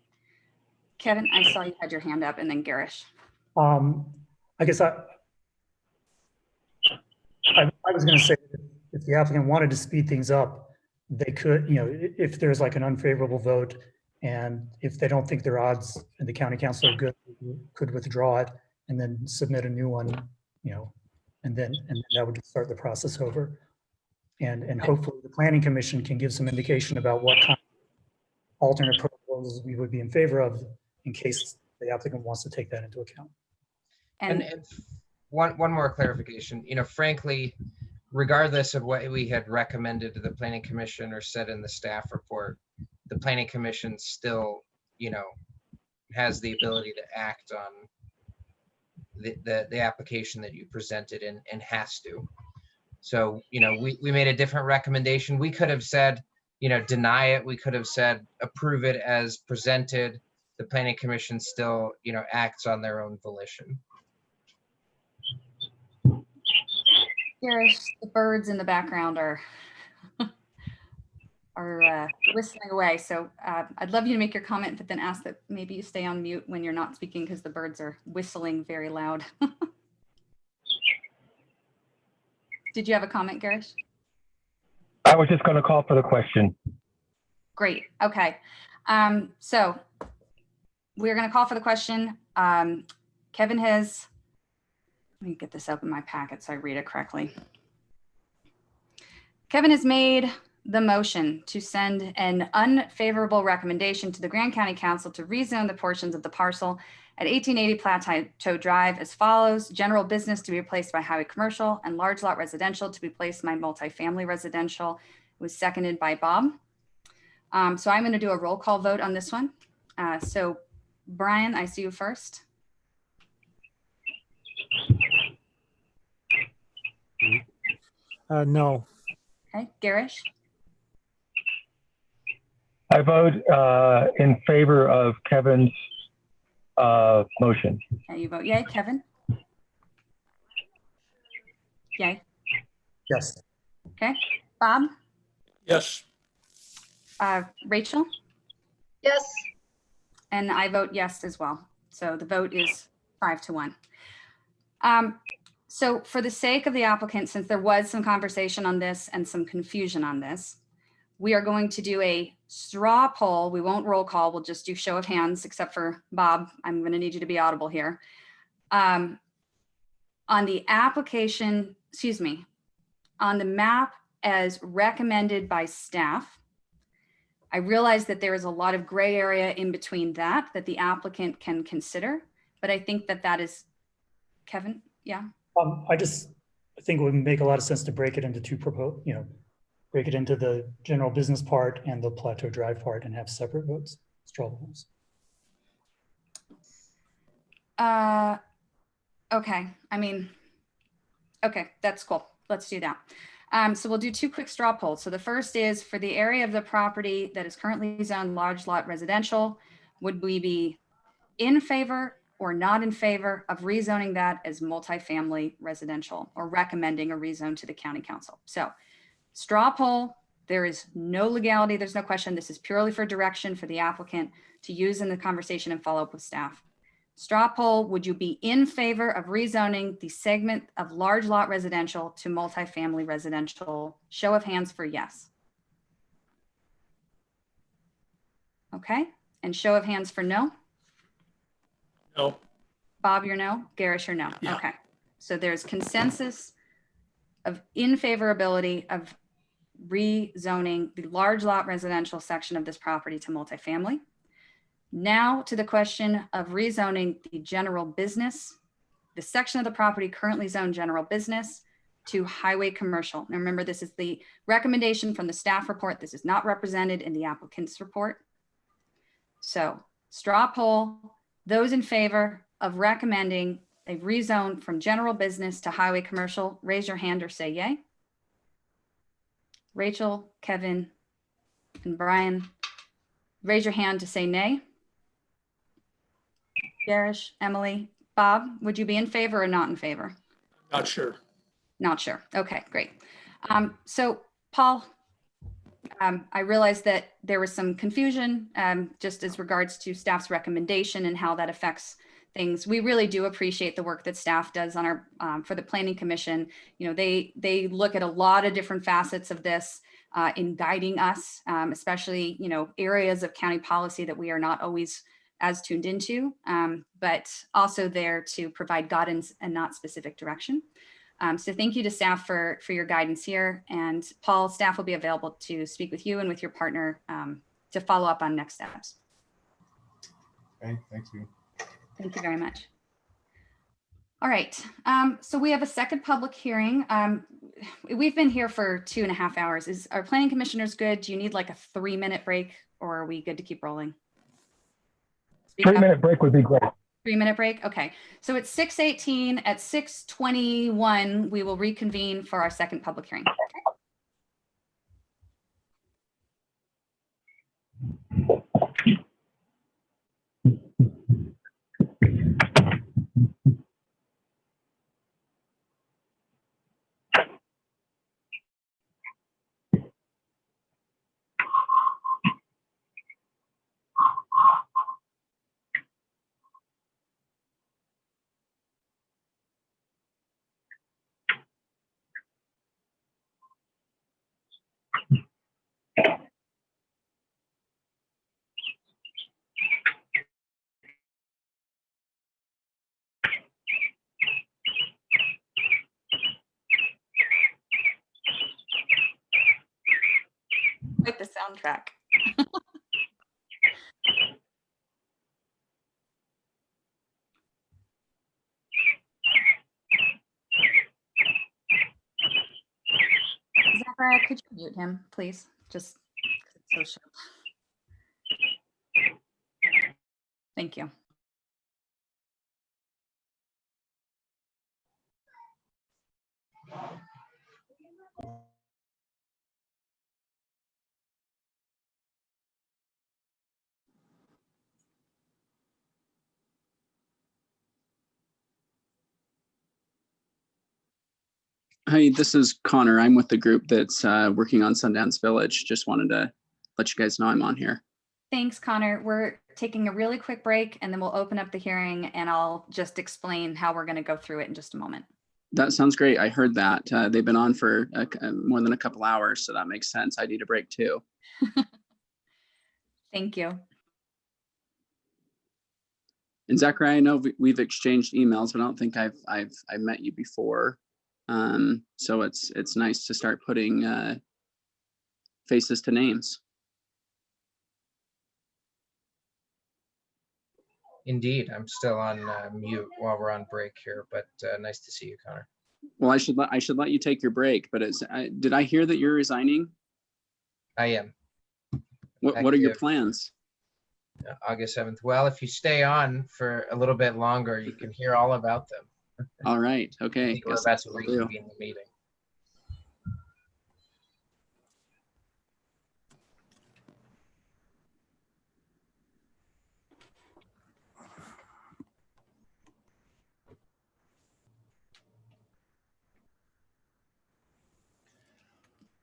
Kevin, I saw you had your hand up, and then Garish. I guess I was going to say, if the applicant wanted to speed things up, they could, you know, if there's like an unfavorable vote, and if they don't think their odds in the county council are good, could withdraw it and then submit a new one, you know, and then that would start the process over. And hopefully the planning commission can give some indication about what kind of alternate proposals we would be in favor of in case the applicant wants to take that into account. And one more clarification, you know, frankly, regardless of what we had recommended to the planning commission or said in the staff report, the planning commission still, you know, has the ability to act on the application that you presented and has to. So, you know, we made a different recommendation. We could have said, you know, deny it. We could have said approve it as presented. The planning commission still, you know, acts on their own volition. Garish, the birds in the background are are whistling away. So I'd love you to make your comment, but then ask that maybe you stay on mute when you're not speaking because the birds are whistling very loud. Did you have a comment, Garish? I was just going to call for the question. Great. Okay. So we're going to call for the question. Kevin has, let me get this up in my packet so I read it correctly. Kevin has made the motion to send an unfavorable recommendation to the Grand County Council to rezone the portions of the parcel at 1880 Plateau Drive as follows: general business to be replaced by highway commercial and large lot residential to be placed by multifamily residential. It was seconded by Bob. So I'm going to do a roll call vote on this one. So Brian, I see you first. No. Okay, Garish. I vote in favor of Kevin's motion. Okay, you vote yay. Kevin? Yay. Yes. Okay. Bob? Yes. Rachel? Yes. And I vote yes as well. So the vote is 5-1. So for the sake of the applicant, since there was some conversation on this and some confusion on this, we are going to do a straw poll. We won't roll call. We'll just do show of hands, except for Bob. I'm going to need you to be audible here. On the application, excuse me, on the map as recommended by staff. I realize that there is a lot of gray area in between that the applicant can consider, but I think that that is, Kevin, yeah? I think it would make a lot of sense to break it into two break it into the general business part and the Plateau Drive part and have separate votes, straw polls. Okay, I mean, okay, that's cool. Let's do that. So we'll do two quick straw polls. So the first is for the area of the property that is currently zoned large lot residential, would we be in favor or not in favor of rezoning that as multifamily residential or recommending a rezone to the county council? So straw poll, there is no legality, there's no question. This is purely for direction for the applicant to use in the conversation and follow up with staff. Straw poll, would you be in favor of rezoning the segment of large lot residential to multifamily residential? Show of hands for yes. Okay, and show of hands for no? No. Bob, you're no? Garish, you're no? Yeah. Okay, so there's consensus of in favorability of rezoning the large lot residential section of this property to multifamily. Now to the question of rezoning the general business, the section of the property currently zoned general business to highway commercial. Now remember, this is the recommendation from the staff report. This is not represented in the applicant's report. So straw poll, those in favor of recommending a rezone from general business to highway commercial, raise your hand or say yay. Rachel, Kevin, and Brian, raise your hand to say nay. Garish, Emily, Bob, would you be in favor or not in favor? Not sure. Not sure. Okay, great. So Paul, I realized that there was some confusion just as regards to staff's recommendation and how that affects things. We really do appreciate the work that staff does on our for the Planning Commission. You know, they look at a lot of different facets of this in guiding us, especially, you know, areas of county policy that we are not always as tuned into, but also there to provide guidance and not specific direction. So thank you to staff for your guidance here. And Paul, staff will be available to speak with you and with your partner to follow up on next steps. Okay, thank you. Thank you very much. All right, so we have a second public hearing. We've been here for 2.5 hours. Is our planning commissioners good? Do you need like a 3-minute break or are we good to keep rolling? 3-minute break would be great. 3-minute break. Okay. So it's 6:18. At 6:21, we will reconvene for our second public hearing. soundtrack. Zachariah, could you mute him, please? Just 'cause it's so sharp. Thank you. Hi, this is Connor. I'm with the group that's working on Sundance Village. Just wanted to let you guys know I'm on here. Thanks, Connor. We're taking a really quick break and then we'll open up the hearing and I'll just explain how we're going to go through it in just a moment. That sounds great. I heard that. They've been on for more than a couple hours, so that makes sense. I need a break too. Thank you. And Zachariah, I know we've exchanged emails, but I don't think I've met you before. So it's nice to start putting faces to names. Indeed, I'm still on mute while we're on break here, but nice to see you, Connor. Well, I should let you take your break, but did I hear that you're resigning? I am. What are your plans? August 7th. Well, if you stay on for a little bit longer, you can hear all about them. All right. Okay. I think we're about to reconvene the meeting.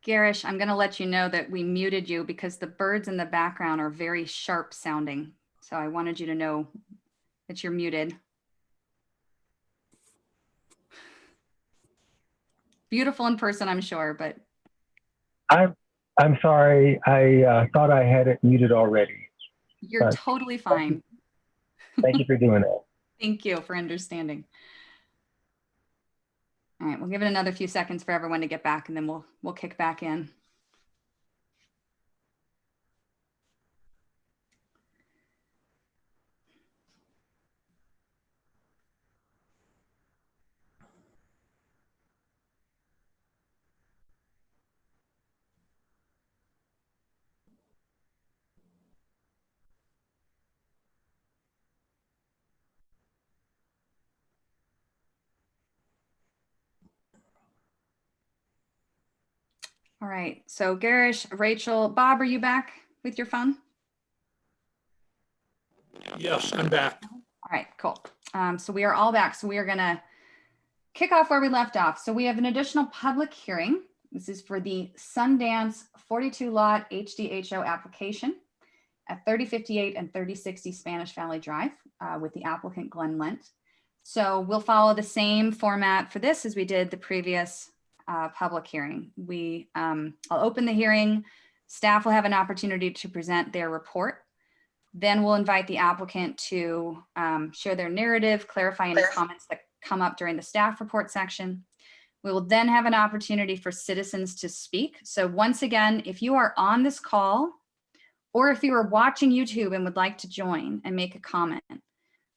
Garish, I'm going to let you know that we muted you because the birds in the background are very sharp sounding. So I wanted you to know that you're muted. Beautiful in person, I'm sure, but. I'm sorry. I thought I had it muted already. You're totally fine. Thank you for doing that. Thank you for understanding. All right, we'll give it another few seconds for everyone to get back and then we'll kick back in. All right, so Garish, Rachel, Bob, are you back with your phone? Yes, I'm back. All right, cool. So we are all back. So we are gonna kick off where we left off. So we have an additional public hearing. This is for the Sundance 42 lot HDHO application at 3058 and 3060 Spanish Valley Drive with the applicant Glenn Lent. So we'll follow the same format for this as we did the previous public hearing. I'll open the hearing. Staff will have an opportunity to present their report. Then we'll invite the applicant to share their narrative, clarify any comments that come up during the staff report section. We will then have an opportunity for citizens to speak. So once again, if you are on this call, or if you are watching YouTube and would like to join and make a comment,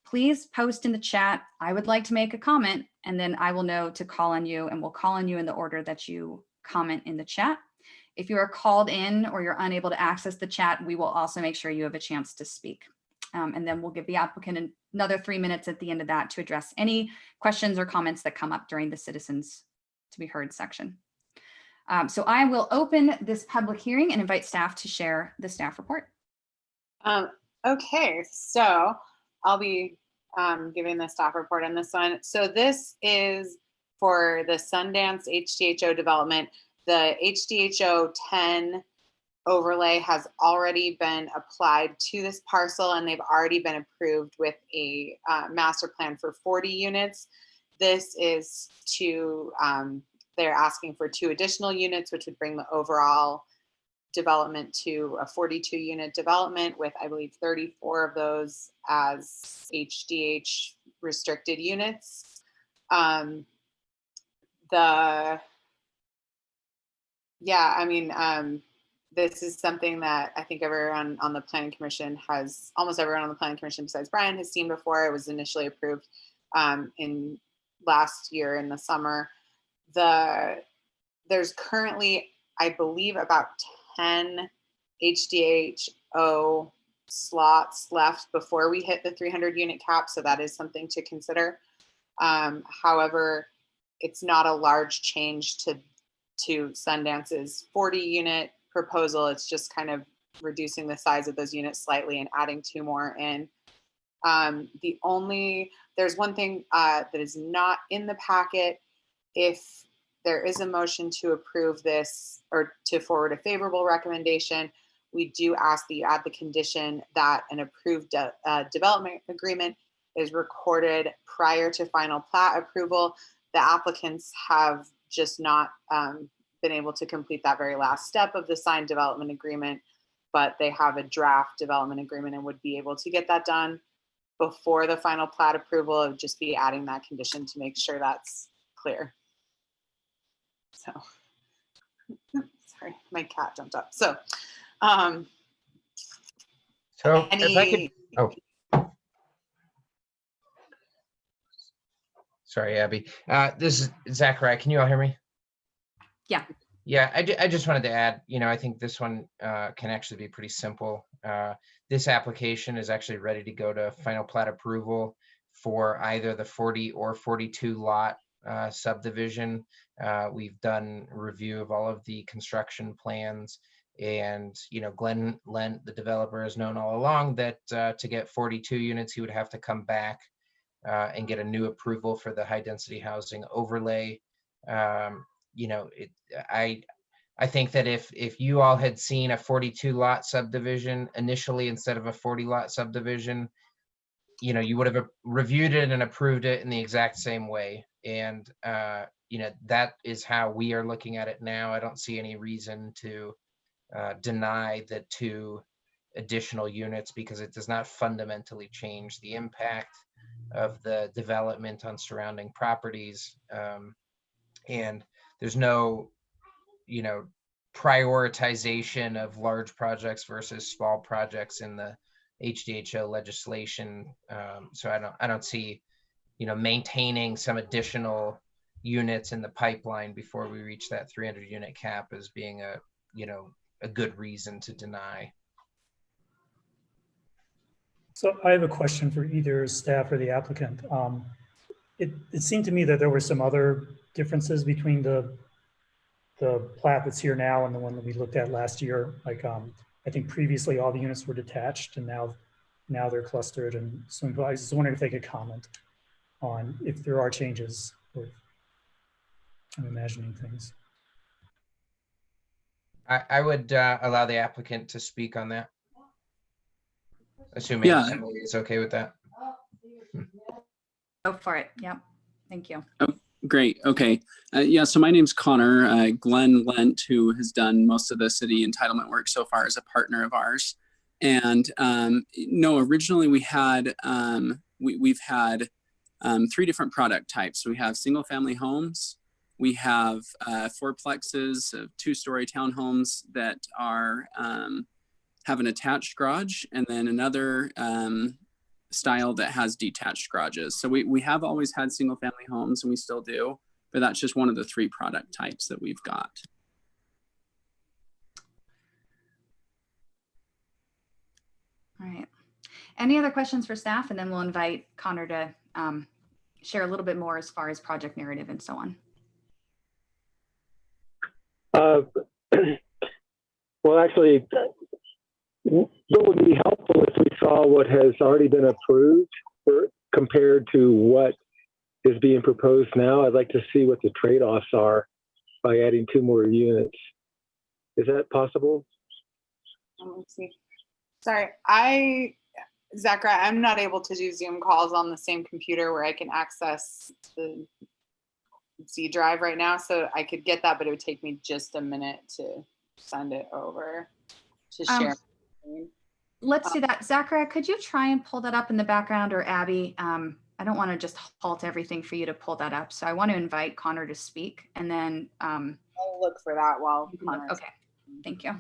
please post in the chat, I would like to make a comment, and then I will know to call on you, and we'll call on you in the order that you comment in the chat. If you are called in or you're unable to access the chat, we will also make sure you have a chance to speak. And then we'll give the applicant another 3 minutes at the end of that to address any questions or comments that come up during the citizens to be heard section. So I will open this public hearing and invite staff to share the staff report. Okay, so I'll be giving the staff report on this one. So this is for the Sundance HDHO development. The HDHO 10 overlay has already been applied to this parcel and they've already been approved with a master plan for 40 units. This is to, they're asking for 2 additional units, which would bring the overall development to a 42 unit development with, I believe, 34 of those as HDH restricted units. this is something that I think everyone on the Planning Commission has, almost everyone on the Planning Commission besides Brian has seen before. It was initially approved in last year in the summer. There's currently, I believe, about 10 HDHO slots left before we hit the 300 unit cap. So that is something to consider. However, it's not a large change to Sundance's 40 unit proposal. It's just kind of reducing the size of those units slightly and adding 2 more in. There's one thing that is not in the packet. If there is a motion to approve this or to forward a favorable recommendation, we do ask that you add the condition that an approved development agreement is recorded prior to final plat approval. The applicants have just not been able to complete that very last step of the signed development agreement, but they have a draft development agreement and would be able to get that done before the final plat approval. Of just be adding that condition to make sure that's clear. So, sorry, my cat jumped up. So, if I could, oh, sorry, Abby. This is Zachariah. Can you all hear me? Yeah. Yeah, I just wanted to add, I think this one can actually be pretty simple. This application is actually ready to go to final plat approval for either the 40 or 42 lot subdivision. We've done review of all of the construction plans, and Glenn Lent, the developer, has known all along that to get 42 units, he would have to come back and get a new approval for the high density housing overlay. I think that if you all had seen a 42 lot subdivision initially instead of a 40 lot subdivision, you would have reviewed it and approved it in the exact same way. And, that is how we are looking at it now. I don't see any reason to deny the 2 additional units, because it does not fundamentally change the impact of the development on surrounding properties. And there's no, prioritization of large projects versus small projects in the HDHO legislation. So I don't see, maintaining some additional units in the pipeline before we reach that 300 unit cap as being a good reason to deny. So I have a question for either staff or the applicant. It seemed to me that there were some other differences between the plat that's here now and the one that we looked at last year. Like I think previously all the units were detached, and now they're clustered. And so I was just wondering if they could comment on if there are changes. Or I'm imagining things. I would allow the applicant to speak on that, assuming Emily is okay with that. Go for it. Yep. Thank you. Oh, great. Okay. So my name's Connor. Glenn Lent, who has done most of the city entitlement work so far, is a partner of ours. And no, originally we had we've had 3 different product types. We have single family homes. We have 4plexes of 2-story townhomes that are have an attached garage, and then another style that has detached garages. So we have always had single family homes, and we still do, but that's just one of the 3 product types that we've got. All right. Any other questions for staff? And then we'll invite Connor to share a little bit more as far as project narrative and so on. Well, actually, what would be helpful if we saw what has already been approved compared to what is being proposed now? I'd like to see what the trade-offs are by adding 2 more units. Is that possible? Let's see. Sorry, Zachariah, I'm not able to do Zoom calls on the same computer where I can access the Z drive right now. So I could get that, but it would take me just a minute to send it over to share. Let's do that. Zachariah, could you try and pull that up in the background, or Abby? I don't want to just halt everything for you to pull that up. So I want to invite Connor to speak, and then I'll look for that while Connor. Okay, thank you.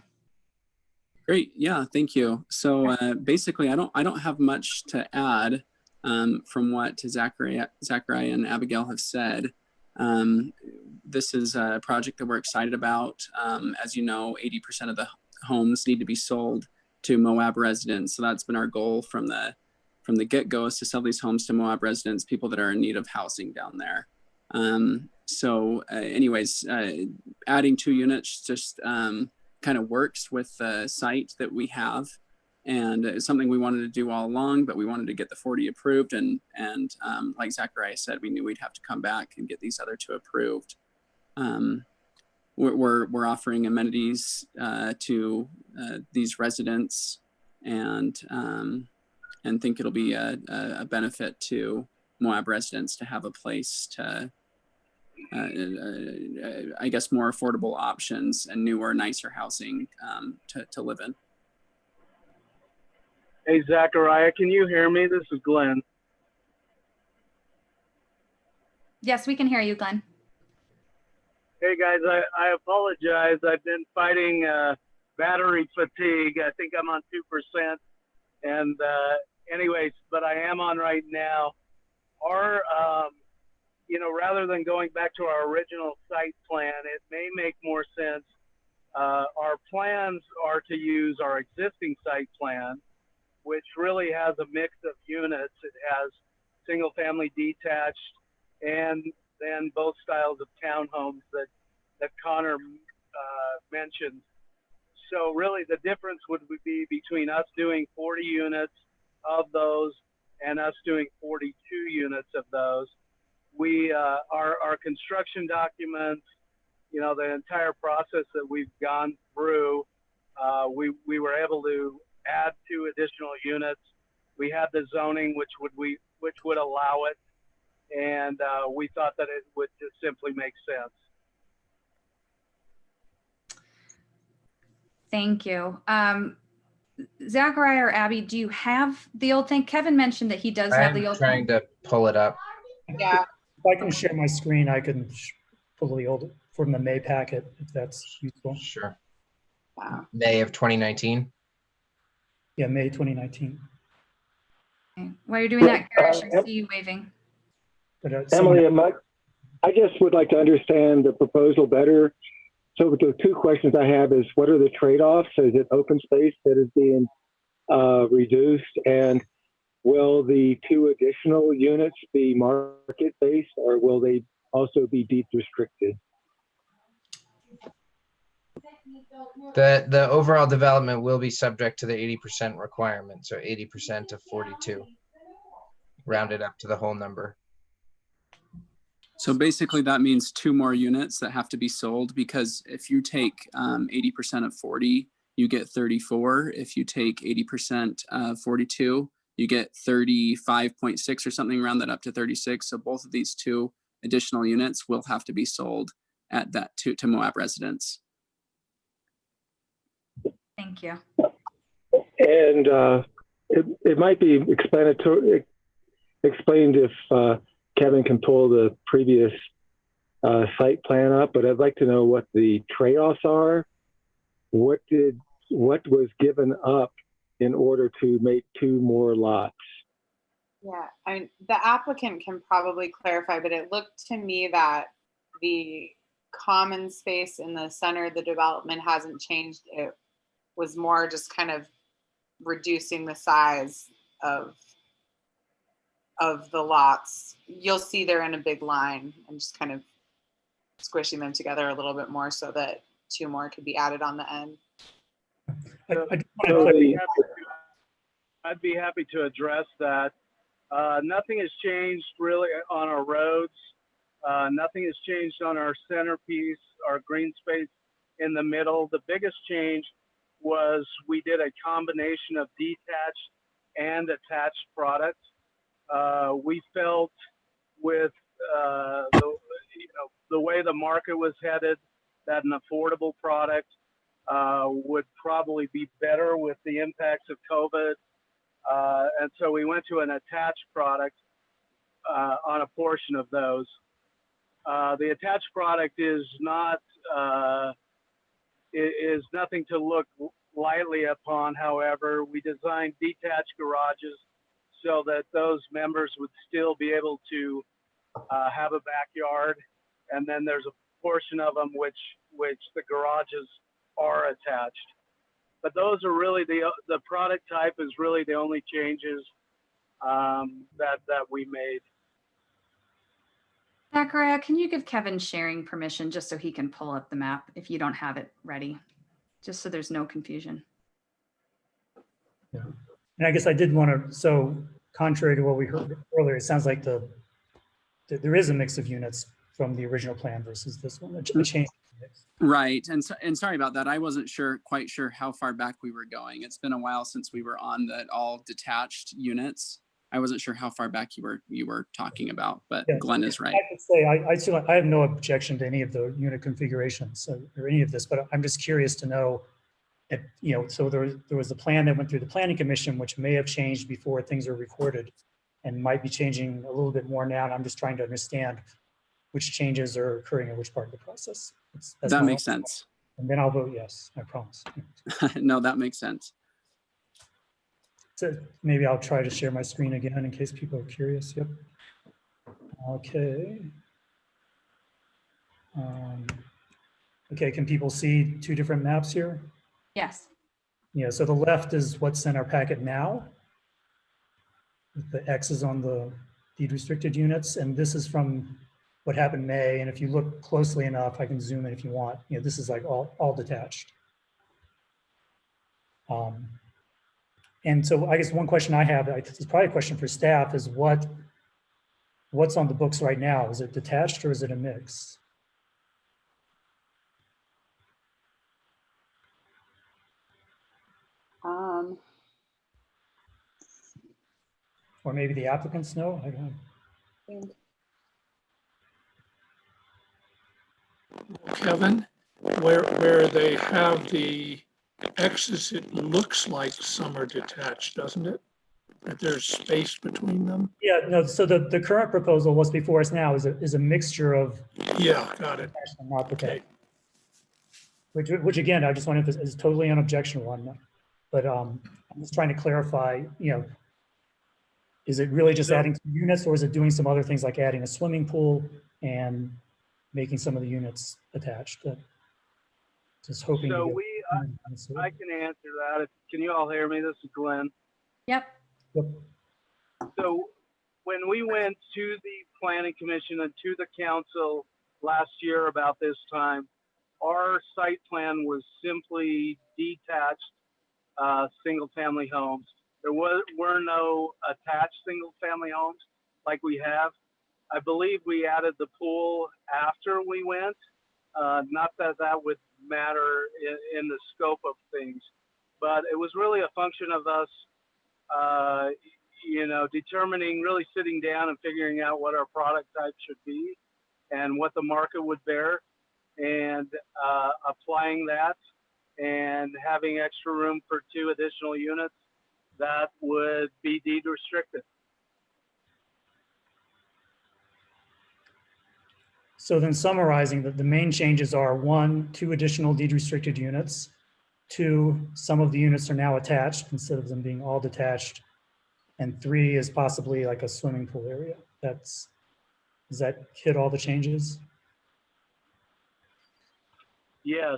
Great. Yeah, thank you. So basically, I don't have much to add from what Zachariah and Abigail have said. This is a project that we're excited about. As you know, 80% of the homes need to be sold to Moab residents. So that's been our goal from the get-go, is to sell these homes to Moab residents, people that are in need of housing down there. Anyways, adding 2 units just kind of works with the site that we have, and it's something we wanted to do all along, but we wanted to get the 40 approved, and like Zachariah said, we knew we'd have to come back and get these other 2 approved. We're offering amenities to these residents, and think it'll be a benefit to Moab residents to have a place to I guess more affordable options and newer, nicer housing to live in. Hey, Zachariah, can you hear me? This is Glenn. Yes, we can hear you, Glenn. Hey, guys, I apologize. I've been fighting battery fatigue. I think I'm on 2%. And anyways, but I am on right now. Our, rather than going back to our original site plan, it may make more sense. Our plans are to use our existing site plan, which really has a mix of units. It has single family detached and then both styles of townhomes that Connor mentioned. So really the difference would be between us doing 40 units of those and us doing 42 units of those. We, our construction documents, the entire process that we've gone through, we were able to add 2 additional units. We had the zoning, which would allow it. And we thought that it would just simply make sense. Thank you. Zachariah or Abby, do you have the old thing? Kevin mentioned that he does have the old thing. I'm trying to pull it up. Yeah. If I can share my screen, I can pull the old from the May packet, if that's useful. Sure. Wow. May of 2019. Yeah, May 2019. Okay. While you're doing that, Karish, I see you waving. But Emily, I just would like to understand the proposal better. So the 2 questions I have is, what are the trade-offs? Is it open space that is being reduced? And will the 2 additional units be market-based, or will they also be deed restricted? The overall development will be subject to the 80% requirement. So 80% of 42, rounded up to the whole number. So basically that means 2 more units that have to be sold, because if you take 80% of 40, you get 34. If you take 80% of 42, you get 35.6 or something, round that up to 36. So both of these 2 additional units will have to be sold at that to Moab residents. Thank you. And it might be explained if Kevin can pull the previous site plan up, but I'd like to know what the trade-offs are. What was given up in order to make 2 more lots? Yeah, I mean, the applicant can probably clarify, but it looked to me that the common space in the center of the development hasn't changed. It was more just kind of reducing the size of the lots. You'll see they're in a big line, and just kind of squishing them together a little bit more so that 2 more could be added on the end. I'd be happy to address that. Nothing has changed really on our roads. Nothing has changed on our centerpiece, our green space in the middle. The biggest change was we did a combination of detached and attached products. We felt with the way the market was headed, that an affordable product would probably be better with the impacts of COVID. And so we went to an attached product on a portion of those. The attached product is not is nothing to look lightly upon. However, we designed detached garages so that those members would still be able to have a backyard, and then there's a portion of them which the garages are attached. But those are really the product type is really the only changes that we made. Zachariah, can you give Kevin sharing permission just so he can pull up the map if you don't have it ready, just so there's no confusion? Yeah. And I guess I did want to, so contrary to what we heard earlier, it sounds like there is a mix of units from the original plan versus this one, a change. Right, and sorry about that. I wasn't quite sure how far back we were going. It's been a while since we were on the all detached units. I wasn't sure how far back you were talking about, but yeah, Glenn is right. I could say I have no objection to any of the unit configurations or any of this, but I'm just curious to know if, you know, so there was a plan that went through the Planning Commission, which may have changed before things are recorded and might be changing a little bit more now. And I'm just trying to understand which changes are occurring in which part of the process. That makes sense. And then I'll vote yes, I promise. No, that makes sense. So maybe I'll try to share my screen again in case people are curious. Yep. Okay. Okay, can people see two different maps here? Yes. Yeah, so the left is what's in our packet now. The X is on the deed restricted units, and this is from what happened in May. And if you look closely enough, I can zoom in if you want. You know, this is like all detached. And so I guess one question I have, it's probably a question for staff, is what's on the books right now? Is it detached or is it a mix? Or maybe the applicants know? I don't know. Kevin, where they have the X's, it looks like some are detached, doesn't it? That there's space between them. Yeah, no, so the current proposal, what's before us now, is a mixture of. Yeah, got it. Not okay. Which again, I just want to emphasize is totally unobjectionable. But I'm just trying to clarify, you know, is it really just adding 2 units, or is it doing some other things like adding a swimming pool and making some of the units attached? Just hoping. So I can answer that. Can you all hear me? This is Glenn. Yep. Yep. So when we went to the Planning Commission and to the council last year about this time, our site plan was simply detached single-family homes. There were no attached single-family homes like we have. I believe we added the pool after we went. Not that that would matter in the scope of things, but it was really a function of us, you know, determining, really sitting down and figuring out what our product type should be and what the market would bear, and applying that and having extra room for 2 additional units that would be deed restricted. So then summarizing, the main changes are 1, 2 additional deed restricted units. 2, some of the units are now attached instead of them being all detached. And 3 is possibly like a swimming pool area. Does that hit all the changes? Yes.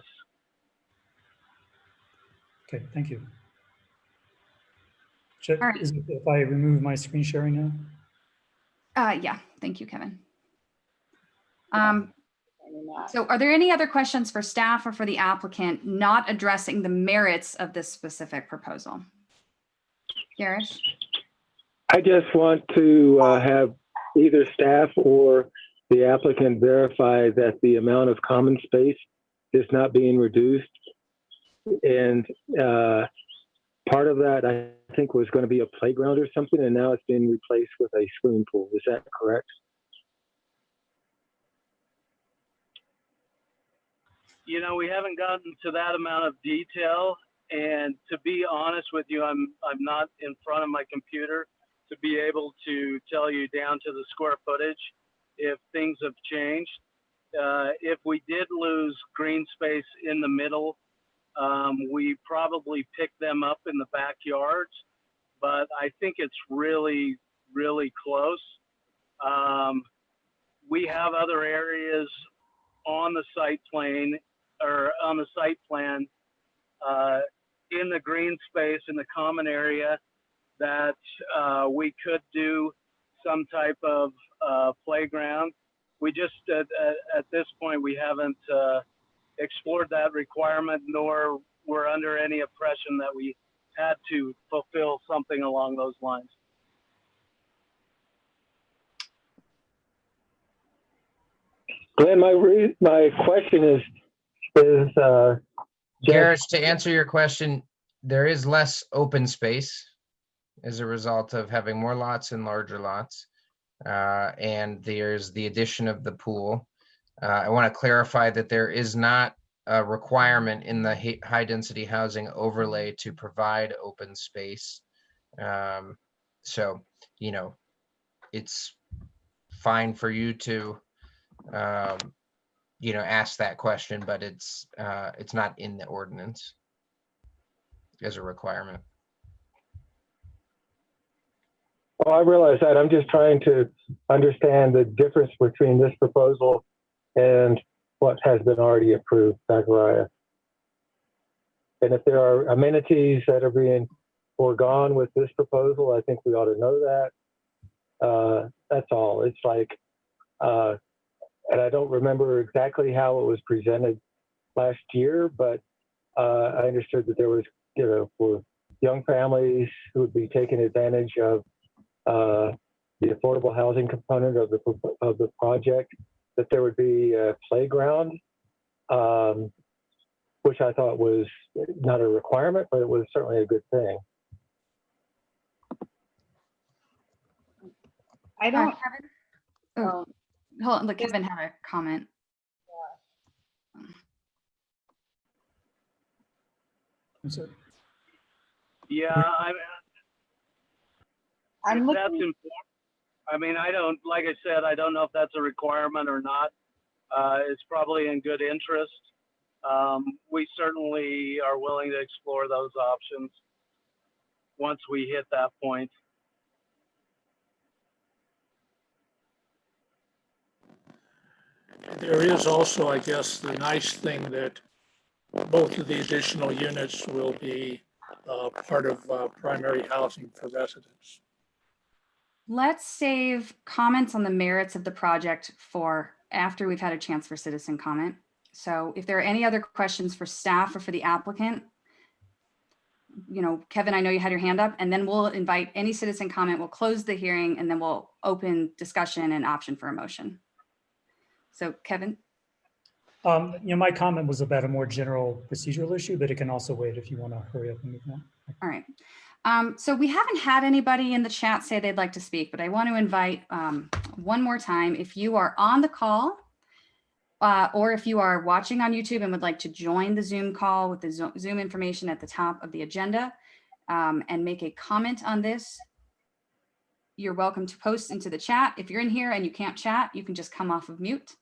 Okay, thank you. Right. Is it if I remove my screen sharing now? Yeah, thank you, Kevin. So are there any other questions for staff or for the applicant not addressing the merits of this specific proposal? Garish? I just want to have either staff or the applicant verify that the amount of common space is not being reduced. And part of that, I think, was going to be a playground or something, and now it's being replaced with a swimming pool. Is that correct? You know, we haven't gotten to that amount of detail, and to be honest with you, I'm not in front of my computer to be able to tell you down to the square footage if things have changed. If we did lose green space in the middle, We probably pick them up in the backyards, but I think it's really, really close. We have other areas on the site plane or on the site plan in the green space in the common area that we could do some type of playground. We just at this point we haven't explored that requirement, nor we're under any impression that we had to fulfill something along those lines. Glenn, my question is Garrett, to answer your question, there is less open space as a result of having more lots and larger lots. And there's the addition of the pool. I want to clarify that there is not a requirement in the high density housing overlay to provide open space. So, you know, it's fine for you to, you know, ask that question, but it's not in the ordinance as a requirement. Well, I realize that. I'm just trying to understand the difference between this proposal and what has been already approved, Zachariah. And if there are amenities that are being foregone with this proposal, I think we ought to know that. That's all. It's like, and I don't remember exactly how it was presented last year, but I understood that there was, you know, for young families who would be taking advantage of the affordable housing component of the project, that there would be a playground, which I thought was not a requirement, but it was certainly a good thing. I don't. Oh, hold on. Look, Kevin had a comment. Yeah, I'm if that's important. I mean, I don't, like I said, I don't know if that's a requirement or not. It's probably in good interest. We certainly are willing to explore those options once we hit that point. There is also, I guess, the nice thing that both of the additional units will be part of primary housing for residents. Let's save comments on the merits of the project for after we've had a chance for citizen comment. So if there are any other questions for staff or for the applicant, you know, Kevin, I know you had your hand up, and then we'll invite any citizen comment. We'll close the hearing and then we'll open discussion and option for a motion. So Kevin. You know, my comment was about a more general procedural issue, but it can also wait if you want to hurry up and move on. All right. So we haven't had anybody in the chat say they'd like to speak, but I want to invite one more time, if you are on the call or if you are watching on YouTube and would like to join the Zoom call with the Zoom information at the top of the agenda and make a comment on this, you're welcome to post into the chat. If you're in here and you can't chat, you can just come off of mute.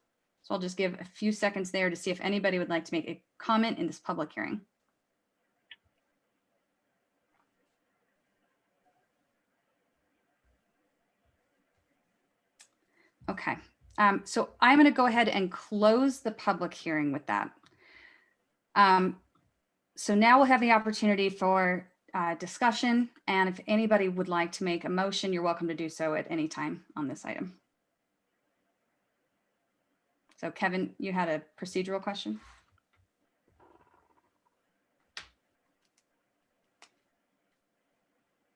So I'll just give a few seconds there to see if anybody would like to make a comment in this public hearing. Okay, so I'm going to go ahead and close the public hearing with that. So now we'll have the opportunity for discussion, and if anybody would like to make a motion, you're welcome to do so at any time on this item. So Kevin, you had a procedural question?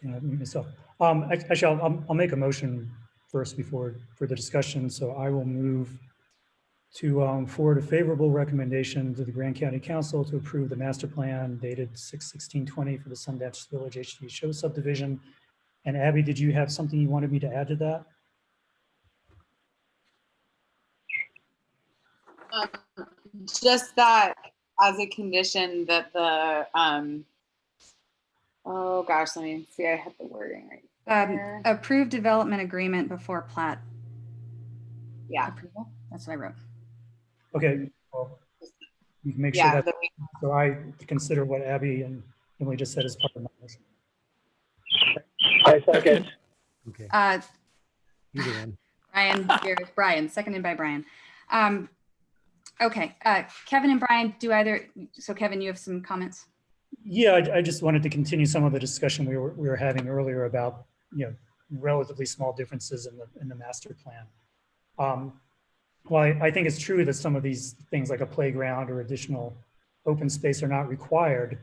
Myself. Actually, I'll make a motion first before for the discussion. So I will move to forward a favorable recommendation to the Grand County Council to approve the master plan dated 6/16/20 for the Sundance Village HD Show subdivision. And Abby, did you have something you wanted me to add to that? Just that as a condition that the, oh gosh, let me see, I have the wording right here. Approved development agreement before plat. Yeah. Approval. That's what I wrote. Okay. Well, You can make sure Yeah, that, so I consider what Abby and Emily just said as part of my motion. I second. Okay, Uh, either one. Brian, seconded by Brian. Okay, Kevin and Brian, so Kevin, you have some comments? Yeah, I just wanted to continue some of the discussion we were having earlier about, relatively small differences in the master plan. Well, I think it's true that some of these things like a playground or additional open space are not required.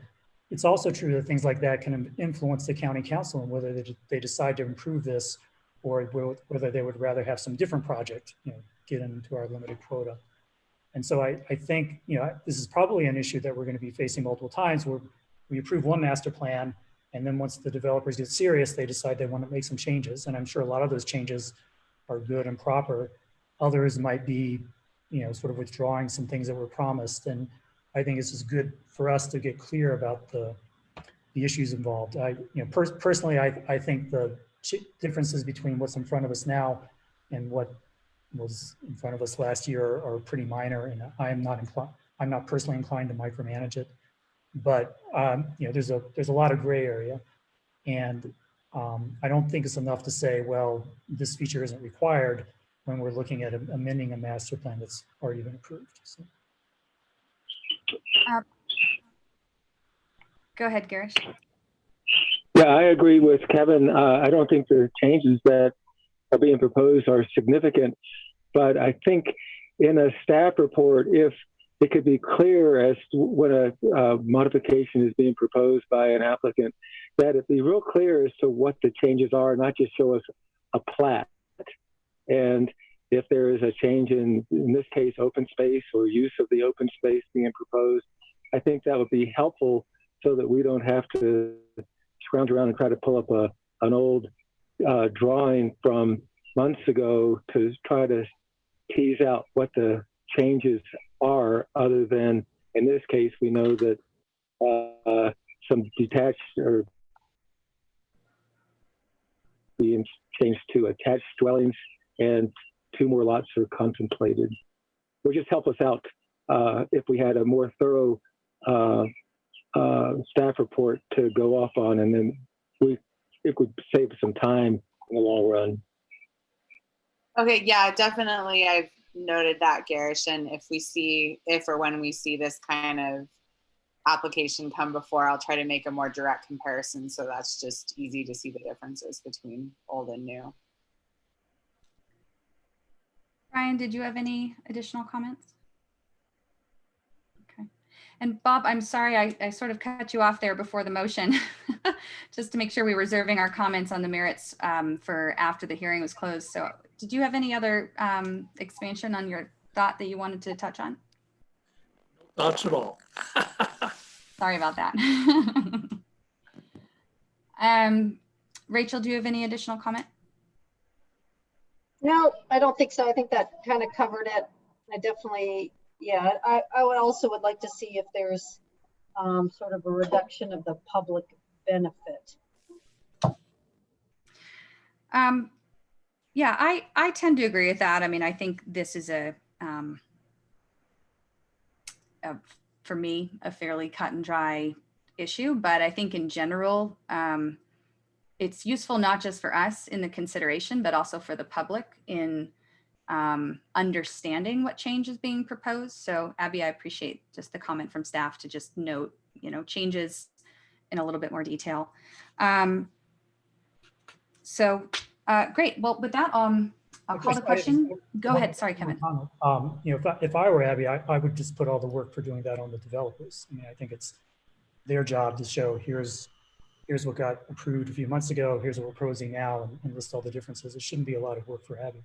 It's also true that things like that can influence the county council and whether they decide to improve this or whether they would rather have some different project, get into our limited quota. And so I think, this is probably an issue that we're going to be facing multiple times where we approve one master plan, and then once the developers get serious, they decide they want to make some changes. And I'm sure a lot of those changes are good and proper. Others might be, sort of withdrawing some things that were promised. And I think this is good for us to get clear about the issues involved. Personally, I think the differences between what's in front of us now and what was in front of us last year are pretty minor, and I'm not personally inclined to micromanage it. But there's a lot of gray area, and I don't think it's enough to say, well, this feature isn't required when we're looking at amending a master plan that's already been approved. So. Go ahead, Garish. Yeah, I agree with Kevin. I don't think the changes that are being proposed are significant, but I think in a staff report, if it could be clear as to when a modification is being proposed by an applicant, that it be real clear as to what the changes are, not just show us a plat. And if there is a change in this case, open space or use of the open space being proposed, I think that would be helpful so that we don't have to scrounge around and try to pull up an old drawing from months ago to try to tease out what the changes are, other than, in this case, we know that some detached or being changed to attached dwellings and 2 more lots are contemplated. Would just help us out if we had a more thorough staff report to go off on, and then it would save some time in the long run. Okay, yeah, definitely. I've noted that, Garish, and if or when we see this kind of application come before, I'll try to make a more direct comparison, so that's just easy to see the differences between old and new. Brian, did you have any additional comments? Okay. And Bob, I'm sorry, I sort of cut you off there before the motion, just to make sure we were reserving our comments on the merits for after the hearing was closed. So did you have any other expansion on your thought that you wanted to touch on? Thoughts at all. Sorry about that. Rachel, do you have any additional comment? No, I don't think so. I think that kind of covered it. I definitely, yeah, I would also like to see if there's sort of a reduction of the public benefit. Yeah, I tend to agree with that. I mean, I think this is for me, a fairly cut and dry issue, but I think in general, it's useful not just for us in the consideration, but also for the public in understanding what change is being proposed. So Abby, I appreciate just the comment from staff to just note, changes in a little bit more detail. Great. Well, with that, I'll call the question. Go ahead. Sorry, Kevin. If I were Abby, I would just put all the work for doing that on the developers. I mean, I think it's their job to show here's what got approved a few months ago, here's what we're proposing now, and list all the differences. It shouldn't be a lot of work for Abby.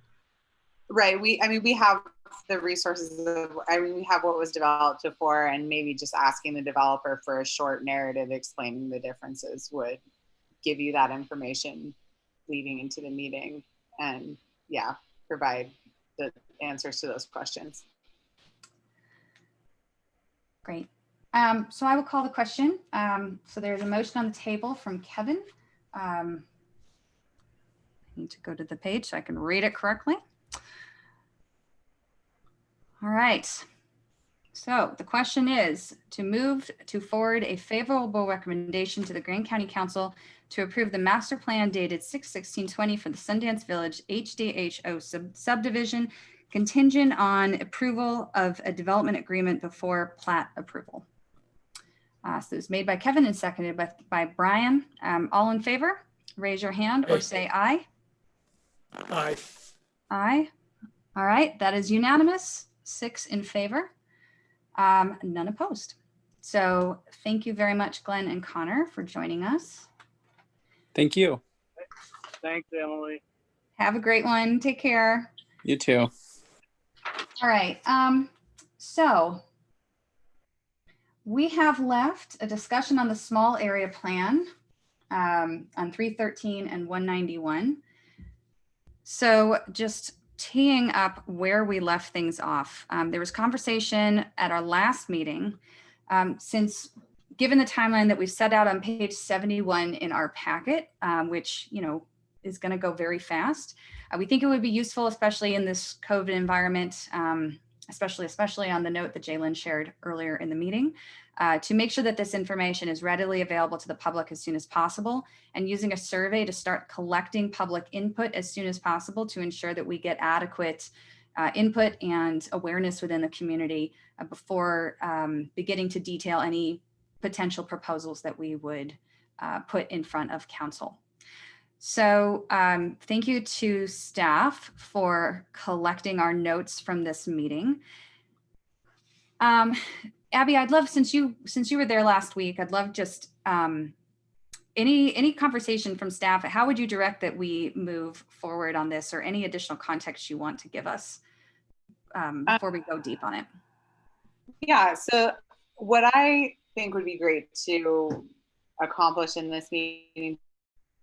Right. We have the resources. We have what was developed before, and maybe just asking the developer for a short narrative explaining the differences would give you that information leading into the meeting, and yeah, provide the answers to those questions. Great. So I will call the question. So there's a motion on the table from Kevin. I need to go to the page so I can read it correctly. All right. So the question is to move to forward a favorable recommendation to the Grand County Council to approve the master plan dated 6/16/20 for the Sundance Village HDHO subdivision contingent on approval of a development agreement before plat approval. So it was made by Kevin and seconded by Brian. All in favor, raise your hand or say aye. Aye. Aye. All right, that is unanimous, 6 in favor, none opposed. So thank you very much, Glenn and Connor, for joining us. Thank you. Thanks, Emily. Have a great one. Take care. You too. All right. So we have left a discussion on the small area plan on 313 and 191. So just teeing up where we left things off. There was conversation at our last meeting, since given the timeline that we've set out on page 71 in our packet, which, you know, is going to go very fast. We think it would be useful, especially in this COVID environment, especially on the note that Jalen shared earlier in the meeting, to make sure that this information is readily available to the public as soon as possible, and using a survey to start collecting public input as soon as possible to ensure that we get adequate input and awareness within the community before beginning to detail any potential proposals that we would put in front of council. So thank you to staff for collecting our notes from this meeting. Abby, I'd love, since you were there last week, I'd love just any conversation from staff. How would you direct that we move forward on this, or any additional context you want to give us before we go deep on it? Yeah, so what I think would be great to accomplish in this meeting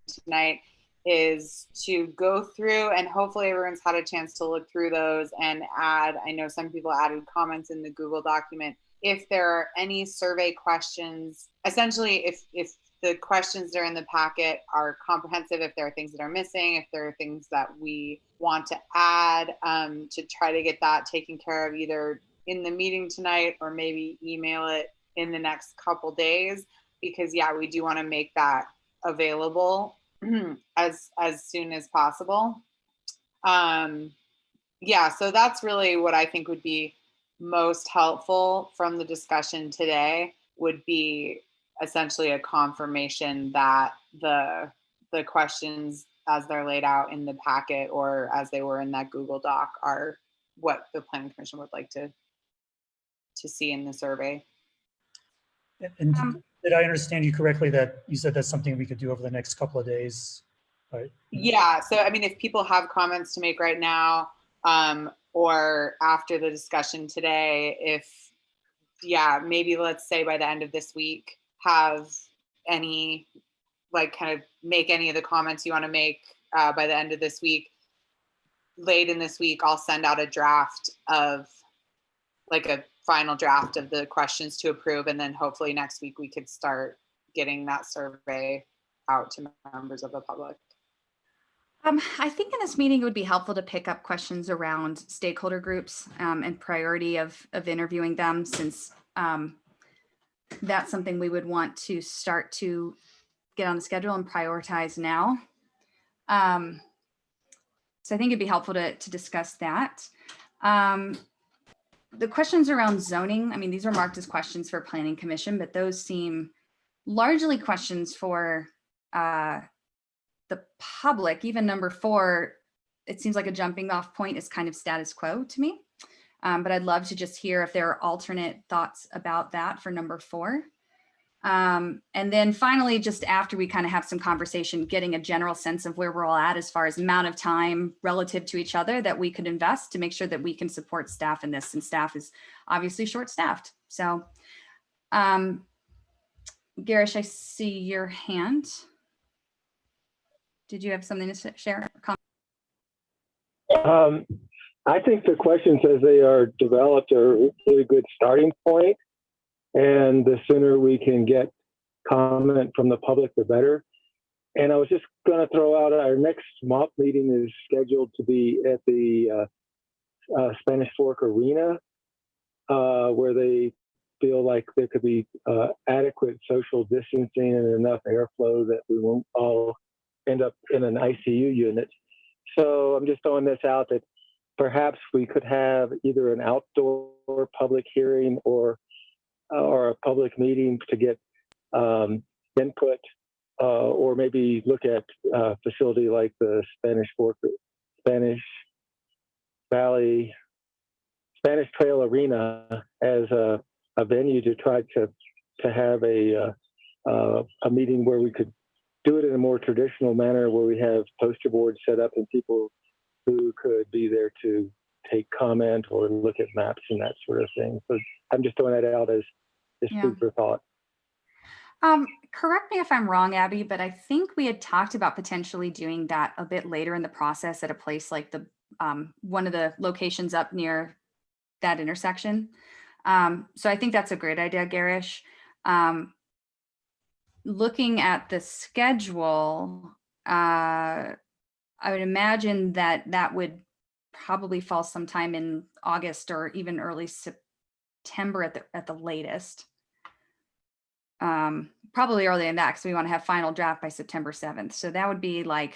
tonight is to go through, and hopefully everyone's had a chance to look through those and add, I know some people added comments in the Google document, if there are any survey questions, essentially if the questions that are in the packet are comprehensive, if there are things that are missing, if there are things that we want to add, to try to get that taken care of either in the meeting tonight or maybe email it in the next couple days, because yeah, we do want to make that available as soon as possible. Yeah, so that's really what I think would be most helpful from the discussion today, would be essentially a confirmation that the questions as they're laid out in the packet or as they were in that Google Doc are what the Planning Commission would like to see in the survey. And did I understand you correctly that you said that's something we could do over the next couple of days? Right. Yeah, so I mean, if people have comments to make right now, or after the discussion today, if, yeah, maybe let's say by the end of this week, have any, like kind of make any of the comments you want to make by the end of this week. Late in this week, I'll send out a draft of, like a final draft of the questions to approve, and then hopefully next week we could start getting that survey out to members of the public. I think in this meeting, it would be helpful to pick up questions around stakeholder groups and priority of interviewing them, since that's something we would want to start to get on the schedule and prioritize now. So I think it'd be helpful to discuss that. The questions around zoning, I mean, these are marked as questions for Planning Commission, but those seem largely questions for the public. Even number 4, it seems like a jumping off point is kind of status quo to me. But I'd love to just hear if there are alternate thoughts about that for number 4. And then finally, just after we kind of have some conversation, getting a general sense of where we're all at as far as amount of time relative to each other that we could invest to make sure that we can support staff in this, and staff is obviously short-staffed. So Garish, I see your hand. Did you have something to share? I think the questions as they are developed are a really good starting point. And the sooner we can get comment from the public, the better. And I was just going to throw out our next mock meeting is scheduled to be at the Spanish Fork Arena where they feel like there could be adequate social distancing and enough airflow that we won't all end up in an ICU unit. So I'm just throwing this out that perhaps we could have either an outdoor public hearing or a public meeting to get input, or maybe look at a facility like the Spanish Trail Arena as a venue to try to have a meeting where we could do it in a more traditional manner, where we have poster boards set up and people who could be there to take comment or look at maps and that sort of thing. So I'm just throwing that out as food for thought. Correct me if I'm wrong, Abby, but I think we had talked about potentially doing that a bit later in the process at a place like the one of the locations up near that intersection. So I think that's a great idea, Garish. Looking at the schedule, I would imagine that that would probably fall sometime in August or even early September at the latest. Probably earlier than that, because we want to have final draft by September 7th. So that would be like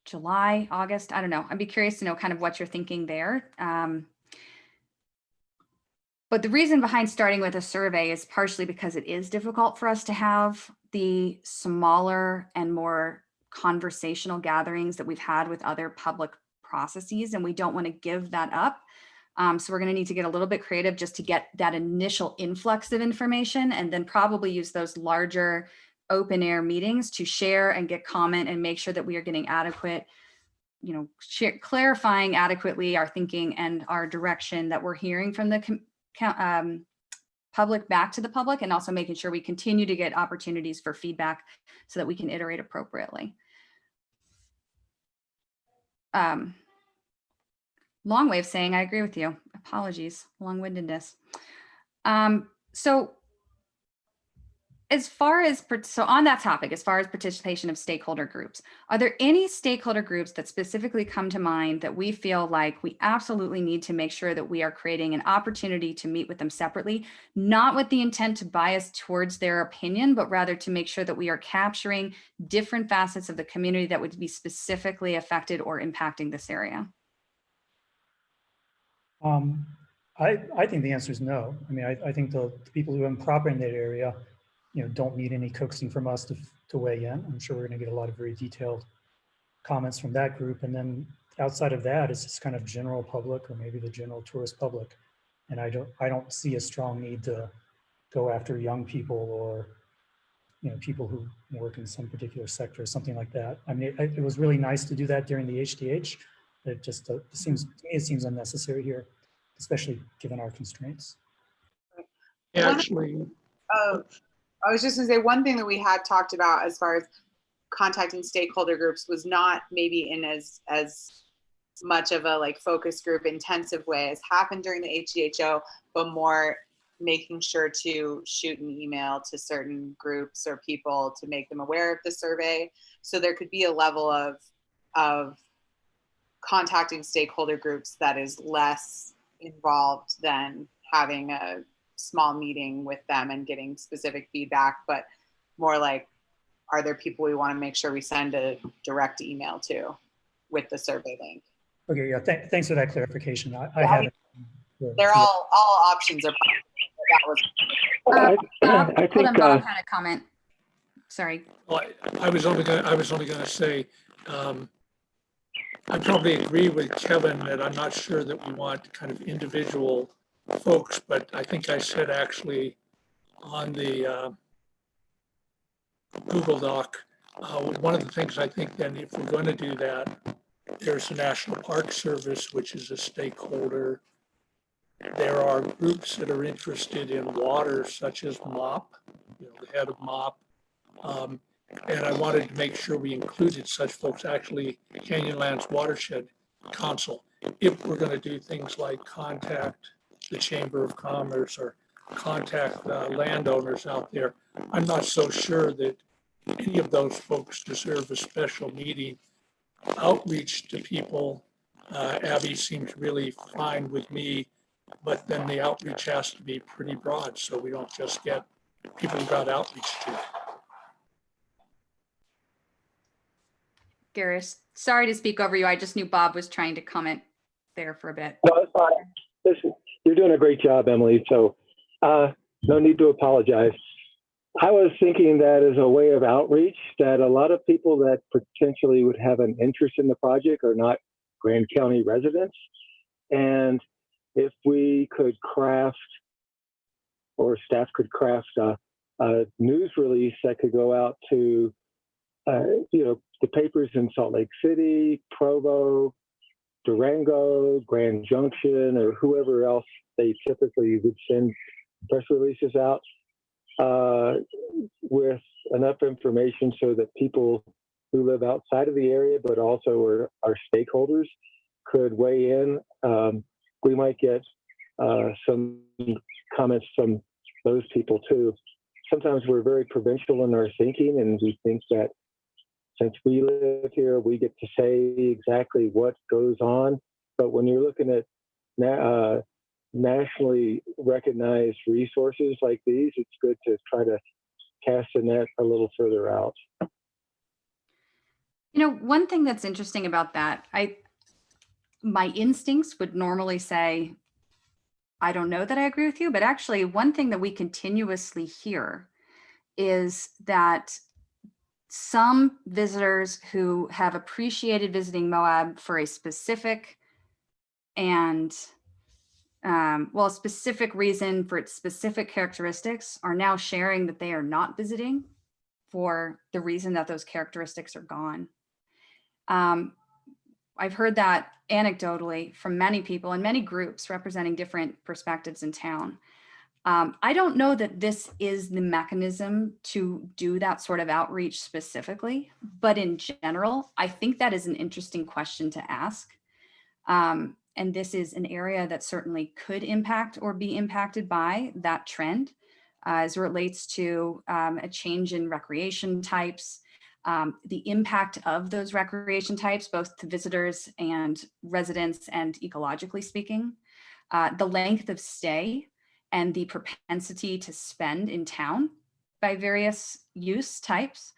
July, August. I don't know. I'd be curious to know kind of what you're thinking there. But the reason behind starting with a survey is partially because it is difficult for us to have the smaller and more conversational gatherings that we've had with other public processes, and we don't want to give that up. So we're going to need to get a little bit creative just to get that initial influx of information, and then probably use those larger open air meetings to share and get comment and make sure that we are getting adequate, clarifying adequately our thinking and our direction that we're hearing from the public back to the public, and also making sure we continue to get opportunities for feedback so that we can iterate appropriately. Long way of saying I agree with you. Apologies, long-windedness. So on that topic, as far as participation of stakeholder groups, are there any stakeholder groups that specifically come to mind that we feel like we absolutely need to make sure that we are creating an opportunity to meet with them separately, not with the intent to bias towards their opinion, but rather to make sure that we are capturing different facets of the community that would be specifically affected or impacting this area? I think the answer is no. I mean, I think the people who own property in that area, don't need any coaxing from us to weigh in. I'm sure we're going to get a lot of very detailed comments from that group. And then outside of that, it's just kind of general public, or maybe the general tourist public. And I don't see a strong need to go after young people or, people who work in some particular sector or something like that. I mean, it was really nice to do that during the HDH. It just it seems unnecessary here, especially given our constraints. Actually, I was just going to say, one thing that we had talked about as far as contacting stakeholder groups was not maybe in as much of a focus group intensive way as happened during the HDHO, but more making sure to shoot an email to certain groups or people to make them aware of the survey. So there could be a level of contacting stakeholder groups that is less involved than having a small meeting with them and getting specific feedback, but more like, are there people we want to make sure we send a direct email to with the survey link? Okay, yeah, thanks for that clarification. I haven't. They're all options are possible. Bob, hold on, Bob had a comment. Sorry. Well, I was only going to say, I probably agree with Kevin that I'm not sure that we want kind of individual folks, but I think I said actually on the Google Doc, one of the things I think then if we're going to do that, there's the National Park Service, which is a stakeholder. There are groups that are interested in water, such as MOP, the head of MOP. And I wanted to make sure we included such folks, actually Canyonlands Watershed Council. If we're going to do things like contact the Chamber of Commerce or contact landowners out there, I'm not so sure that any of those folks deserve a special meeting. Outreach to people Abby seemed really fine with me, but then the outreach has to be pretty broad, so we don't just get people who got outreach to. Garrus, sorry to speak over you. I just knew Bob was trying to comment there for a bit. No, it's fine. Listen, you're doing a great job, Emily. So no need to apologize. I was thinking that as a way of outreach, that a lot of people that potentially would have an interest in the project are not Grand County residents. And if we could craft, or staff could craft a news release that could go out to, the papers in Salt Lake City, Provo, Durango, Grand Junction, or whoever else they typically would send press releases out with enough information so that people who live outside of the area, but also are our stakeholders, could weigh in. We might get some comments from those people too. Sometimes we're very provincial in our thinking, and we think that since we live here, we get to say exactly what goes on. But when you're looking at nationally recognized resources like these, it's good to try to cast the net a little further out. One thing that's interesting about that, my instincts would normally say, I don't know that I agree with you, but actually one thing that we continuously hear is that some visitors who have appreciated visiting Moab for a specific and a specific reason for its specific characteristics are now sharing that they are not visiting for the reason that those characteristics are gone. I've heard that anecdotally from many people and many groups representing different perspectives in town. I don't know that this is the mechanism to do that sort of outreach specifically, but in general, I think that is an interesting question to ask. And this is an area that certainly could impact or be impacted by that trend as it relates to a change in recreation types, the impact of those recreation types, both to visitors and residents and ecologically speaking, the length of stay, and the propensity to spend in town by various use types.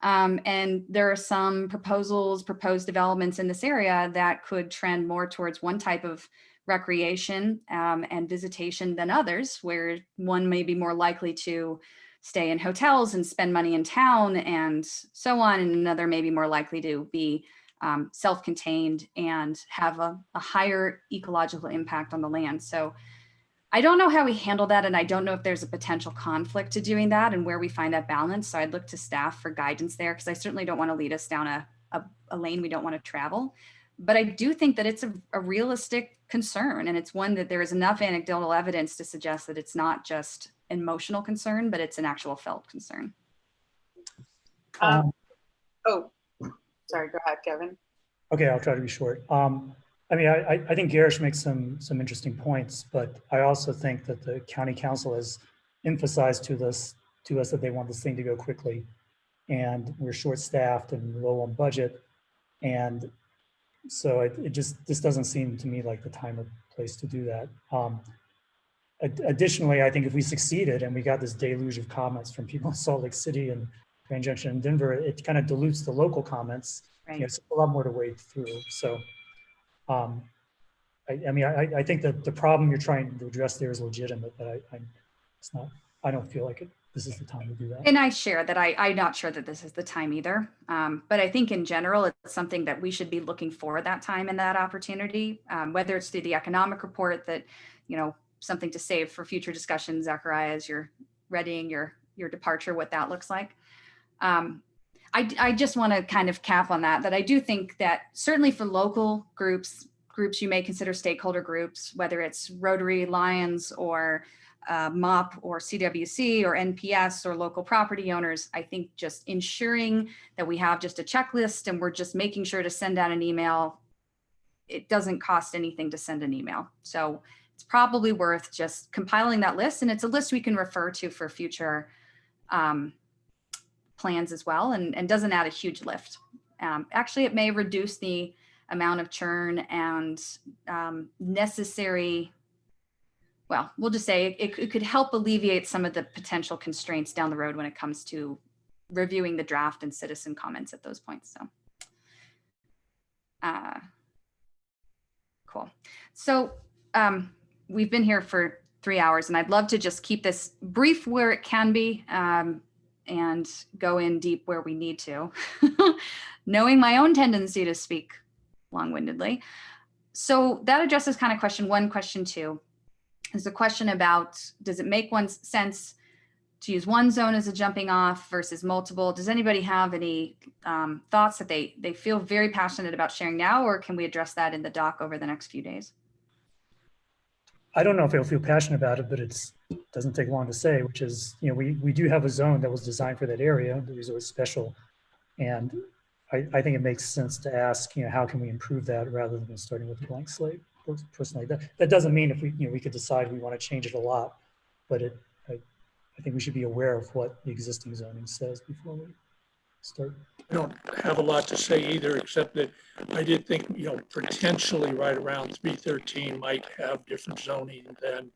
And there are some proposed developments in this area that could trend more towards one type of recreation and visitation than others, where one may be more likely to stay in hotels and spend money in town and so on, and another may be more likely to be self-contained and have a higher ecological impact on the land. So I don't know how we handle that, and I don't know if there's a potential conflict to doing that and where we find that balance. So I'd look to staff for guidance there, because I certainly don't want to lead us down a lane we don't want to travel. But I do think that it's a realistic concern, and it's one that there is enough anecdotal evidence to suggest that it's not just an emotional concern, but it's an actual felt concern. Oh, sorry, go ahead, Kevin. Okay, I'll try to be short. I mean, I think Garish makes some interesting points, but I also think that the county council has emphasized to us that they want this thing to go quickly, and we're short-staffed and low on budget, and so this doesn't seem to me like the time or place to do that. Additionally, I think if we succeeded and we got this deluge of comments from people in Salt Lake City and Grand Junction and Denver, it kind of dilutes the local comments. Right. It's a lot more to wade through. So. I mean, I think that the problem you're trying to address there is legitimate, but I don't feel like this is the time to do that. And I share that I'm not sure that this is the time either. But I think in general, it's something that we should be looking for that time and that opportunity, whether it's through the economic report that, something to save for future discussions, Zachariah, as you're readying your departure, what that looks like. I just want to kind of cap on that I do think that certainly for local groups you may consider stakeholder groups, whether it's Rotary, Lions, or MOP, or CWC, or NPS, or local property owners. I think just ensuring that we have just a checklist and we're just making sure to send out an email. It doesn't cost anything to send an email. So it's probably worth just compiling that list, and it's a list we can refer to for future plans as well, and doesn't add a huge lift. Actually, it may reduce the amount of churn and necessary, well, we'll just say it could help alleviate some of the potential constraints down the road when it comes to reviewing the draft and citizen comments at those points. So, cool. So we've been here for 3 hours, and I'd love to just keep this brief where it can be and go in deep where we need to, knowing my own tendency to speak long-windedly. So that addresses kind of question one. Question two is a question about, does it make sense to use one zone as a jumping off versus multiple? Does anybody have any thoughts that they feel very passionate about sharing now, or can we address that in the doc over the next few days? I don't know if I'll feel passionate about it, but it doesn't take long to say, which is, we do have a zone that was designed for that area. The resort is special. And I think it makes sense to ask, how can we improve that rather than starting with a blank slate. Personally, that doesn't mean if we could decide we want to change it a lot, but I think we should be aware of what the existing zoning says before we start. I don't have a lot to say either, except that I did think, potentially right around 313 might have different zoning than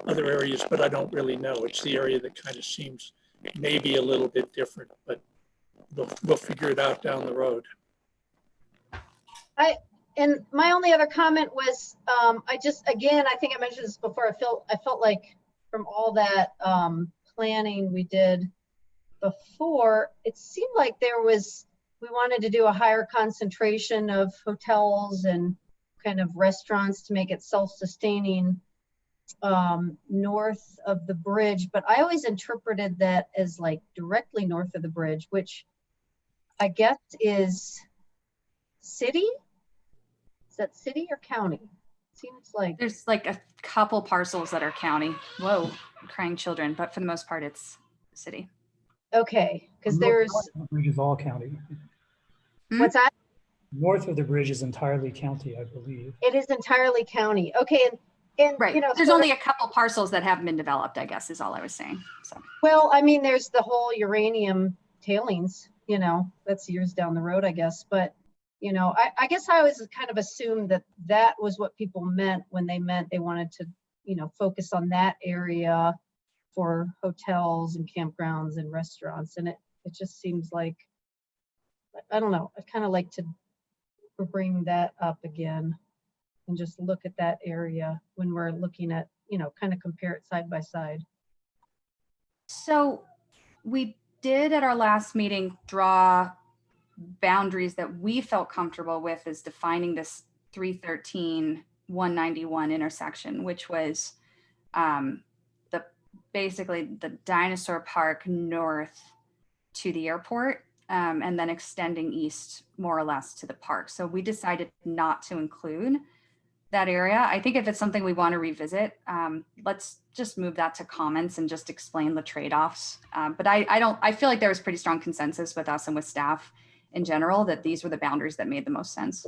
other areas, but I don't really know. It's the area that kind of seems maybe a little bit different, but we'll figure it out down the road. And my only other comment was, again, I think I mentioned this before, I felt like from all that planning we did before, it seemed like we wanted to do a higher concentration of hotels and kind of restaurants to make it self-sustaining north of the bridge. But I always interpreted that as like directly north of the bridge, which I guess is city. Is that city or county? Seems like there's like a couple parcels that are county. Whoa, crying children, but for the most part, it's city. Okay, because there's the bridge is all county. What's that? North of the bridge is entirely county, I believe. It is entirely county. Okay, and right. There's only a couple parcels that haven't been developed, I guess, is all I was saying. So. Well, I mean, there's the whole uranium tailings. That's years down the road, I guess, but. I guess I always kind of assumed that was what people meant when they wanted to, focus on that area for hotels and campgrounds and restaurants. And it just seems like, I don't know, I'd kind of like to bring that up again and just look at that area when we're looking at, kind of compare it side by side. So we did at our last meeting draw boundaries that we felt comfortable with as defining this 313-191 intersection, which was basically the dinosaur park north to the airport, and then extending east more or less to the park. So we decided not to include that area. I think if it's something we want to revisit, let's just move that to comments and just explain the trade-offs. But I feel like there was pretty strong consensus with us and with staff in general that these were the boundaries that made the most sense.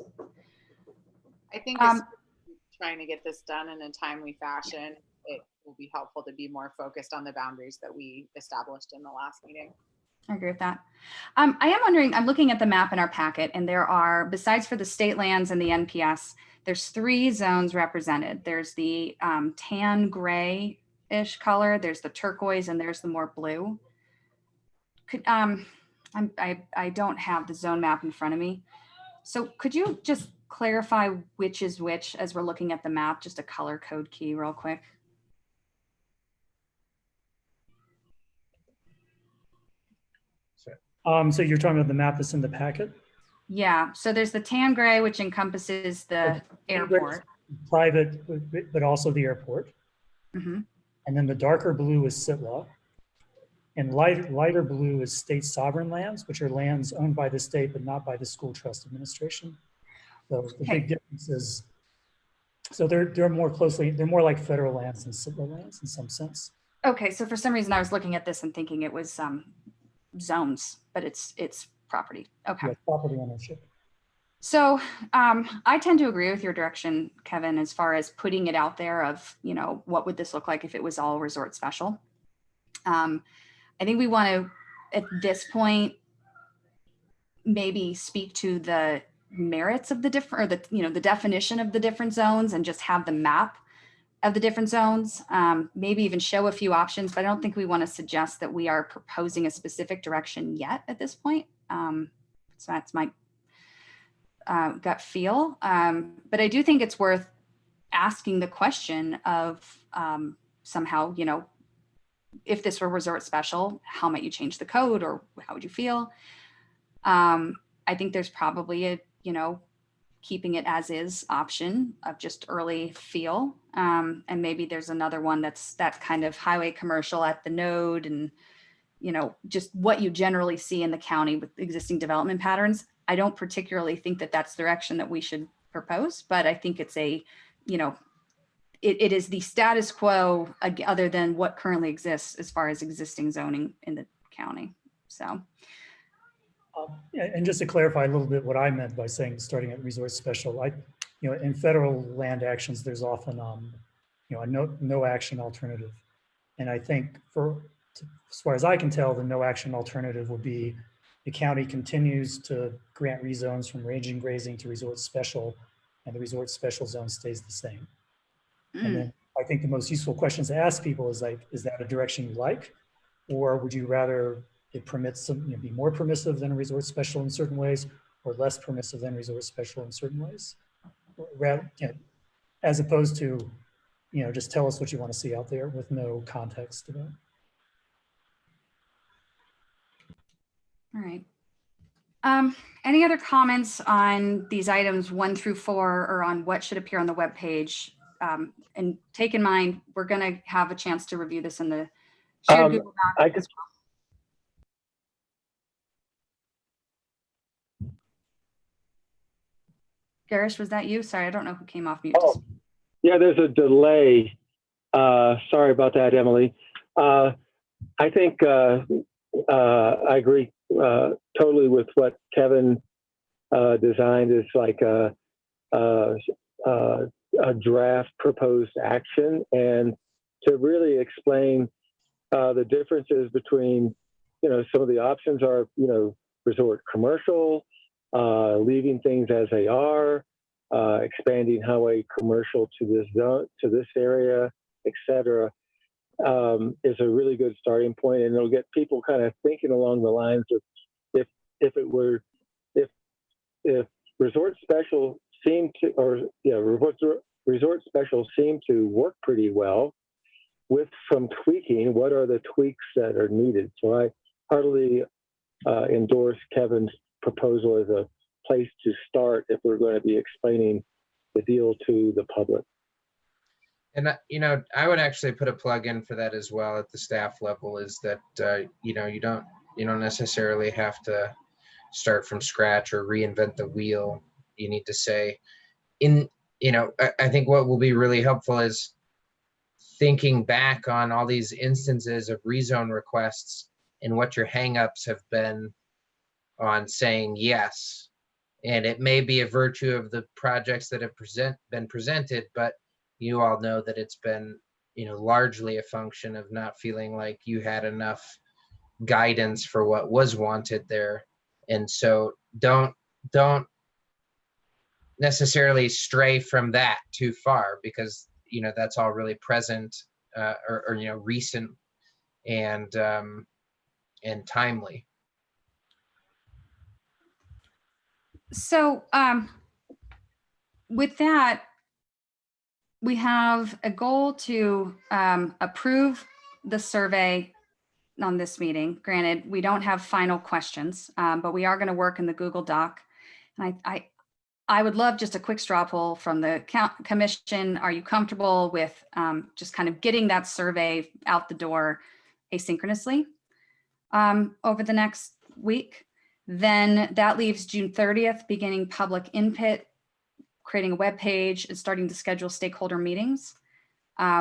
I think trying to get this done in a timely fashion, it will be helpful to be more focused on the boundaries that we established in the last meeting. I agree with that. I am wondering, I'm looking at the map in our packet, and there are, besides for the state lands and the NPS, there's 3 zones represented. There's the tan gray-ish color, there's the turquoise, and there's the more blue. I don't have the zone map in front of me. So could you just clarify which is which as we're looking at the map, just a color code key real quick? So you're talking about the map that's in the packet? Yeah, so there's the tan gray, which encompasses the airport. Private, but also the airport. Mm-hmm. And then the darker blue is Sitla. And lighter blue is state sovereign lands, which are lands owned by the state, but not by the school trust administration. So the big difference is, so they're more like federal lands than Sitla lands in some sense. Okay, so for some reason I was looking at this and thinking it was zones, but it's property. Okay. Yeah, property ownership. So I tend to agree with your direction, Kevin, as far as putting it out there of, what would this look like if it was all resort special? I think we want to, at this point, maybe speak to the merits of the different, or the definition of the different zones, and just have the map of the different zones, maybe even show a few options, but I don't think we want to suggest that we are proposing a specific direction yet at this point. So that's my gut feel. But I do think it's worth asking the question of somehow, if this were resort special, how might you change the code, or how would you feel? I think there's probably a, keeping it as is option of just early feel. And maybe there's another one that's kind of highway commercial at the node, and, just what you generally see in the county with existing development patterns. I don't particularly think that that's the direction that we should propose, but I think it's a, it is the status quo other than what currently exists as far as existing zoning in the county. So. And just to clarify a little bit what I meant by saying starting at resort special, in federal land actions, there's often a no action alternative. And I think as far as I can tell, the no action alternative would be the county continues to grant rezones from ranging grazing to resort special, and the resort special zone stays the same. And then I think the most useful questions to ask people is like, is that a direction you like? Or would you rather it permits some, be more permissive than a resort special in certain ways, or less permissive than resort special in certain ways? Rather, as opposed to, just tell us what you want to see out there with no context about it. All right. Any other comments on these items 1 through 4, or on what should appear on the webpage? And take in mind, we're going to have a chance to review this in the shared Google Doc. Garish, was that you? Sorry, I don't know who came off mute. Oh, yeah, there's a delay. Sorry about that, Emily. I think I agree totally with what Kevin designed. It's like a draft proposed action, and to really explain the differences between, some of the options are, resort commercial, leaving things as they are, expanding highway commercial to this zone, to this area, etc. Is a really good starting point, and it'll get people kind of thinking along the lines of if resort special seem to, or resort special seem to work pretty well with some tweaking. What are the tweaks that are needed? So I heartily endorse Kevin's proposal as a place to start if we're going to be explaining the deal to the public. And I would actually put a plug in for that as well at the staff level, is that you don't necessarily have to start from scratch or reinvent the wheel. You need to say, I think what will be really helpful is thinking back on all these instances of rezone requests and what your hangups have been on saying yes. And it may be a virtue of the projects that have been presented, but you all know that it's been, largely a function of not feeling like you had enough guidance for what was wanted there. And so don't necessarily stray from that too far, because, that's all really present or recent and timely. So with that, we have a goal to approve the survey on this meeting. Granted, we don't have final questions, but we are going to work in the Google Doc. And I would love just a quick straw poll from the commission. Are you comfortable with just kind of getting that survey out the door asynchronously over the next week? Then that leaves June 30th, beginning public input, creating a web page, and starting to schedule stakeholder meetings,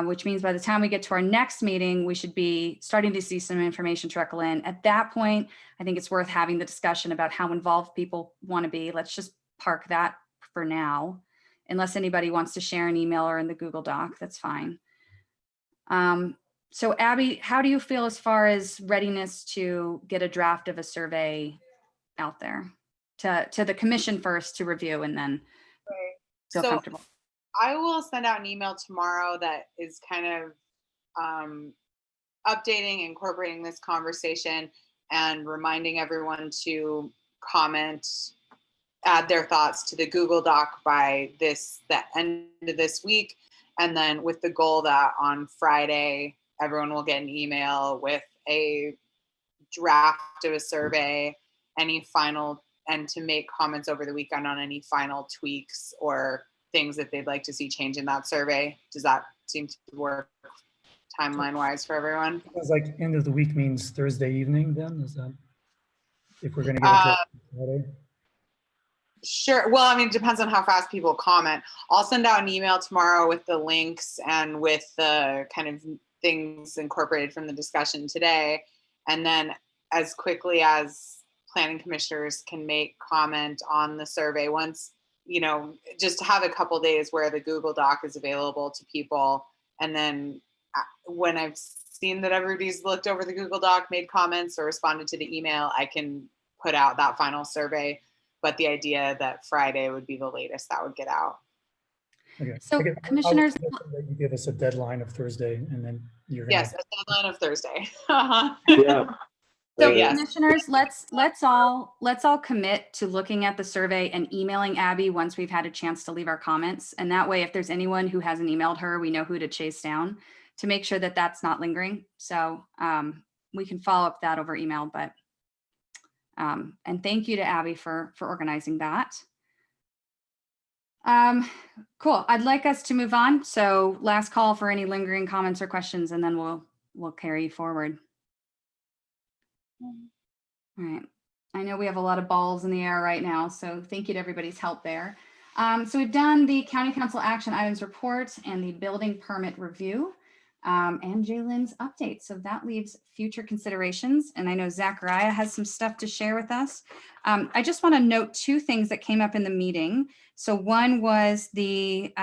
which means by the time we get to our next meeting, we should be starting to see some information trickle in. At that point, I think it's worth having the discussion about how involved people want to be. Let's just park that for now, unless anybody wants to share an email or in the Google Doc, that's fine. So Abby, how do you feel as far as readiness to get a draft of a survey out there? to the commission first to review and then feel So comfortable. I will send out an email tomorrow that is kind of updating, incorporating this conversation, and reminding everyone to comment, add their thoughts to the Google Doc by the end of this week. And then with the goal that on Friday, everyone will get an email with a draft of a survey, any final, and to make comments over the weekend on any final tweaks or things that they'd like to see change in that survey. Does that seem to work timeline wise for everyone? It's like end of the week means Thursday evening then, is that, if we're gonna get it Friday? Sure. Well, I mean, it depends on how fast people comment. I'll send out an email tomorrow with the links and with the kind of things incorporated from the discussion today. And then as quickly as planning commissioners can make comment on the survey, once, you know, just to have a couple days where the Google Doc is available to people. And then when I've seen that everybody's looked over the Google Doc, made comments or responded to the email, I can put out that final survey. But the idea that Friday would be the latest that would get out. Okay. So Okay. commissioners, that you give us a deadline of Thursday and then you're gonna. Yes, a deadline of Thursday. Yeah. so yes. commissioners, let's all commit to looking at the survey and emailing Abby once we've had a chance to leave our comments. And that way, if there's anyone who hasn't emailed her, we know who to chase down to make sure that that's not lingering. So we can follow up that over email, but and thank you to Abby for organizing that. Cool. I'd like us to move on. So last call for any lingering comments or questions, and then we'll carry forward. All right. I know we have a lot of balls in the air right now, so thank you to everybody's help there. So we've done the County Council action items report and the building permit review. And Jalen's update. So that leaves future considerations. And I know Zachariah has some stuff to share with us. I just want to note two things that came up in the meeting. So one was the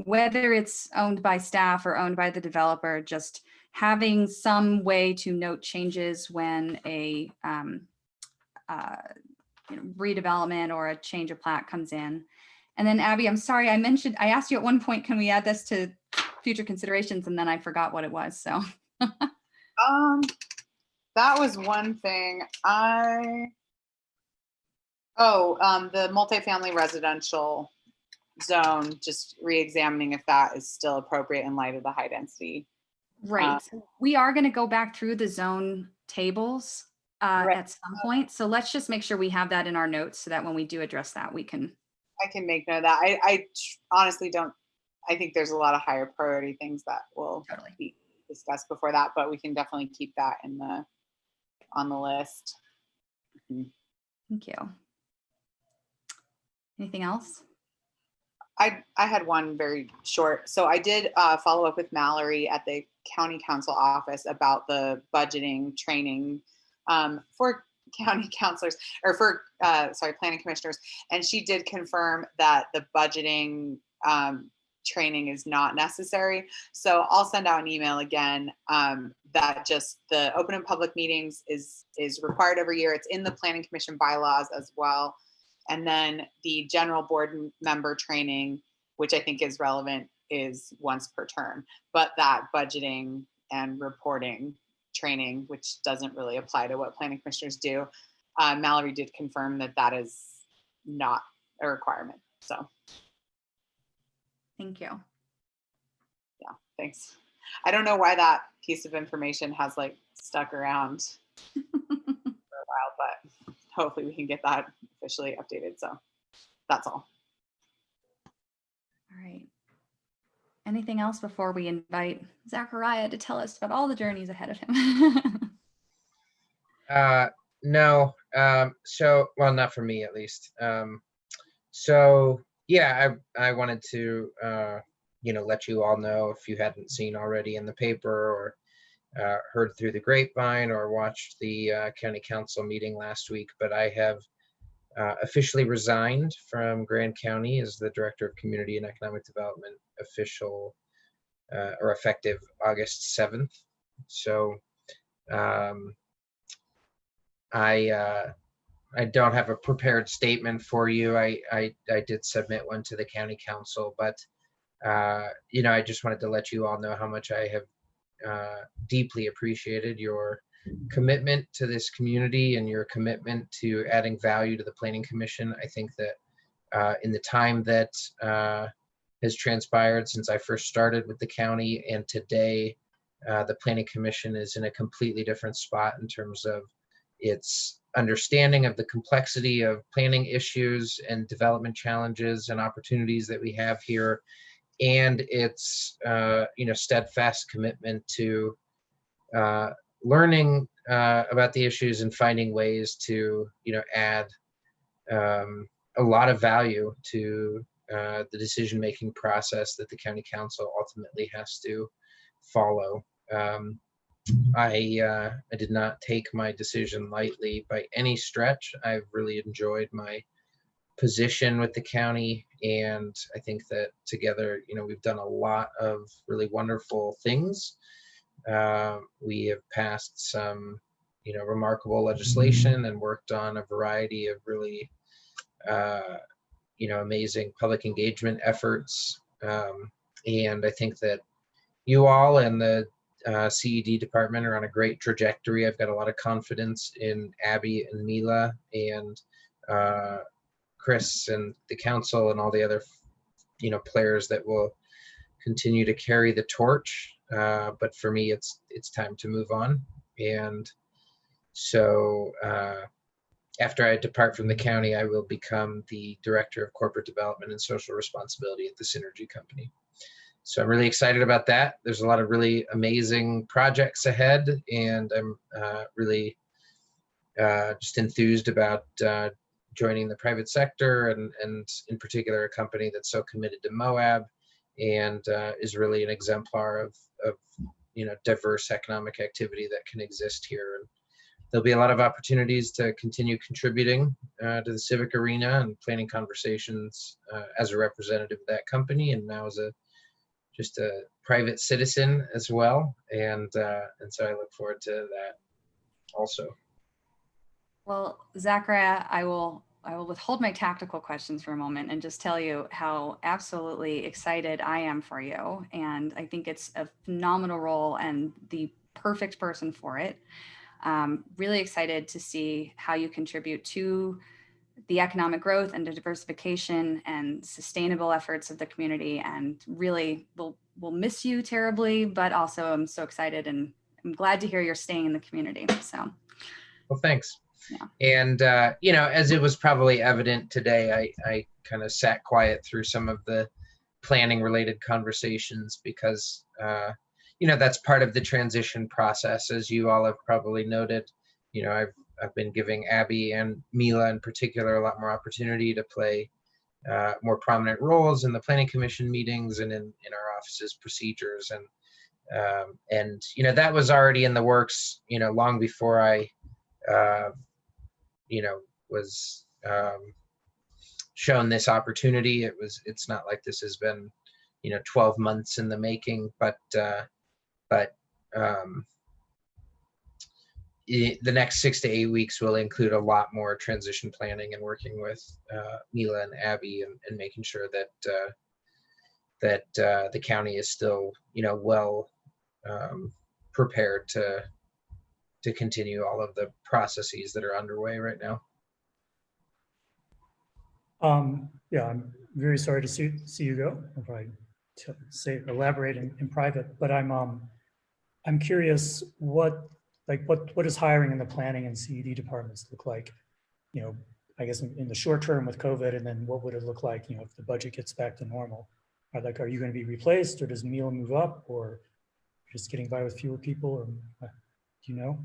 whether it's owned by staff or owned by the developer, just having some way to note changes when a redevelopment or a change of plat comes in. And then Abby, I'm sorry, I asked you at one point, can we add this to future considerations? And then I forgot what it was, so. That was one thing. The multifamily residential zone, just re-examining if that is still appropriate in light of the high density. Right, we are gonna go back through the zone tables at some point. So let's just make sure we have that in our notes so that when we do address that, we can. I can make note of that. I honestly don't, I think there's a lot of higher priority things that will be discussed before that, but we can definitely keep that on the list. Thank you. Anything else? I had one very short. So I did follow up with Mallory at the county council office about the budgeting training for county councilors or for planning commissioners, and she did confirm that the budgeting training is not necessary. So I'll send out an email again that just the open and public meetings is required every year. It's in the planning commission bylaws as well. And then the general board member training, which I think is relevant, is once per term. But that budgeting and reporting training, which doesn't really apply to what planning commissioners do, Mallory did confirm that that is not a requirement. So. Thank you. Yeah, thanks. I don't know why that piece of information has like stuck around for a while, but hopefully we can get that officially updated. So that's all. All right. Anything else before we invite Zachariah to tell us about all the journeys ahead of him? No. So, well, not for me at least. So yeah, I wanted to, let you all know if you hadn't seen already in the paper or heard through the grapevine or watched the county council meeting last week, but I have officially resigned from Grand County as the Director of Community and Economic Development, effective August 7th. So I I don't have a prepared statement for you. I did submit one to the county council, but I just wanted to let you all know how much I have deeply appreciated your commitment to this community and your commitment to adding value to the Planning Commission. I think that in the time that has transpired since I first started with the county and today, the Planning Commission is in a completely different spot in terms of its understanding of the complexity of planning issues and development challenges and opportunities that we have here, and its steadfast commitment to learning about the issues and finding ways to add a lot of value to the decision-making process that the county council ultimately has to follow. I did not take my decision lightly by any stretch. I've really enjoyed my position with the county, and I think that together, we've done a lot of really wonderful things. We have passed some, remarkable legislation and worked on a variety of really, amazing public engagement efforts. And I think that you all and the CED department are on a great trajectory. I've got a lot of confidence in Abby and Mila and Chris and the council and all the other, players that will continue to carry the torch. But for me, it's time to move on. And so after I depart from the county, I will become the Director of Corporate Development and Social Responsibility at the Synergy Company. So I'm really excited about that. There's a lot of really amazing projects ahead, and I'm really just enthused about joining the private sector and in particular a company that's so committed to Moab and is really an exemplar of diverse economic activity that can exist here. And there'll be a lot of opportunities to continue contributing to the civic arena and planning conversations as a representative of that company, and now as just a private citizen as well. And so I look forward to that also. Well, Zachariah, I will withhold my tactical questions for a moment and just tell you how absolutely excited I am for you. And I think it's a phenomenal role and the perfect person for it. Really excited to see how you contribute to the economic growth and the diversification and sustainable efforts of the community. And really, we'll miss you terribly, but also I'm so excited and I'm glad to hear you're staying in the community. So, well, thanks. Yeah. And as it was probably evident today, I kind of sat quiet through some of the planning related conversations because that's part of the transition process. As you all have probably noted, I've been giving Abby and Mila in particular a lot more opportunity to play more prominent roles in the Planning Commission meetings and in our office's procedures. And that was already in the works, long before I, was shown this opportunity. It's not like this has been, 12 months in the making, but the next 6 to 8 weeks will include a lot more transition planning and working with Mila and Abby and making sure that the county is still, well prepared to continue all of the processes that are underway right now. Yeah, I'm very sorry to see you go. I'll probably elaborate in private, but I'm curious what does hiring in the planning and CED departments look like? I guess in the short term with COVID, and then what would it look like, if the budget gets back to normal? Are you going to be replaced, or does Mila move up, or just getting by with fewer people, or do you know?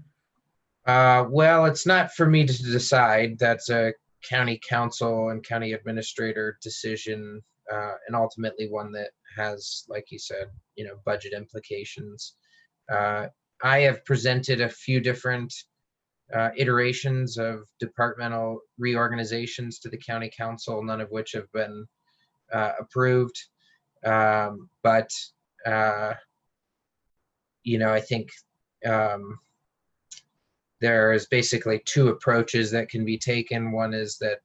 Well, it's not for me to decide. That's a county council and county administrator decision, and ultimately one that has, like you said, budget implications. I have presented a few different iterations of departmental reorganizations to the county council, none of which have been approved. But I think there is basically two approaches that can be taken. One is that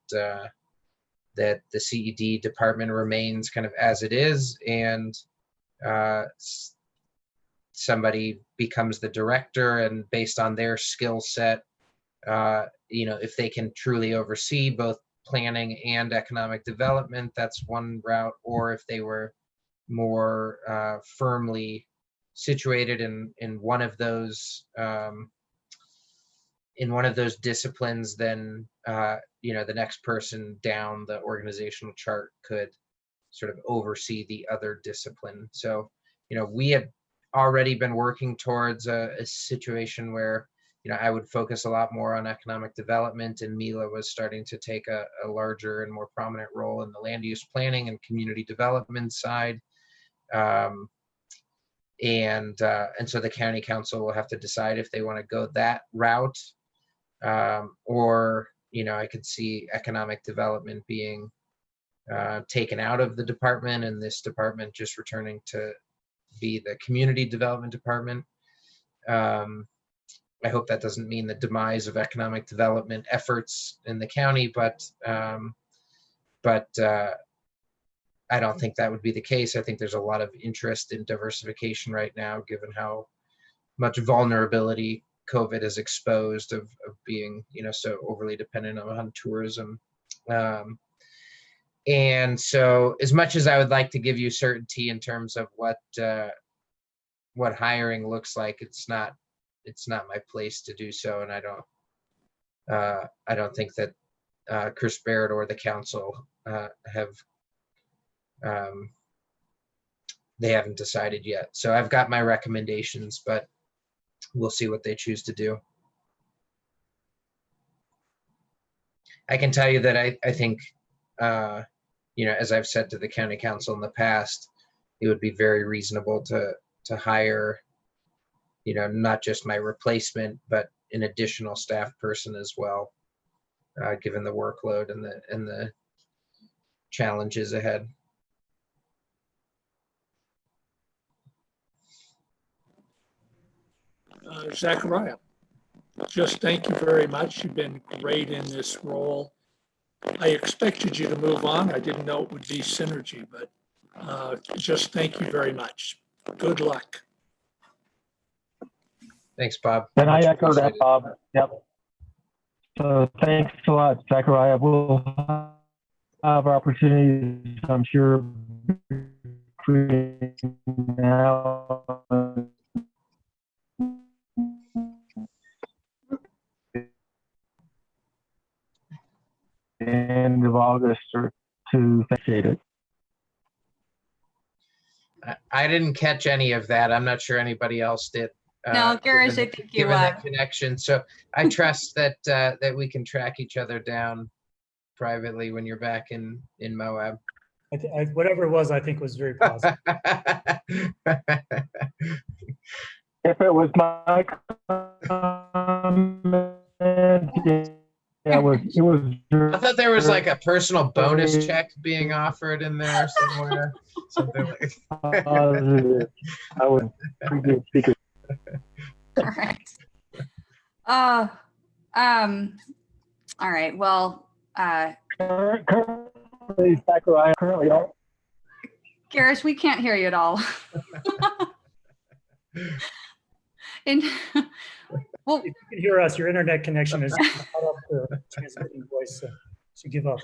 that the CED department remains kind of as it is, and somebody becomes the director, and based on their skill set, if they can truly oversee both planning and economic development, that's one route. Or if they were more firmly situated in one of those disciplines, then the next person down the organizational chart could sort of oversee the other discipline. So we have already been working towards a situation where I would focus a lot more on economic development, and Mila was starting to take a larger and more prominent role in the land use planning and community development side. And so the county council will have to decide if they want to go that route, or I could see economic development being taken out of the department, and this department just returning to be the community development department. I hope that doesn't mean the demise of economic development efforts in the county, but I don't think that would be the case. I think there's a lot of interest in diversification right now, given how much vulnerability COVID has exposed of being, so overly dependent on tourism. And so as much as I would like to give you certainty in terms of what hiring looks like, it's not my place to do so. And I don't think that Chris Barrett or the council they haven't decided yet. So I've got my recommendations, but we'll see what they choose to do. I can tell you that I think, as I've said to the county council in the past, it would be very reasonable to hire, not just my replacement, but an additional staff person as well, given the workload and the challenges ahead. Zachariah, just thank you very much. You've been great in this role. I expected you to move on. I didn't know it would be synergy, but just thank you very much. Good luck. Thanks, Bob. And I echo that, Bob. Yep. So thanks a lot, Zachariah. We'll have opportunities, I'm sure, now. End of August or to facilitate it. I didn't catch any of that. I'm not sure anybody else did. No, Garish, I think you given that connection. So I trust that that we can track each other down privately when you're back in Moab. Whatever it was, I think was very positive. If it was my comment, it was. I thought there was like a personal bonus check being offered in there somewhere. Something like that. I would previous speaker. All right. All right. Well, currently, Zachariah, currently, Garish, we can't hear you at all. And well, if you can hear us, your internet connection is not up to transmitting voice, so give up.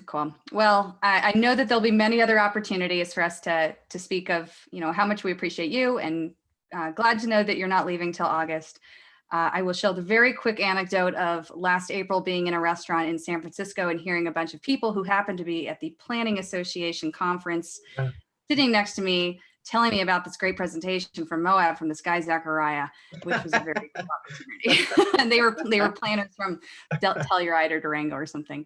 Cool. Well, I know that there'll be many other opportunities for us to speak of, how much we appreciate you, and glad to know that you're not leaving till August. I will share the very quick anecdote of last April being in a restaurant in San Francisco and hearing a bunch of people who happened to be at the Planning Association conference sitting next to me, telling me about this great presentation from Moab from this guy Zachariah, which was a very good opportunity. And they were planners from Telluride or Durango or something.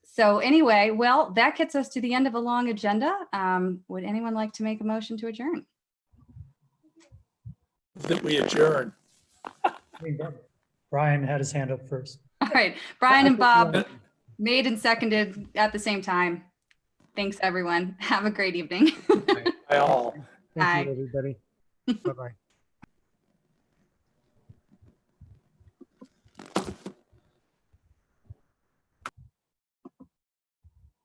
So anyway, well, that gets us to the end of a long agenda. Would anyone like to make a motion to adjourn? That we adjourn. Brian had his hand up first. All right, Brian and Bob made and seconded at the same time. Thanks, everyone. Have a great evening. Bye all. Thank you, everybody. Bye-bye.